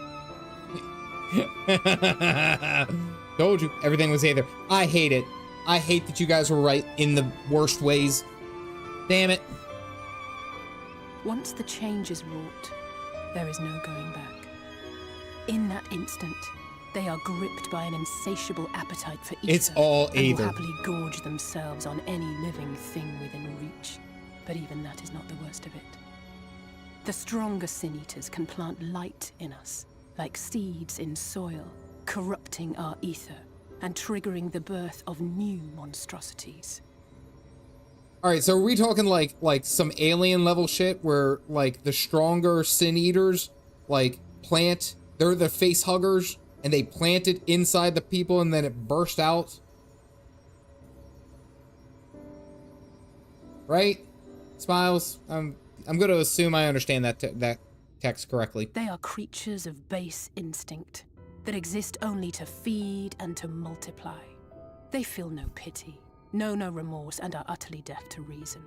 Speaker 1: Told you, everything was either. I hate it. I hate that you guys were right in the worst ways. Damn it.
Speaker 13: Once the change is wrought, there is no going back. In that instant, they are gripped by an insatiable appetite for ether.
Speaker 1: It's all
Speaker 13: and
Speaker 1: either.
Speaker 13: will happily gorge themselves on any living thing within reach. But even that is not the worst of it. The stronger Sin Eaters can plant light in us, like seeds in soil, corrupting our ether and triggering the birth of new monstrosities.
Speaker 1: All right, so are we talking like some alien level shit where like the stronger Sin Eaters like plant, they're the face huggers and they plant it inside the people and then it burst out? Right? Smiles. I'm going to assume I understand that text correctly.
Speaker 13: They are creatures of base instinct that exist only to feed and to multiply. They feel no pity, know no remorse, and are utterly deaf to reason,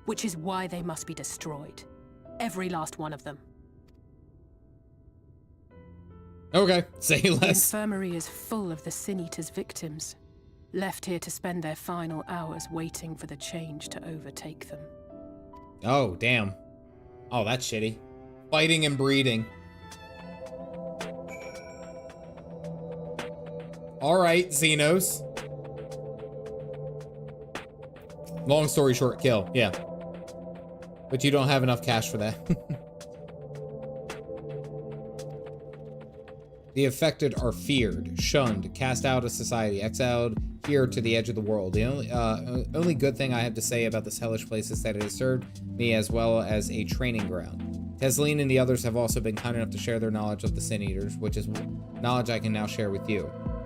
Speaker 13: which is why they must be destroyed. Every last one of them.
Speaker 1: Okay, say
Speaker 13: The
Speaker 1: less.
Speaker 13: infirmary is full of the Sin Eaters' victims, left here to spend their final hours waiting for the change to overtake them.
Speaker 1: Oh, damn. Oh, that's shitty. Fighting and breeding. Alright, Xenos. Long story short, kill. Yeah. But you don't have enough cash for that. The affected are feared, shunned, cast out of society, exiled here to the edge of the world. The only good thing I have to say about this hellish place is that it has served me as well as a training ground. Tesleen and the others have also been kind enough to share their knowledge of the Sin Eaters, which is knowledge I can now share with you,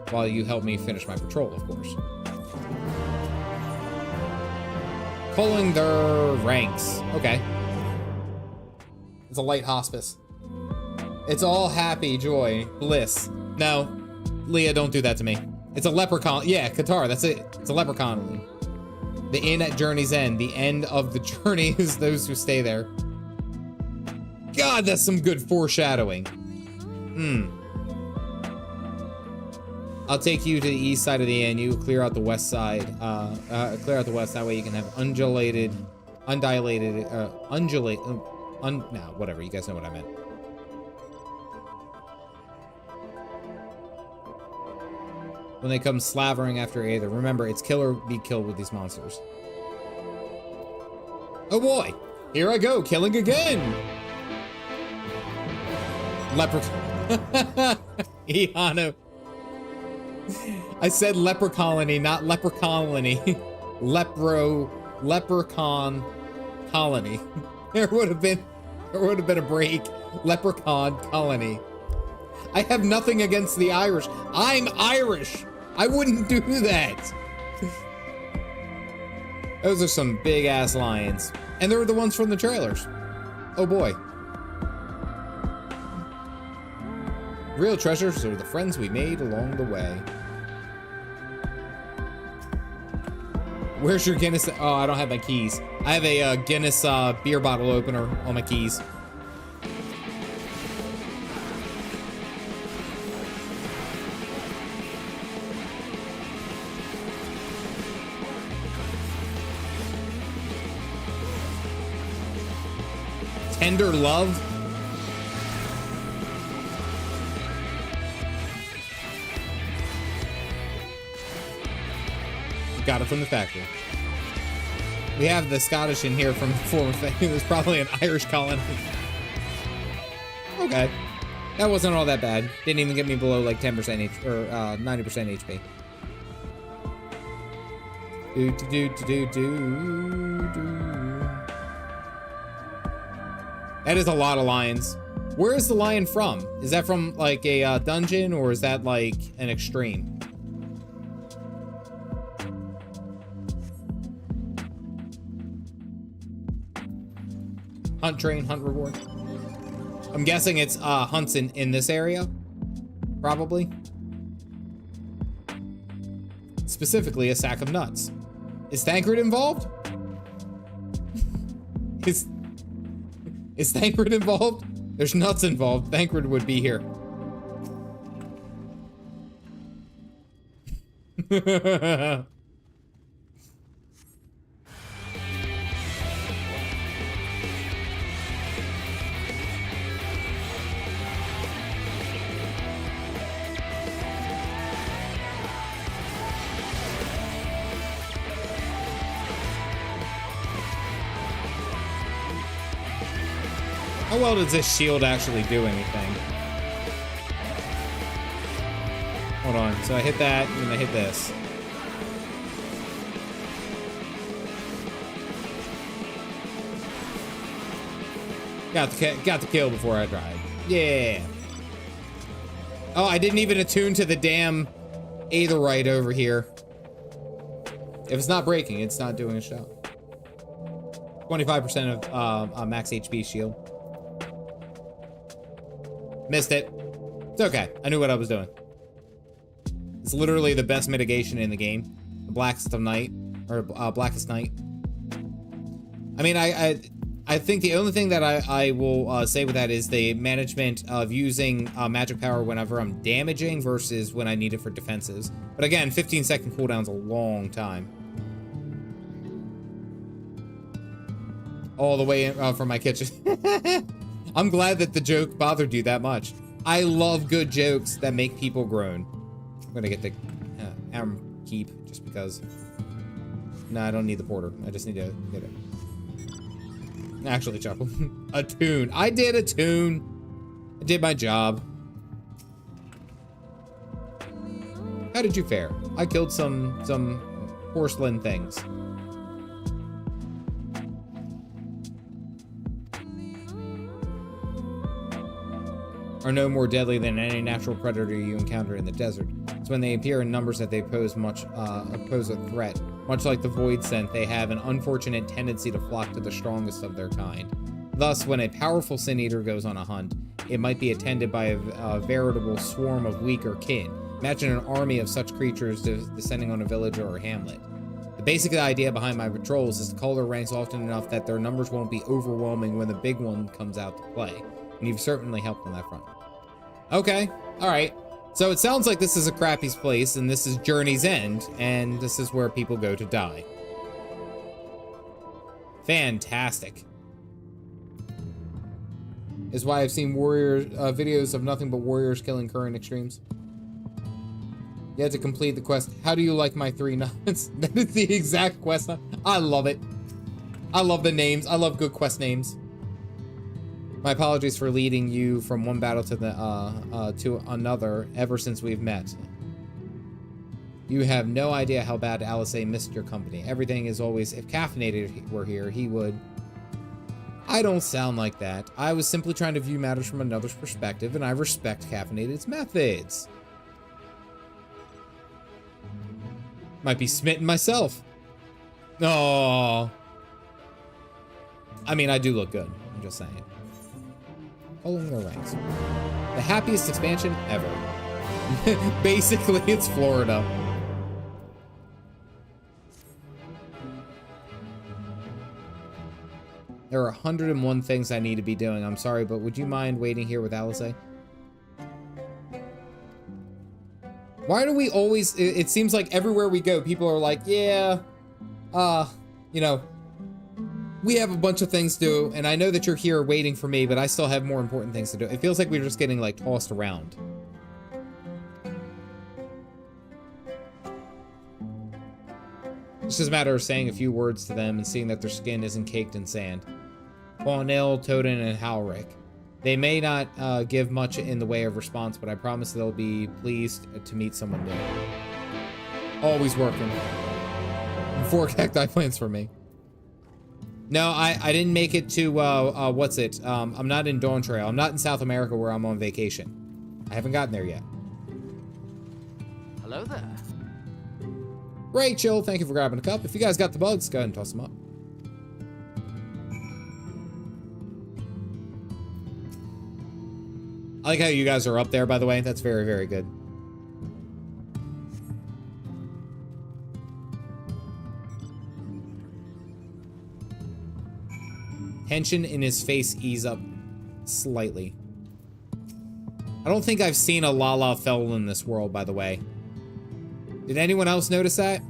Speaker 1: while you help me finish my patrol, of course. Culling their ranks. Okay. It's a light hospice. It's all happy, joy, bliss. No, Leah, don't do that to me. It's a leprechaun. Yeah, Qatar, that's it. It's a leprechaun. The inn at journey's end. The end of the journey is those who stay there. God, that's some good foreshadowing. I'll take you to the east side of the inn. You clear out the west side. Clear out the west. That way you can have undilated, no, whatever. You guys know what I meant. When they come slavering after Aether, remember, it's kill or be killed with these monsters. Oh boy, here I go, killing again. Leprechaun. Iano. I said leper colony, not leper colony. Leprechaun colony. There would have been a break. Leprechaun colony. I have nothing against the Irish. I'm Irish. I wouldn't do that. Those are some big ass lions. And they're the ones from the trailers. Oh boy. Real treasures are the friends we made along the way. Where's your Guinness? Oh, I don't have my keys. I have a Guinness beer bottle opener on my keys. Tender love? Got it from the factory. We have the Scottish in here from the former thing. It was probably an Irish colony. Okay. That wasn't all that bad. Didn't even get me below like 10% H or 90% HP. That is a lot of lions. Where is the lion from? Is that from like a dungeon, or is that like an extreme? Hunt train, hunt reward. I'm guessing it's hunts in this area. Probably. Specifically, a sack of nuts. Is Thancred involved? Is Thancred involved? There's nuts involved. Thancred would be here. How well does this shield actually do anything? Hold on, so I hit that, and then I hit this. Got the kill before I died. Yeah. Oh, I didn't even attune to the damn Aetherite over here. If it's not breaking, it's not doing a shot. 25% of max HP shield. Missed it. It's okay. I knew what I was doing. It's literally the best mitigation in the game. The blackest of night, or blackest night. I mean, I think the only thing that I will say with that is the management of using magic power whenever I'm damaging versus when I need it for defenses. But again, 15-second cooldown's a long time. All the way from my kitchen. I'm glad that the joke bothered you that much. I love good jokes that make people groan. I'm gonna get the Amh keep just because. No, I don't need the porter. I just need to get it. Actually, chuckle. A tune. I did a tune. I did my job. How did you fare? I killed some porcelain things. Are no more deadly than any natural predator you encounter in the desert. It's when they appear in numbers that they pose a threat. Much like the void scent, they have an unfortunate tendency to flock to the strongest of their kind. Thus, when a powerful sin eater goes on a hunt, it might be attended by a veritable swarm of weaker kin. Imagine an army of such creatures descending on a village or a hamlet. The basic idea behind my patrols is to cull their ranks often enough that their numbers won't be overwhelming when the big one comes out to play. And you've certainly helped on that front. Okay, alright. So it sounds like this is a crappy place, and this is Journey's End, and this is where people go to die. Fantastic. Is why I've seen warrior videos of nothing but warriors killing current extremes. You had to complete the quest. How do you like my 3 nuts? That is the exact quest. I love it. I love the names. I love good quest names. My apologies for leading you from one battle to another ever since we've met. You have no idea how bad Alisaie missed your company. Everything is always, if Caffeinated were here, he would. I don't sound like that. I was simply trying to view matters from another's perspective, and I respect Caffeinated's methods. Might be smitten myself. Oh. I mean, I do look good. I'm just saying. Following their ranks. The happiest expansion ever. Basically, it's Florida. There are 101 things I need to be doing. I'm sorry, but would you mind waiting here with Alisaie? Why do we always... It seems like everywhere we go, people are like, yeah, you know, we have a bunch of things to do, and I know that you're here waiting for me, but I still have more important things to do. It feels like we're just getting, like, tossed around. It's just a matter of saying a few words to them and seeing that their skin isn't caked in sand. Faunil, Toden, and Halric. They may not give much in the way of response, but I promise they'll be pleased to meet someone new. Always working. 4 cacti plants for me. No, I didn't make it to, what's it? I'm not in Dawn Trail. I'm not in South America where I'm on vacation. I haven't gotten there yet.
Speaker 10: Hello there.
Speaker 1: Rachel, thank you for grabbing a cup. If you guys got the bugs, go ahead and toss them up. I like how you guys are up there, by the way. That's very, very good. Tension in his face ease up slightly. I don't think I've seen a Lala Fel in this world, by the way. Did anyone else notice that?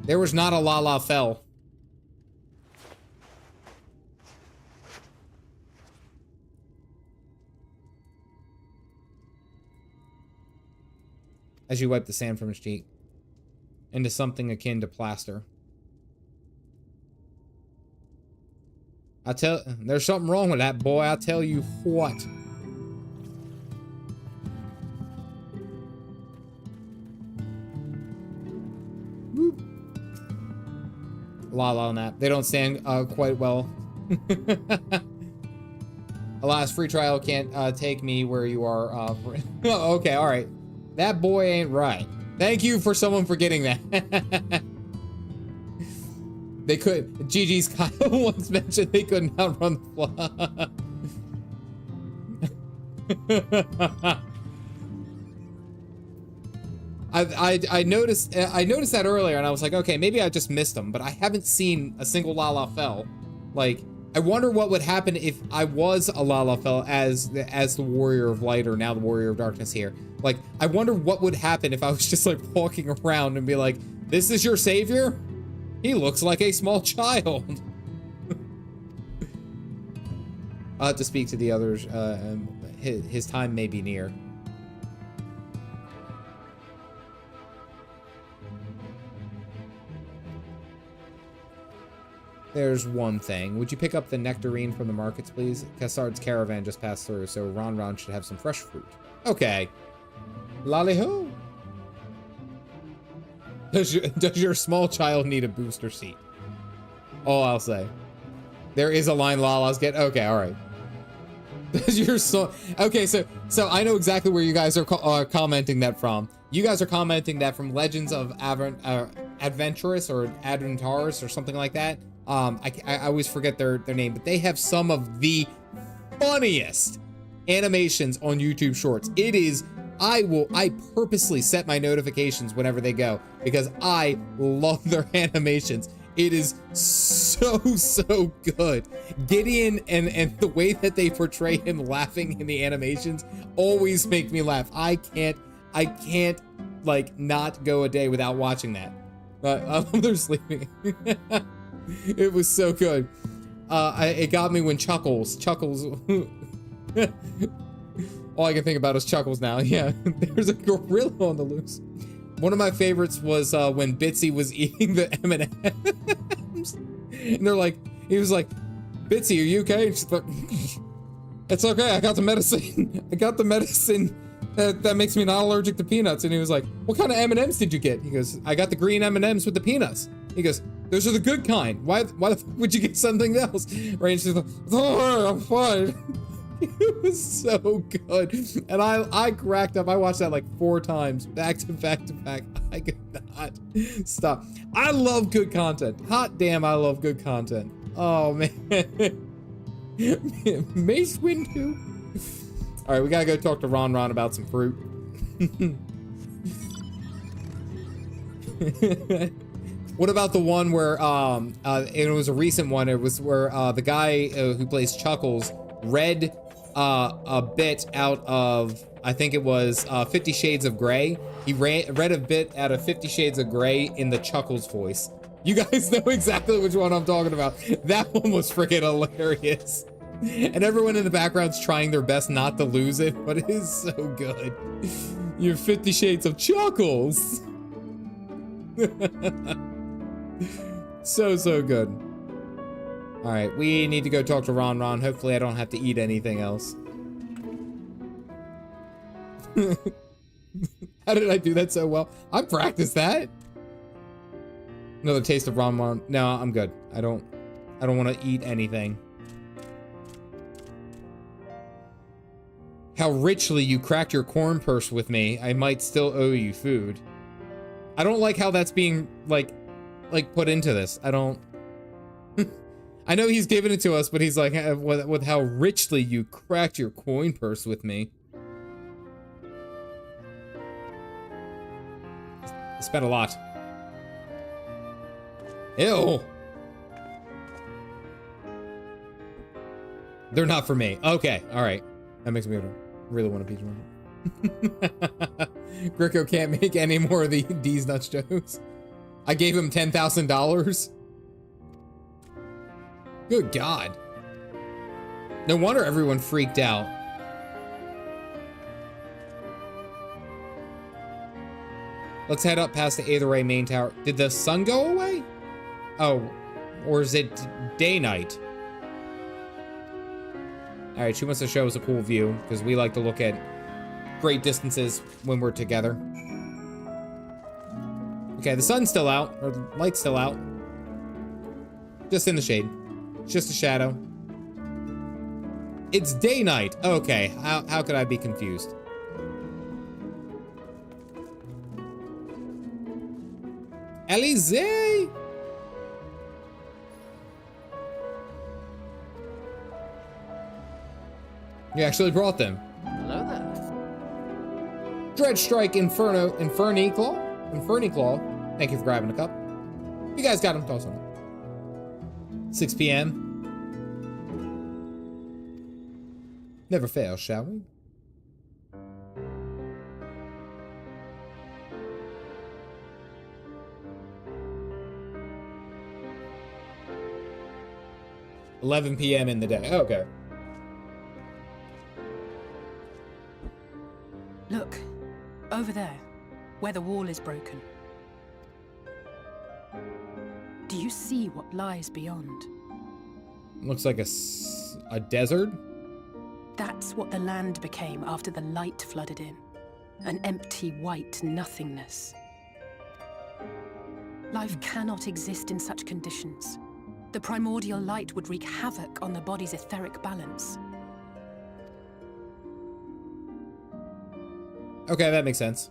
Speaker 1: There was not a Lala Fel. As you wipe the sand from his cheek into something akin to plaster. There's something wrong with that boy, I'll tell you what. Boop. Lala on that. They don't stand quite well. Alas, free trial can't take me where you are. Okay, all right. That boy ain't right. Thank you for someone for getting that. They could. GG's Kyle once mentioned they couldn't outrun the flood. I noticed that earlier, and I was like, okay, maybe I just missed them, but I haven't seen a single Lala Fel. Like, I wonder what would happen if I was a Lala Fel as the Warrior of Light, or now the Warrior of Darkness here. Like, I wonder what would happen if I was just like walking around and be like, this is your savior? He looks like a small child. I'll have to speak to the others. His time may be near. There's one thing. Would you pick up the nectarine from the markets, please? Cassard's caravan just passed through, so Ron should have some fresh fruit. Okay. Lally-ho. Does your small child need a booster seat? All I'll say. There is a line Lala's get. Okay, all right. Does your son? Okay, so I know exactly where you guys are commenting that from. You guys are commenting that from Legends of Adventurous or Adventars or something like that. I always forget their name, but they have some of the funniest animations on YouTube Shorts. It is. I purposely set my notifications whenever they go because I love their animations. It is so good. Gideon and the way that they portray him laughing in the animations always make me laugh. I can't like not go a day without watching that. I love their sleeping. It was so good. It got me when Chuckles. All I can think about is Chuckles now. Yeah, there's a gorilla on the loose. One of my favorites was when Bitsy was eating the M&Ms. And they're like, he was like, Bitsy, are you okay? And she's like, it's okay, I got the medicine. I got the medicine that makes me not allergic to peanuts. And he was like, what kind of M&Ms did you get? He goes, I got the green M&Ms with the peanuts. He goes, those are the good kind. Why the fuck would you get something else? Right, and she's like, oh, I'm fine. It was so good, and I cracked up. I watched that like 4 times, back to back to back. I could not stop. I love good content. Hot damn, I love good content. Oh man, Mace Windu. All right, we gotta go talk to Ron about some fruit. What about the one where it was a recent one? It was where the guy who plays Chuckles read a bit out of, I think it was 50 Shades of Grey. He read a bit out of 50 Shades of Grey in the Chuckles voice. You guys know exactly which one I'm talking about. That one was freaking hilarious. And everyone in the background's trying their best not to lose it, but it is so good. You're 50 Shades of Chuckles. So good. All right, we need to go talk to Ron. Hopefully I don't have to eat anything else. How did I do that so well? I practiced that. Another taste of Ron. No, I'm good. I don't I don't want to eat anything. How richly you cracked your corn purse with me. I might still owe you food. I don't like how that's being, like put into this. I don't... I know he's giving it to us, but he's like, with how richly you cracked your coin purse with me. I spent a lot. Ew. They're not for me. Okay, all right. That makes me really want a peach one. Greco can't make any more of these nuts jokes. I gave him $10,000. Good God. No wonder everyone freaked out. Let's head up past the Alisaie main tower. Did the sun go away? Oh, or is it day-night? All right, she wants to show us a cool view because we like to look at great distances when we're together. Okay, the sun's still out, or the light's still out. Just in the shade. It's just a shadow. It's day-night. Okay, how could I be confused? Alisaie! You actually brought them.
Speaker 10: Hello there.
Speaker 1: Dredge Strike Inferni Claw. Thank you for grabbing a cup. You guys got them. Toss them. 6 p.m. Never fail, shall we? $11 p.m. in the day. Okay.
Speaker 13: Look, over there, where the wall is broken. Do you see what lies beyond?
Speaker 1: Looks like a desert.
Speaker 13: That's what the land became after the light flooded in. An empty white nothingness. Life cannot exist in such conditions. The primordial light would wreak havoc on the body's etheric balance.
Speaker 1: Okay, that makes sense.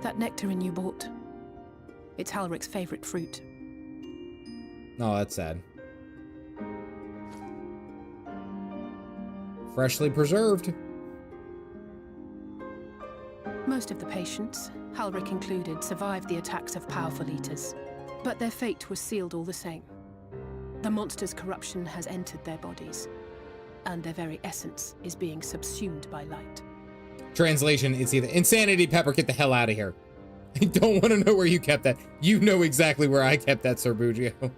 Speaker 13: That nectarine you bought, it's Halric's favorite fruit.
Speaker 1: Oh, that's sad. Freshly preserved.
Speaker 13: Most of the patients, Halric included, survived the attacks of powerful eaters, but their fate was sealed all the same. The monster's corruption has entered their bodies, and their very essence is being subsumed by light. Translation,
Speaker 1: it's either insanity, Pepper, get the hell out of here. I don't want to know where you kept that. You know exactly where I kept that, Sir Bugio.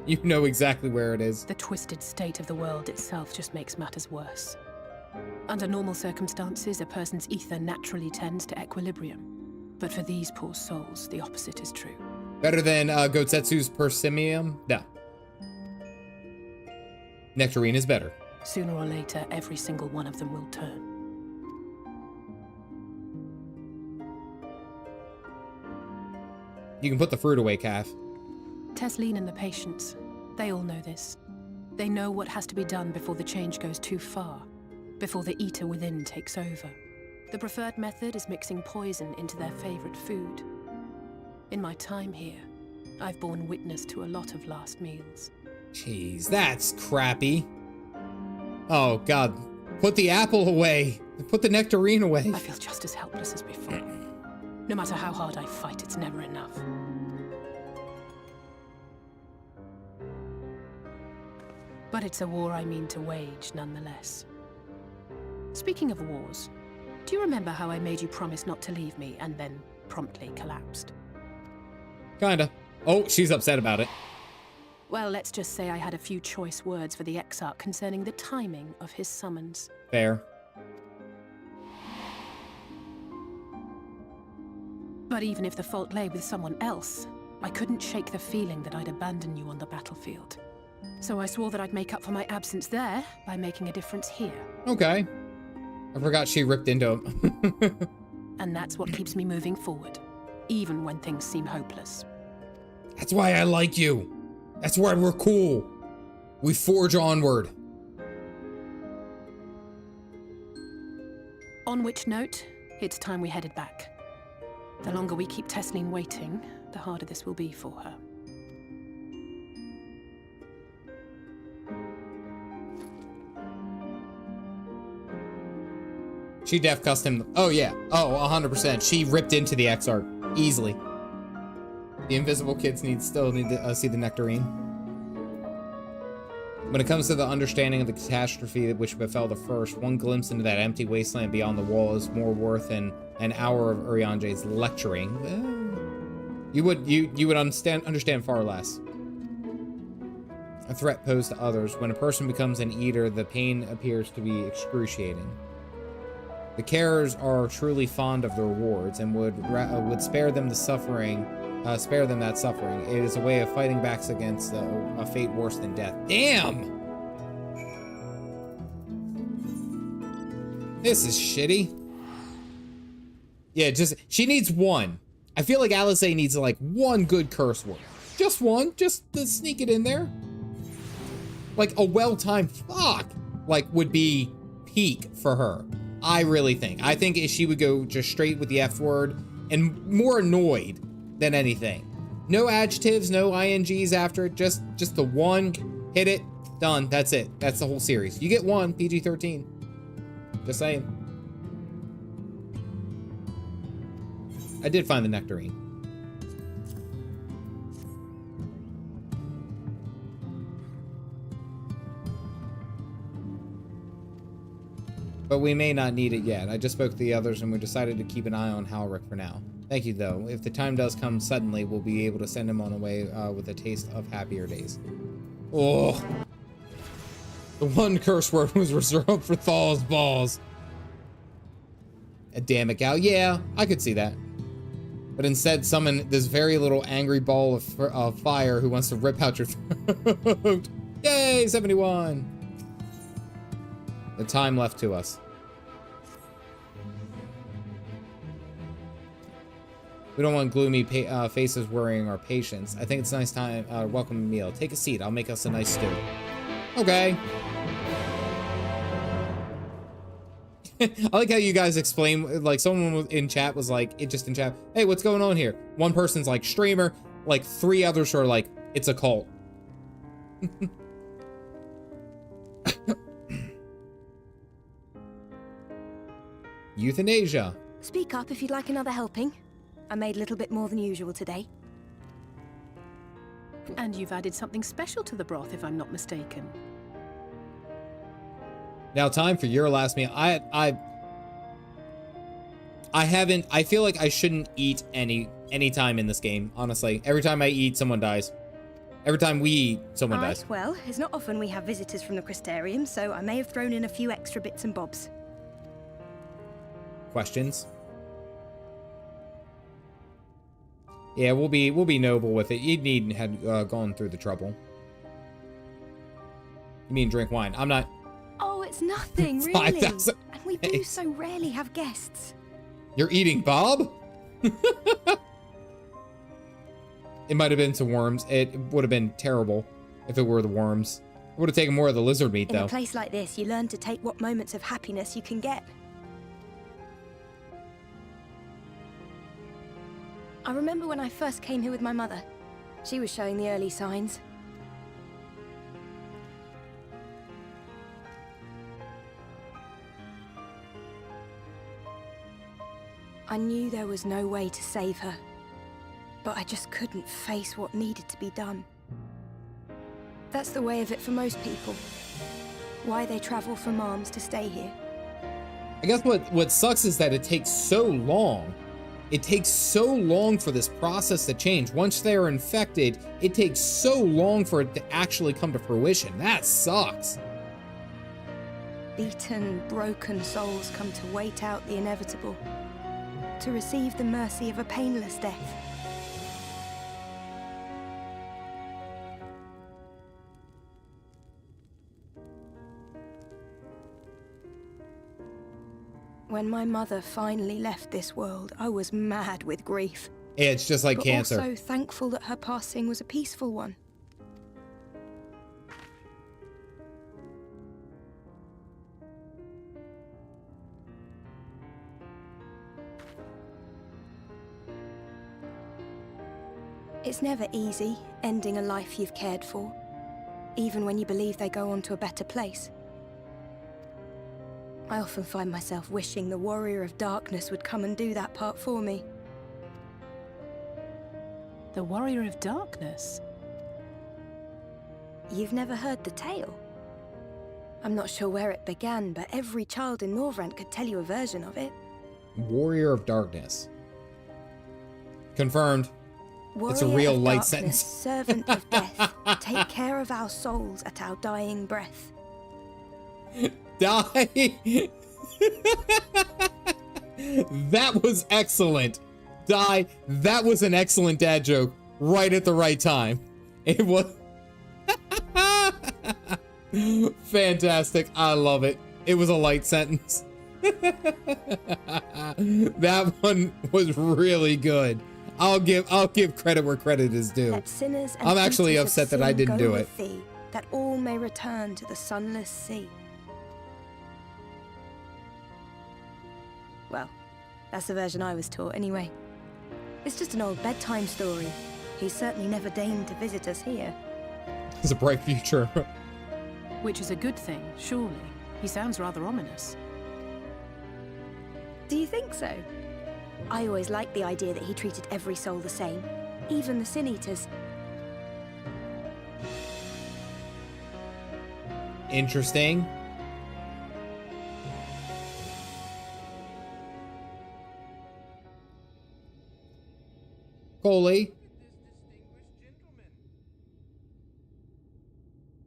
Speaker 1: You know exactly where it is.
Speaker 13: The twisted state of the world itself just makes matters worse. Under normal circumstances, a person's ether naturally tends to equilibrium. But for these poor souls, the opposite is true.
Speaker 1: Better than Gotsetsu's Persimium? No. Nectarine is better.
Speaker 13: Sooner or later, every single one of them will turn.
Speaker 1: You can put the fruit away, Caff.
Speaker 13: Tesleen and the patients, they all know this. They know what has to be done before the change goes too far, before the eater within takes over. The preferred method is mixing poison into their favorite food. In my time here, I've borne witness to a lot of last meals.
Speaker 1: Jeez, that's crappy. Oh, God. Put the apple away. Put the nectarine away.
Speaker 13: I feel just as helpless as before. No matter how hard I fight, it's never enough. But it's a war I mean to wage, nonetheless. Speaking of wars, do you remember how I made you promise not to leave me and then promptly collapsed?
Speaker 1: Kinda. Oh, she's upset about it.
Speaker 13: Well, let's just say I had a few choice words for the exarch concerning the timing of his summons.
Speaker 1: Fair.
Speaker 13: But even if the fault lay with someone else, I couldn't shake the feeling that I'd abandon you on the battlefield. So I swore that I'd make up for my absence there by making a difference here.
Speaker 1: Okay. I forgot she ripped into him.
Speaker 13: And that's what keeps me moving forward, even when things seem hopeless.
Speaker 1: That's why I like you. That's why we're cool. We forge onward.
Speaker 13: On which note, it's time we headed back. The longer we keep Tesleen waiting, the harder this will be for her.
Speaker 1: She def cussed him. Oh yeah. Oh, 100%. She ripped into the exarch easily. The invisible kids still need to see the nectarine. When it comes to the understanding of the catastrophe which befell the first, one glimpse into that empty wasteland beyond the wall is more worth than an hour of Urianger's lecturing. Well, you would understand far less. A threat posed to others. When a person becomes an eater, the pain appears to be excruciating. The carers are truly fond of the rewards and would spare them the suffering. Spare them that suffering. It is a way of fighting back against a fate worse than death. Damn! This is shitty. Yeah, she needs one. I feel like Alisaie needs like one good curse word. Just one, just to sneak it in there. Like a well-timed fuck, like would be peak for her. I really think. I think if she would go just straight with the F word and more annoyed than anything. No adjectives, no INGs after it, just the one, hit it, done, that's it. That's the whole series. You get one, PG-13. Just saying. I did find the nectarine. But we may not need it yet. I just spoke to the others and we decided to keep an eye on Halric for now. Thank you, though. If the time does come suddenly, we'll be able to send him on the way with a taste of happier days. Oh. The one curse word was reserved for Thal's balls. Damn it, Gal. Yeah, I could see that. But instead summon this very little angry ball of fire who wants to rip out your throat. Yay, 71. The time left to us. We don't want gloomy faces worrying our patients. I think it's a nice time, welcome meal. Take a seat, I'll make us a nice stew. Okay. I like how you guys explain, like someone in chat was like, just in chat, hey, what's going on here? One person's like, streamer, like 3 others are like, it's a cult. Euthanasia.
Speaker 14: Speak up if you'd like another helping. I made a little bit more than usual today.
Speaker 13: And you've added something special to the broth, if I'm not mistaken.
Speaker 1: Now, time for your last meal. I feel like I shouldn't eat any time in this game, honestly. Every time I eat, someone dies. Every time we eat, someone dies.
Speaker 14: Well, it's not often we have visitors from the Crystarium, so I may have thrown in a few extra bits and bobs.
Speaker 1: Questions? Yeah, we'll be noble with it. You needn't have gone through the trouble. You mean drink wine? I'm not.
Speaker 14: Oh, it's nothing, really.
Speaker 1: 5,000.
Speaker 14: And we do so rarely have guests.
Speaker 1: You're eating Bob? It might have been some worms. It would have been terrible if it were the worms. It would have taken more of the lizard meat, though.
Speaker 14: In a place like this, you learn to take what moments of happiness you can get. I remember when I first came here with my mother. She was showing the early signs. I knew there was no way to save her, but I just couldn't face what needed to be done. That's the way of it for most people. Why they travel from arms to stay here.
Speaker 1: I guess what sucks is that it takes so long. It takes so long for this process to change. Once they are infected, it takes so long for it to actually come to fruition. That sucks.
Speaker 14: Beaten, broken souls come to wait out the inevitable, to receive the mercy of a painless death. When my mother finally left this world, I was mad with grief.
Speaker 1: Yeah, it's just like
Speaker 14: but
Speaker 1: cancer.
Speaker 14: Also thankful that her passing was a peaceful one. It's never easy, ending a life you've cared for, even when you believe they go on to a better place. I often find myself wishing the Warrior of Darkness would come and do that part for me.
Speaker 13: The Warrior of Darkness?
Speaker 14: You've never heard the tale? I'm not sure where it began, but every child in Norvrent could tell you a version of it.
Speaker 1: Warrior of Darkness. Confirmed.
Speaker 14: Warrior
Speaker 1: it's a real
Speaker 14: of
Speaker 1: light
Speaker 14: darkness,
Speaker 1: sentence.
Speaker 14: Servant of death, take care of our souls at our dying breath.
Speaker 1: Die. That was excellent. Die. That was an excellent dad joke right at the right time. It was fantastic. I love it. It was a light sentence. That one was really good. I'll give credit where credit is due.
Speaker 14: Let sinners and
Speaker 1: I'm actually
Speaker 14: eaters of
Speaker 1: upset that I
Speaker 14: sin
Speaker 1: didn't
Speaker 14: go
Speaker 1: do it.
Speaker 14: with thee, that all may return to the sunless sea. Well, that's the version I was taught anyway. It's just an old bedtime story. He's certainly never deigned to visit us here.
Speaker 1: It's a bright future.
Speaker 13: Which is a good thing, surely. He sounds rather ominous.
Speaker 14: Do you think so? I always liked the idea that he treated every soul the same, even the Sin Eaters.
Speaker 1: Interesting. Coley.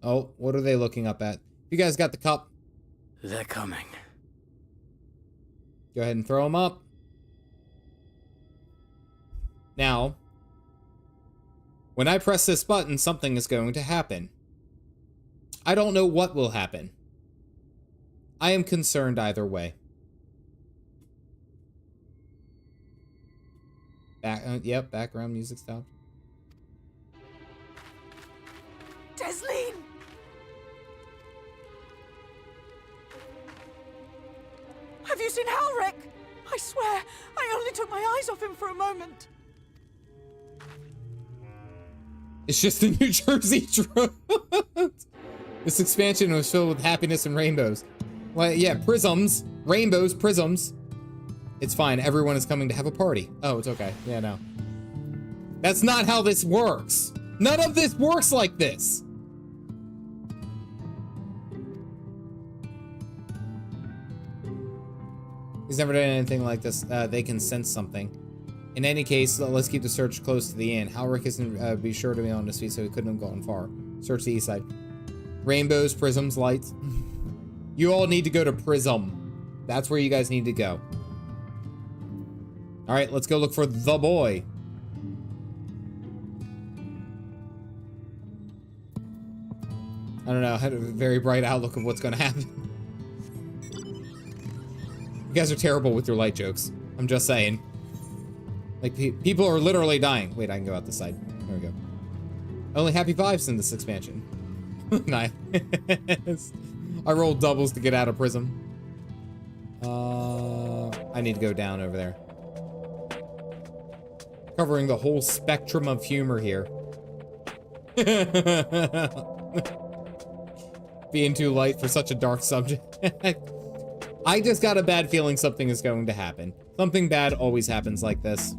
Speaker 1: Oh, what are they looking up at? You guys got the cup?
Speaker 7: They're coming.
Speaker 1: Go ahead and throw them up. Now, when I press this button, something is going to happen. I don't know what will happen. I am concerned either way. Yep, background music stopped.
Speaker 6: Tesleen! Have you seen Halric? I swear, I only took my eyes off him for a moment.
Speaker 1: It's just a New Jersey trope. This expansion was filled with happiness and rainbows. Well, yeah, prisms, rainbows, prisms. It's fine. Everyone is coming to have a party. Oh, it's okay. Yeah, no. That's not how this works. None of this works like this. He's never done anything like this. They can sense something. In any case, let's keep the search close to the inn. Halric isn't be sure to be on his feet, so he couldn't have gone far. Search the east side. Rainbows, prisms, lights. You all need to go to Prism. That's where you guys need to go. All right, let's go look for the boy. I don't know. I had a very bright outlook of what's going to happen. You guys are terrible with your light jokes. I'm just saying. Like, people are literally dying. Wait, I can go out this side. There we go. Only happy vibes in this expansion. Nice. I rolled doubles to get out of Prism. I need to go down over there. Covering the whole spectrum of humor here. Being too light for such a dark subject. I just got a bad feeling something is going to happen. Something bad always happens like this.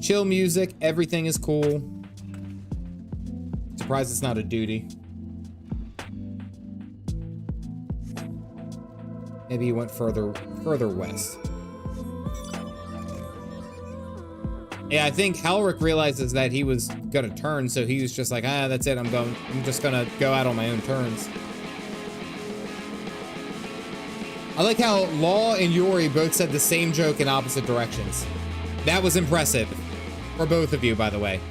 Speaker 1: Chill music, everything is cool. Surprised it's not a duty. Maybe he went further west. Yeah, I think Halric realizes that he was gonna turn, so he was just like, ah, that's it, I'm just gonna go out on my own terms. I like how Law and Yori both said the same joke in opposite directions. That was impressive. For both of you, by the way.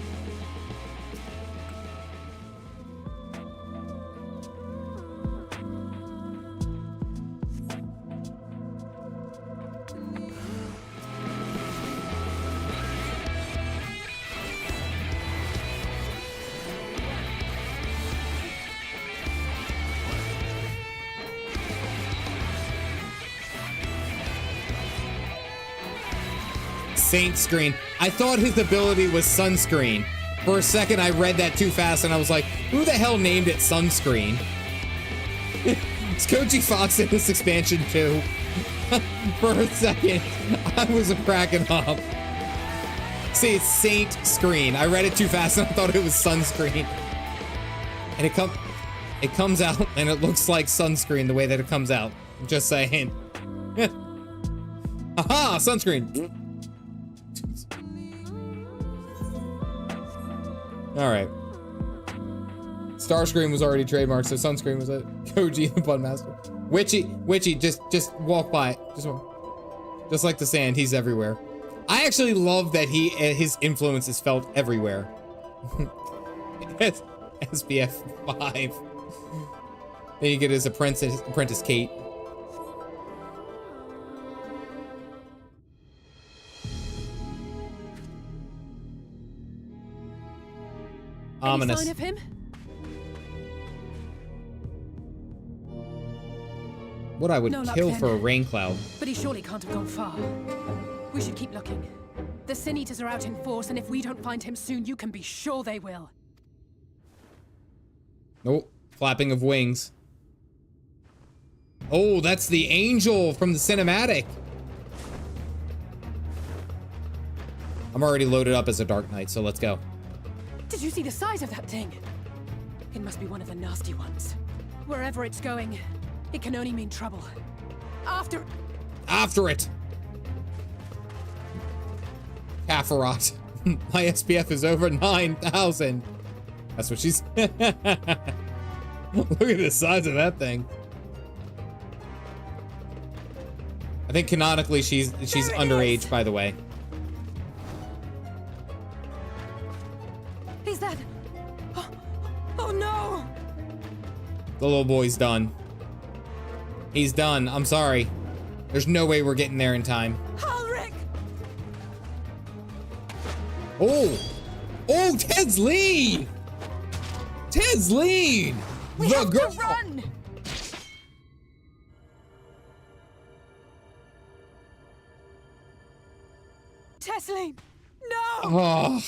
Speaker 1: Saint screen. I thought his ability was sunscreen. For a second, I read that too fast, and I was like, who the hell named it sunscreen? It's Koji Fox in this expansion too. For a second, I was cracking up. See, it's Saint Screen. I read it too fast and I thought it was sunscreen. And it comes out and it looks like sunscreen the way that it comes out. I'm just saying. Aha, sunscreen. All right. Starscream was already trademarked, so sunscreen was it. Koji the Bunmaster. Witchy, just walk by it. Just like the sand, he's everywhere. I actually love that his influence is felt everywhere. SBF 5. Then you get his apprentice Kate. Ominous.
Speaker 13: Any sign of him?
Speaker 1: What I would kill for a rain cloud.
Speaker 13: But he surely can't have gone far. We should keep looking. The Sin Eaters are out in force, and if we don't find him soon, you can be sure they will.
Speaker 1: Oh, flapping of wings. Oh, that's the angel from the cinematic. I'm already loaded up as a Dark Knight, so let's go.
Speaker 13: Did you see the size of that thing? It must be one of the nasty ones. Wherever it's going, it can only mean trouble. After it! Kafarot. My SPF is over 9,000. That's what she's... Look at the size of that thing. I think canonically she's underage, by the way. Is that... Oh no!
Speaker 1: The little boy's done. He's done. I'm sorry. There's no way we're getting there in time.
Speaker 13: Ulrich!
Speaker 1: Oh! Oh, Tesleen! Tesleen!
Speaker 13: We have to run! Tesleen! No!
Speaker 1: Oh.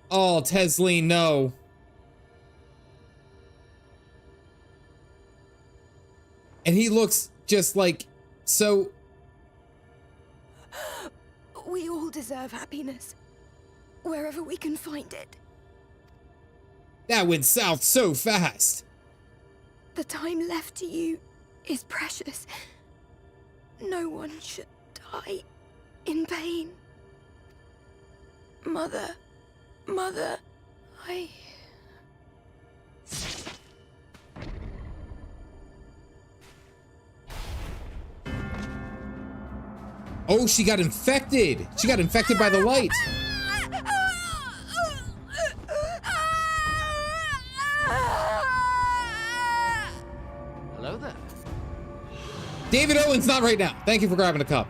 Speaker 1: Oh, Tesleen, no. And he looks just like so...
Speaker 14: We all deserve happiness, wherever we can find it.
Speaker 1: That went south so fast.
Speaker 14: The time left to you is precious. No one should die in pain. Mother, I...
Speaker 1: Oh, she got infected. She got infected by the light.
Speaker 10: Hello there.
Speaker 1: David Owen's not right now. Thank you for grabbing a cup.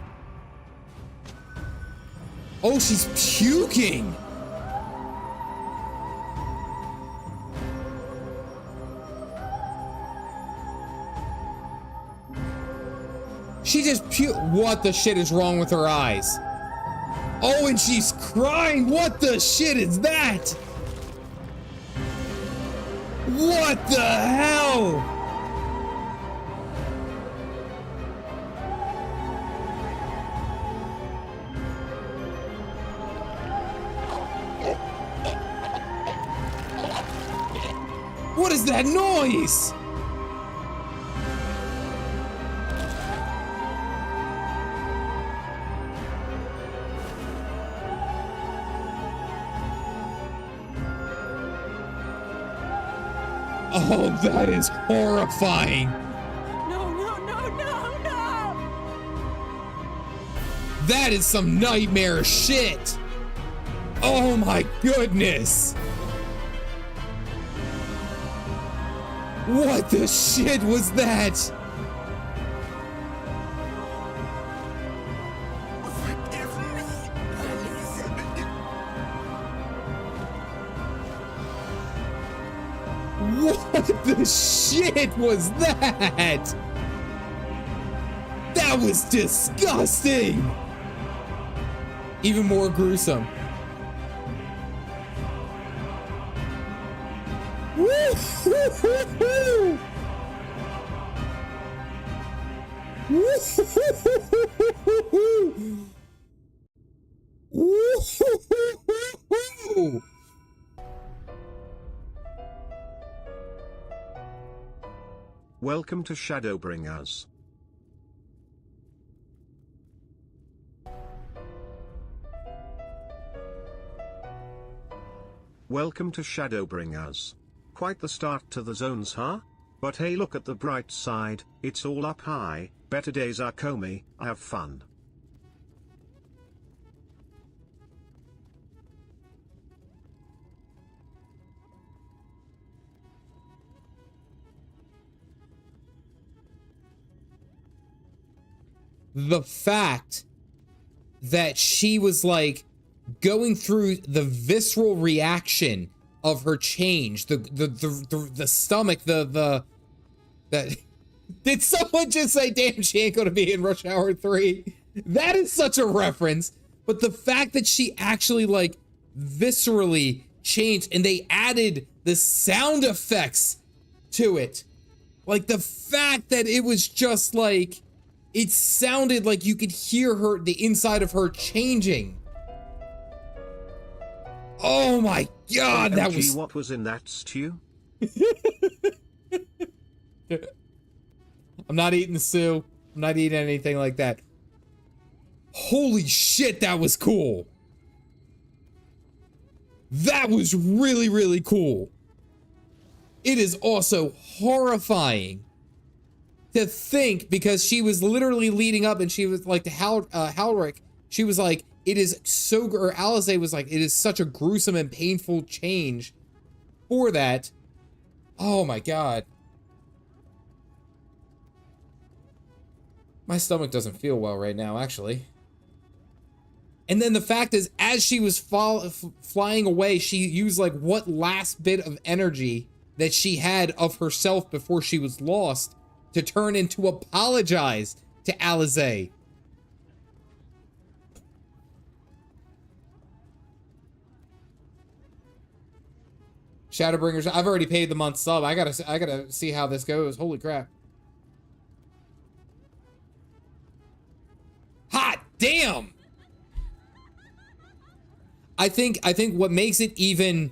Speaker 1: Oh, she's puking. She just what the shit is wrong with her eyes? Oh, and she's crying. What the shit is that? What the hell? What is that noise? Oh, that is horrifying.
Speaker 13: No.
Speaker 1: That is some nightmare shit. Oh my goodness. What the shit was that? What the shit was that? That was disgusting! Even more gruesome. Woo-hoo-hoo-hoo! Woo-hoo-hoo-hoo-hoo! Woo-hoo-hoo-hoo-hoo!
Speaker 2: Welcome to ShadowBringers. Welcome to ShadowBringers. Quite the start to the zones, huh? But hey, look at the bright side, it's all up high, better days are coming, have fun.
Speaker 1: The fact that she was like going through the visceral reaction of her change, the stomach, that did someone just say, damn, she ain't gonna be in Rush Hour 3? That is such a reference. But the fact that she actually like viscerally changed and they added the sound effects to it, like the fact that it was just like, it sounded like you could hear her, the inside of her changing. Oh my God, that was...
Speaker 2: What was in that stew?
Speaker 1: I'm not eating the stew. I'm not eating anything like that. Holy shit, that was cool. That was really, really cool. It is also horrifying to think, because she was literally leading up and she was like to Halric, she was like, it is so, or Alisaie was like, it is such a gruesome and painful change for that. Oh my God. My stomach doesn't feel well right now, actually. And then the fact is, as she was flying away, she used like what last bit of energy that she had of herself before she was lost to turn into apologize to Alisaie. ShadowBringers, I've already paid the month sub. I gotta see how this goes. Holy crap. Hot damn! I think what makes it even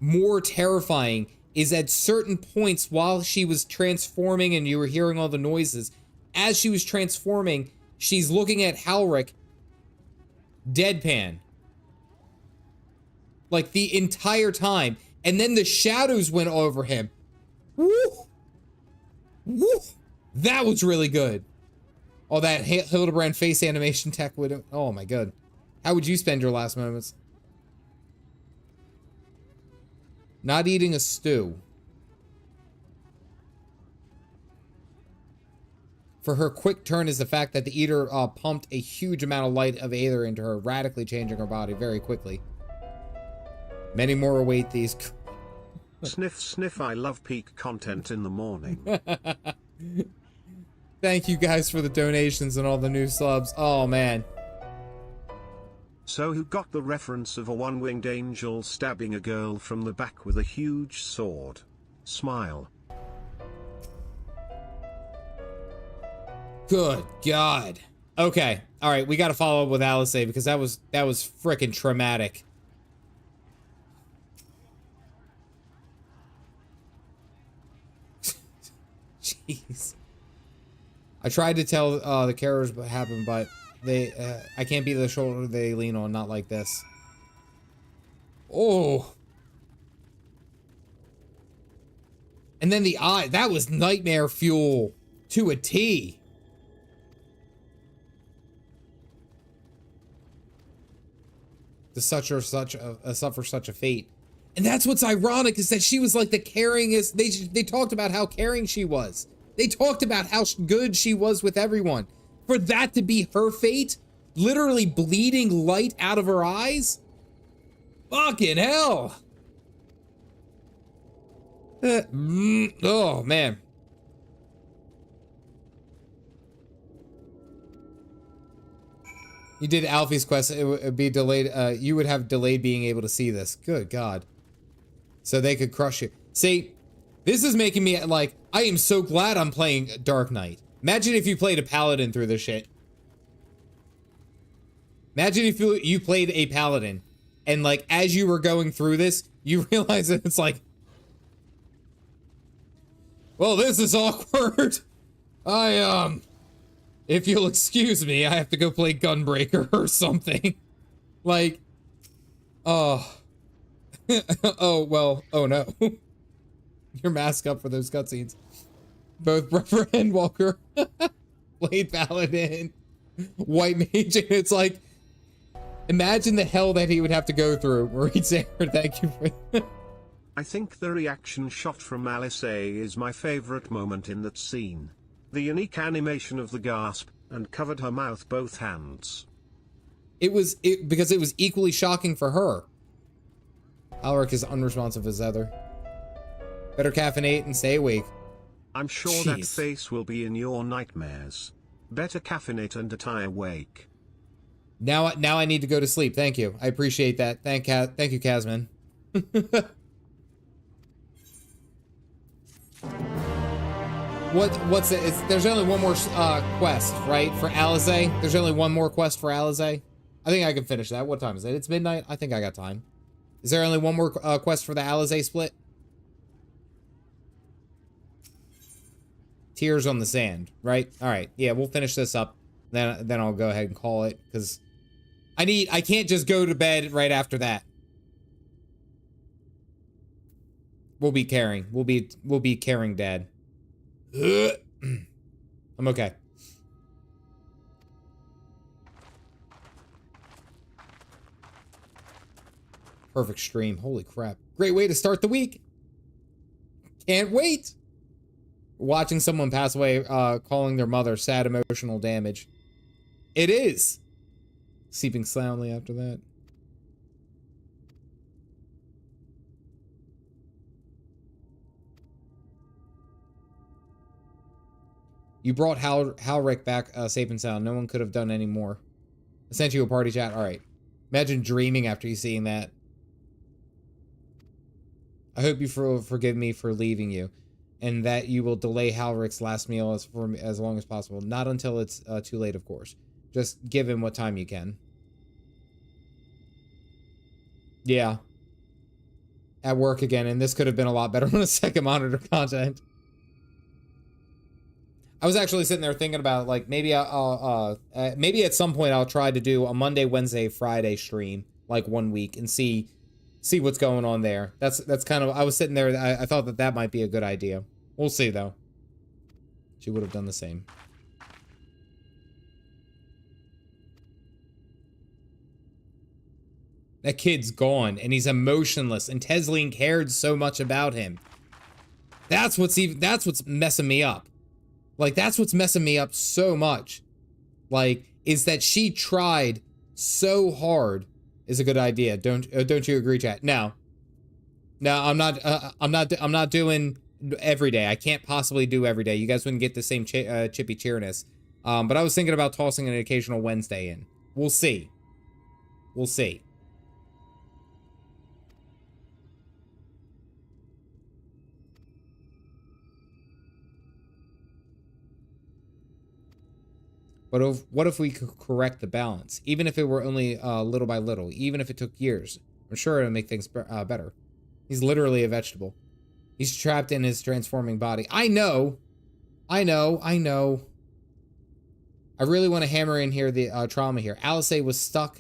Speaker 1: more terrifying is at certain points while she was transforming and you were hearing all the noises, as she was transforming, she's looking at Halric deadpan. Like the entire time. And then the shadows went over him. Woo! Woo! That was really good. Oh, that Hildebrand face animation tech would... Oh my God. How would you spend your last moments? Not eating a stew. For her quick turn is the fact that the eater pumped a huge amount of light of Aether into her, radically changing her body very quickly. Many more await these.
Speaker 2: Sniff, sniff, I love peak content in the morning.
Speaker 1: Thank you guys for the donations and all the new subs. Oh, man.
Speaker 2: So who got the reference of a one-winged angel stabbing a girl from the back with a huge sword? Smile.
Speaker 1: Good God. Okay. All right. We got to follow up with Alisaie because that was freaking traumatic. Jeez. I tried to tell the carriers what happened, but they I can't be the shoulder they lean on, not like this. Oh. And then the eye, that was nightmare fuel to a T. To suffer such a fate. And that's what's ironic, is that she was like the caringest. They talked about how caring she was. They talked about how good she was with everyone. For that to be her fate, literally bleeding light out of her eyes? Fucking hell. Oh, man. You did Alfie's quest, it would be delayed. You would have delayed being able to see this. Good God. So they could crush you. See, this is making me like, I am so glad I'm playing Dark Knight. Imagine if you played a paladin through this shit. Imagine if you played a paladin and like, as you were going through this, you realize that it's like, well, this is awkward. If you'll excuse me, I have to go play Gunbreaker or something. Like, oh. Oh, well, oh no. Your mask up for those cutscenes. Both Brother and Walker played Paladin, White Mage, and it's like, imagine the hell that he would have to go through. Marie Sarah, thank you for
Speaker 2: I think the reaction shot from Alisaie is my favorite moment in that scene. The unique animation of the gasp, and covered her mouth both hands.
Speaker 1: Because it was equally shocking for her. Alaric is unresponsive as ever. Better caffeinate and stay awake.
Speaker 2: I'm sure that face will be in your nightmares. Better caffeinate and die awake.
Speaker 1: Now I need to go to sleep. Thank you. I appreciate that. Thank you, Casman. What's it? There's only one more quest, right? For Alisaie? There's only one more quest for Alisaie? I think I can finish that. What time is it? It's midnight? I think I got time. Is there only one more quest for the Alisaie split? Tears on the Sand, right? Alright, yeah, we'll finish this up. Then I'll go ahead and call it, because I can't just go to bed right after that. We'll be caring. We'll be caring, Dad. I'm okay. Perfect stream. Holy crap. Great way to start the week. Can't wait. Watching someone pass away, calling their mother, sad emotional damage. It is. Sleeping soundly after that. You brought Halric back safe and sound. No one could have done any more. I sent you a party chat. All right. Imagine dreaming after you seeing that. I hope you forgive me for leaving you, and that you will delay Halric's last meal as long as possible. Not until it's too late, of course. Just give him what time you can. Yeah. At work again, and this could have been a lot better on a second monitor content. I was actually sitting there thinking about, like, maybe maybe at some point I'll try to do a Monday, Wednesday, Friday stream, like 1 week, and see what's going on there. That's kind of, I was sitting there, I thought that might be a good idea. We'll see, though. She would have done the same. That kid's gone, and he's emotionless, and Tesleen cared so much about him. That's what's messing me up. Like, that's what's messing me up so much. Like, is that she tried so hard is a good idea. Don't you agree, chat? No, I'm not doing every day. I can't possibly do every day. You guys wouldn't get the same chippy cheerness. But I was thinking about tossing an occasional Wednesday in. We'll see. We'll see. But what if we could correct the balance? Even if it were only little by little, even if it took years. I'm sure it'll make things better. He's literally a vegetable. He's trapped in his transforming body. I know. I really want to hammer in here the trauma here. Alisaie was stuck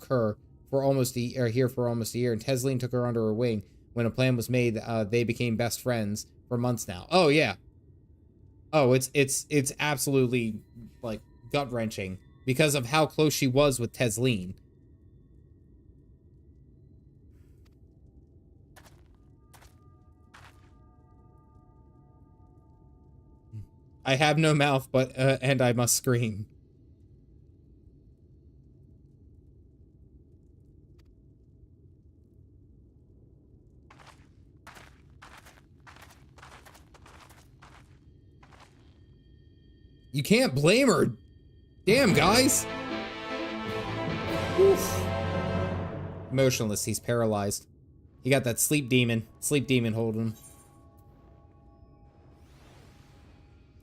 Speaker 1: for almost a year, and Tesleen took her under her wing. When a plan was made, they became best friends for months now. Oh yeah. Oh, it's absolutely, like, gut-wrenching because of how close she was with Tesleen. I have no mouth, but and I must scream. You can't blame her. Damn, guys. Oof. Motionless, he's paralyzed. He got that sleep demon holding him.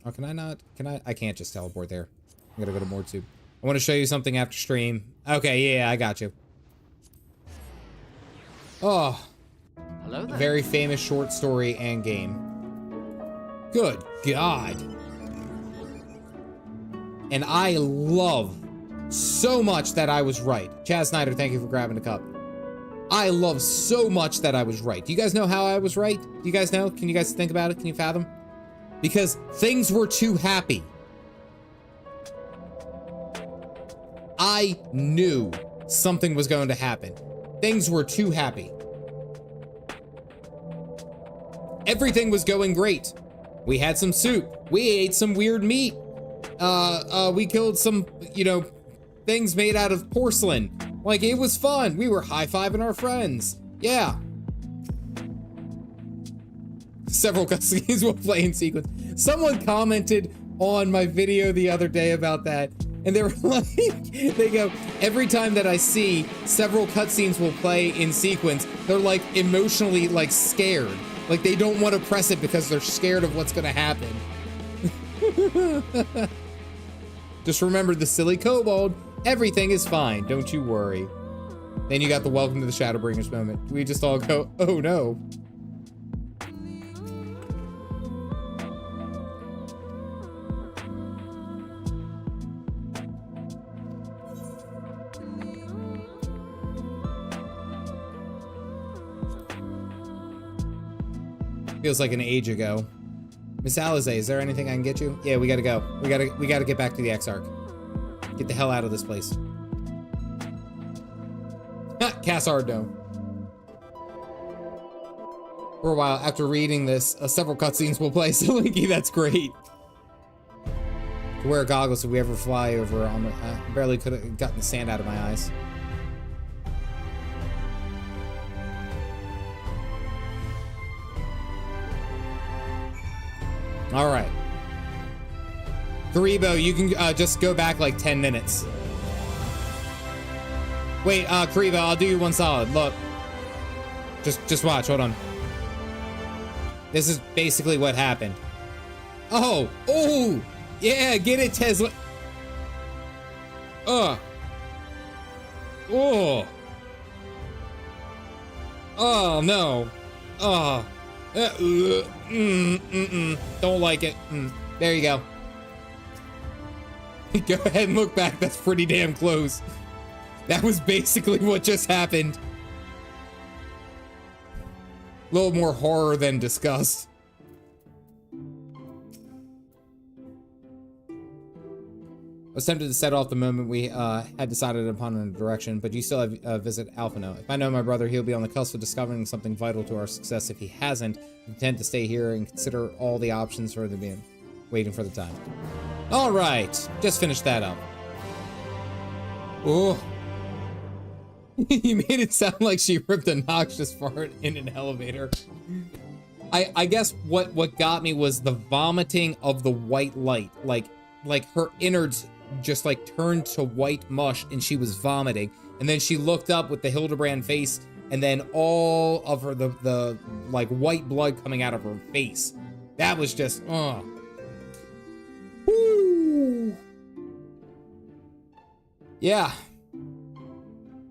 Speaker 1: Oh, can I not? I can't just teleport there. I gotta go to more tube. I want to show you something after stream. Okay, yeah, I got you. Oh.
Speaker 10: Hello there.
Speaker 1: Very famous short story and game. Good God. And I love so much that I was right. Chaz Snyder, thank you for grabbing the cup. I love so much that I was right. Do you guys know how I was right? Do you guys know? Can you guys think about it? Can you fathom? Because things were too happy. I knew something was going to happen. Things were too happy. Everything was going great. We had some soup. We ate some weird meat. We killed some, you know, things made out of porcelain. Like, it was fun. We were high-fiving our friends. Yeah. Several cutscenes will play in sequence. Someone commented on my video the other day about that, and they were like, they go, every time that I see several cutscenes will play in sequence, they're like emotionally like scared. Like they don't want to press it because they're scared of what's gonna happen. Just remember the silly kobold. Everything is fine, don't you worry. Then you got the welcome to the ShadowBringers moment. We just all go, oh no. Feels like an age ago. Miss Alisaie, is there anything I can get you? Yeah, we gotta go. We gotta get back to the exarch. Get the hell out of this place. Cassard Dome. For a while, after reading this, several cutscenes will play. So, Linky, that's great. To wear goggles if we ever fly over on the... barely could have gotten the sand out of my eyes. All right. Karibo, you can just go back like 10 minutes. Wait, Karibo, I'll do you one solid. Look. Just watch, hold on. This is basically what happened. Oh, yeah, get it, Tesleen. Oh, no. Don't like it. There you go. Go ahead and look back. That's pretty damn close. That was basically what just happened. A little more horror than disgust. I was tempted to set off the moment we had decided upon a direction, but you still have visit Alphino. If I know my brother, he'll be on the cusp of discovering something vital to our success. If he hasn't, I intend to stay here and consider all the options for the being. Waiting for the time. All right, just finish that up. Oh. You made it sound like she ripped a noxious fart in an elevator. I guess what got me was the vomiting of the white light. Like her innards just like turned to white mush and she was vomiting. And then she looked up with the Hildebrand face and then all of her, the like white blood coming out of her face. That was just, Woo. Yeah.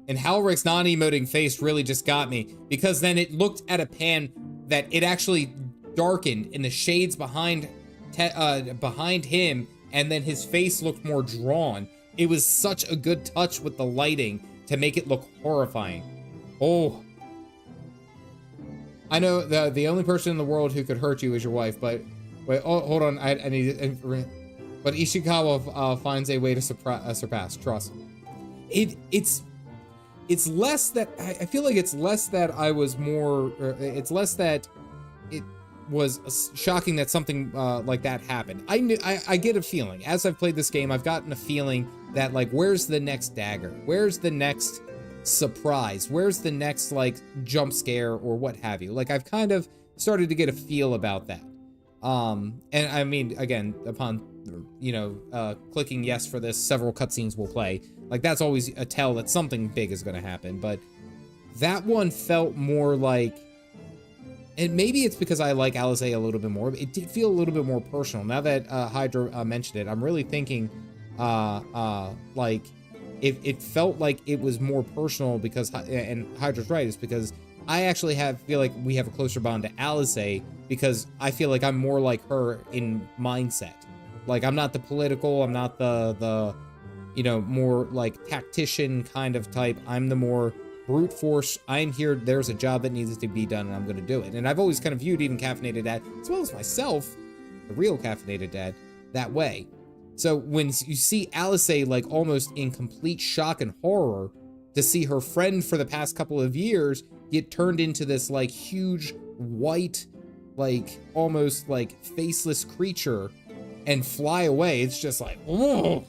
Speaker 1: And Halrick's non-emoting face really just got me, because then it looked at a pan that it actually darkened in the shades behind him, and then his face looked more drawn. It was such a good touch with the lighting to make it look horrifying. Oh. I know the only person in the world who could hurt you is your wife, but wait, hold on, I need, but Ishikawa finds a way to surpass trust. It's less that I feel like it's less that I was more. It's less that it was shocking that something like that happened. I get a feeling as I've played this game. I've gotten a feeling that like, where's the next dagger? Where's the next surprise? Where's the next like jump scare or what have you? Like I've kind of started to get a feel about that. And I mean, again, upon you know, clicking yes for this, several cutscenes will play. Like, that's always a tell that something big is going to happen. But that one felt more like, and maybe it's because I like Alisaie a little bit more, but it did feel a little bit more personal. Now that Hydra mentioned it, I'm really thinking, like, it felt like it was more personal because, and Hydra's right, it's because I actually feel like we have a closer bond to Alisaie because I feel like I'm more like her in mindset. Like, I'm not the political, I'm not the you know, more like tactician kind of type. I'm the more brute force. I'm here, there's a job that needs to be done and I'm going to do it. And I've always kind of viewed even Caffeinated Dad, as well as myself, the real Caffeinated Dad, that way. So when you see Alisaie like almost in complete shock and horror to see her friend for the past couple of years get turned into this like huge white, like almost like faceless creature and fly away, it's just like, oh,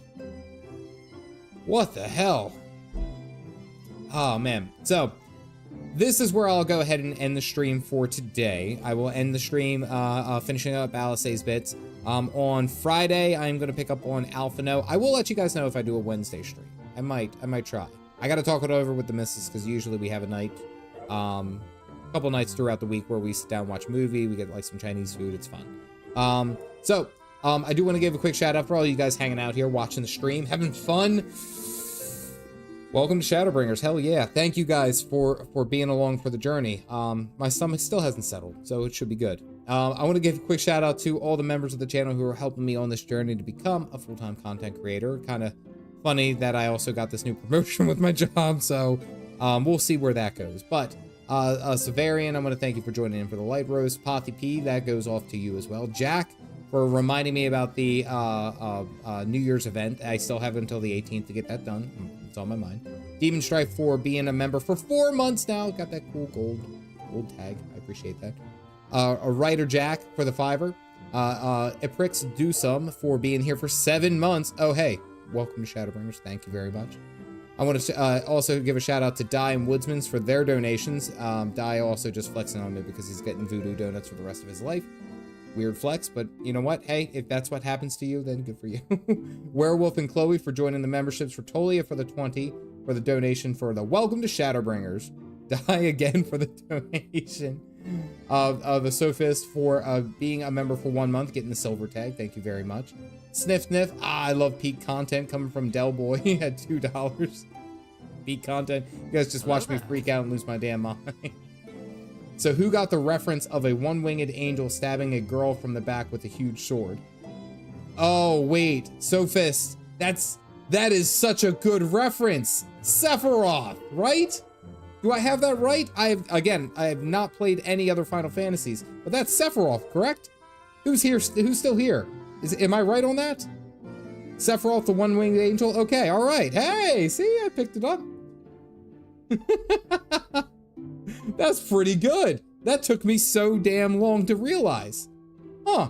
Speaker 1: what the hell? Oh man. So this is where I'll go ahead and end the stream for today. I will end the stream finishing up Alisaie's bits. On Friday, I'm going to pick up on Alphino. I will let you guys know if I do a Wednesday stream. I might try. I got to talk it over with the missus because usually we have a night, couple nights throughout the week where we sit down and watch a movie. We get like some Chinese food. It's fun. I do want to give a quick shout out for all you guys hanging out here, watching the stream, having fun. Welcome to ShadowBringers. Hell yeah. Thank you guys for being along for the journey. My stomach still hasn't settled, so it should be good. I want to give a quick shout out to all the members of the channel who are helping me on this journey to become a full-time content creator. Kind of funny that I also got this new promotion with my job, so we'll see where that goes. But Severian, I want to thank you for joining in for the light roast. Pothy P, that goes off to you as well. Jack, for reminding me about the New Year's event. I still have until the 18th to get that done. It's on my mind. Demon Strife for being a member for 4 months now. Got that cool gold tag. I appreciate that. A Writer Jack for the 5er. Iprix Dusum for being here for 7 months. Oh, hey. Welcome to ShadowBringers. Thank you very much. I want to also give a shout out to Dye and Woodsmans for their donations. Dye also just flexing on me because he's getting voodoo donuts for the rest of his life. Weird flex, but you know what? Hey, if that's what happens to you, then good for you. Werewolf and Chloe for joining the memberships, for Tolia for the 20, for the donation for the Welcome to ShadowBringers. Die again for the donation. The Sophist for being a member for 1 month, getting the silver tag. Thank you very much. Sniff Sniff. I love peak content coming from Del Boy at $2. Peak content. You guys just watch me freak out and lose my damn mind. So who got the reference of a one-winged angel stabbing a girl from the back with a huge sword? Oh, wait. Sophist. That is such a good reference. Sephiroth, right? Do I have that right? I have not played any other Final Fantasies, but that's Sephiroth, correct? Who's here? Who's still here? Am I right on that? Sephiroth, the one-winged angel? Okay, all right. Hey, see, I picked it up. That's pretty good. That took me so damn long to realize. Huh.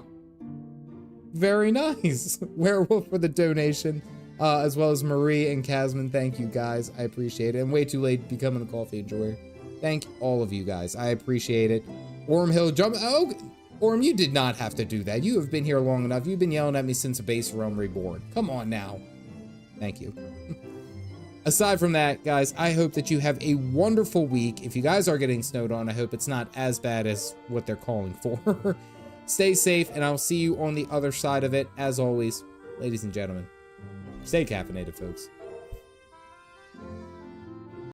Speaker 1: Very nice. Werewolf for the donation, as well as Marie and Casman. Thank you guys. I appreciate it. And way too late becoming a coffee enjoyer. Thank all of you guys. I appreciate it. Orm Hill jump. Oh, Orm, you did not have to do that. You have been here long enough. You've been yelling at me since a base realm reborn. Come on now. Thank you. Aside from that, guys, I hope that you have a wonderful week. If you guys are getting snowed on, I hope it's not as bad as what they're calling for. Stay safe, and I'll see you on the other side of it. As always, ladies and gentlemen, stay caffeinated, folks.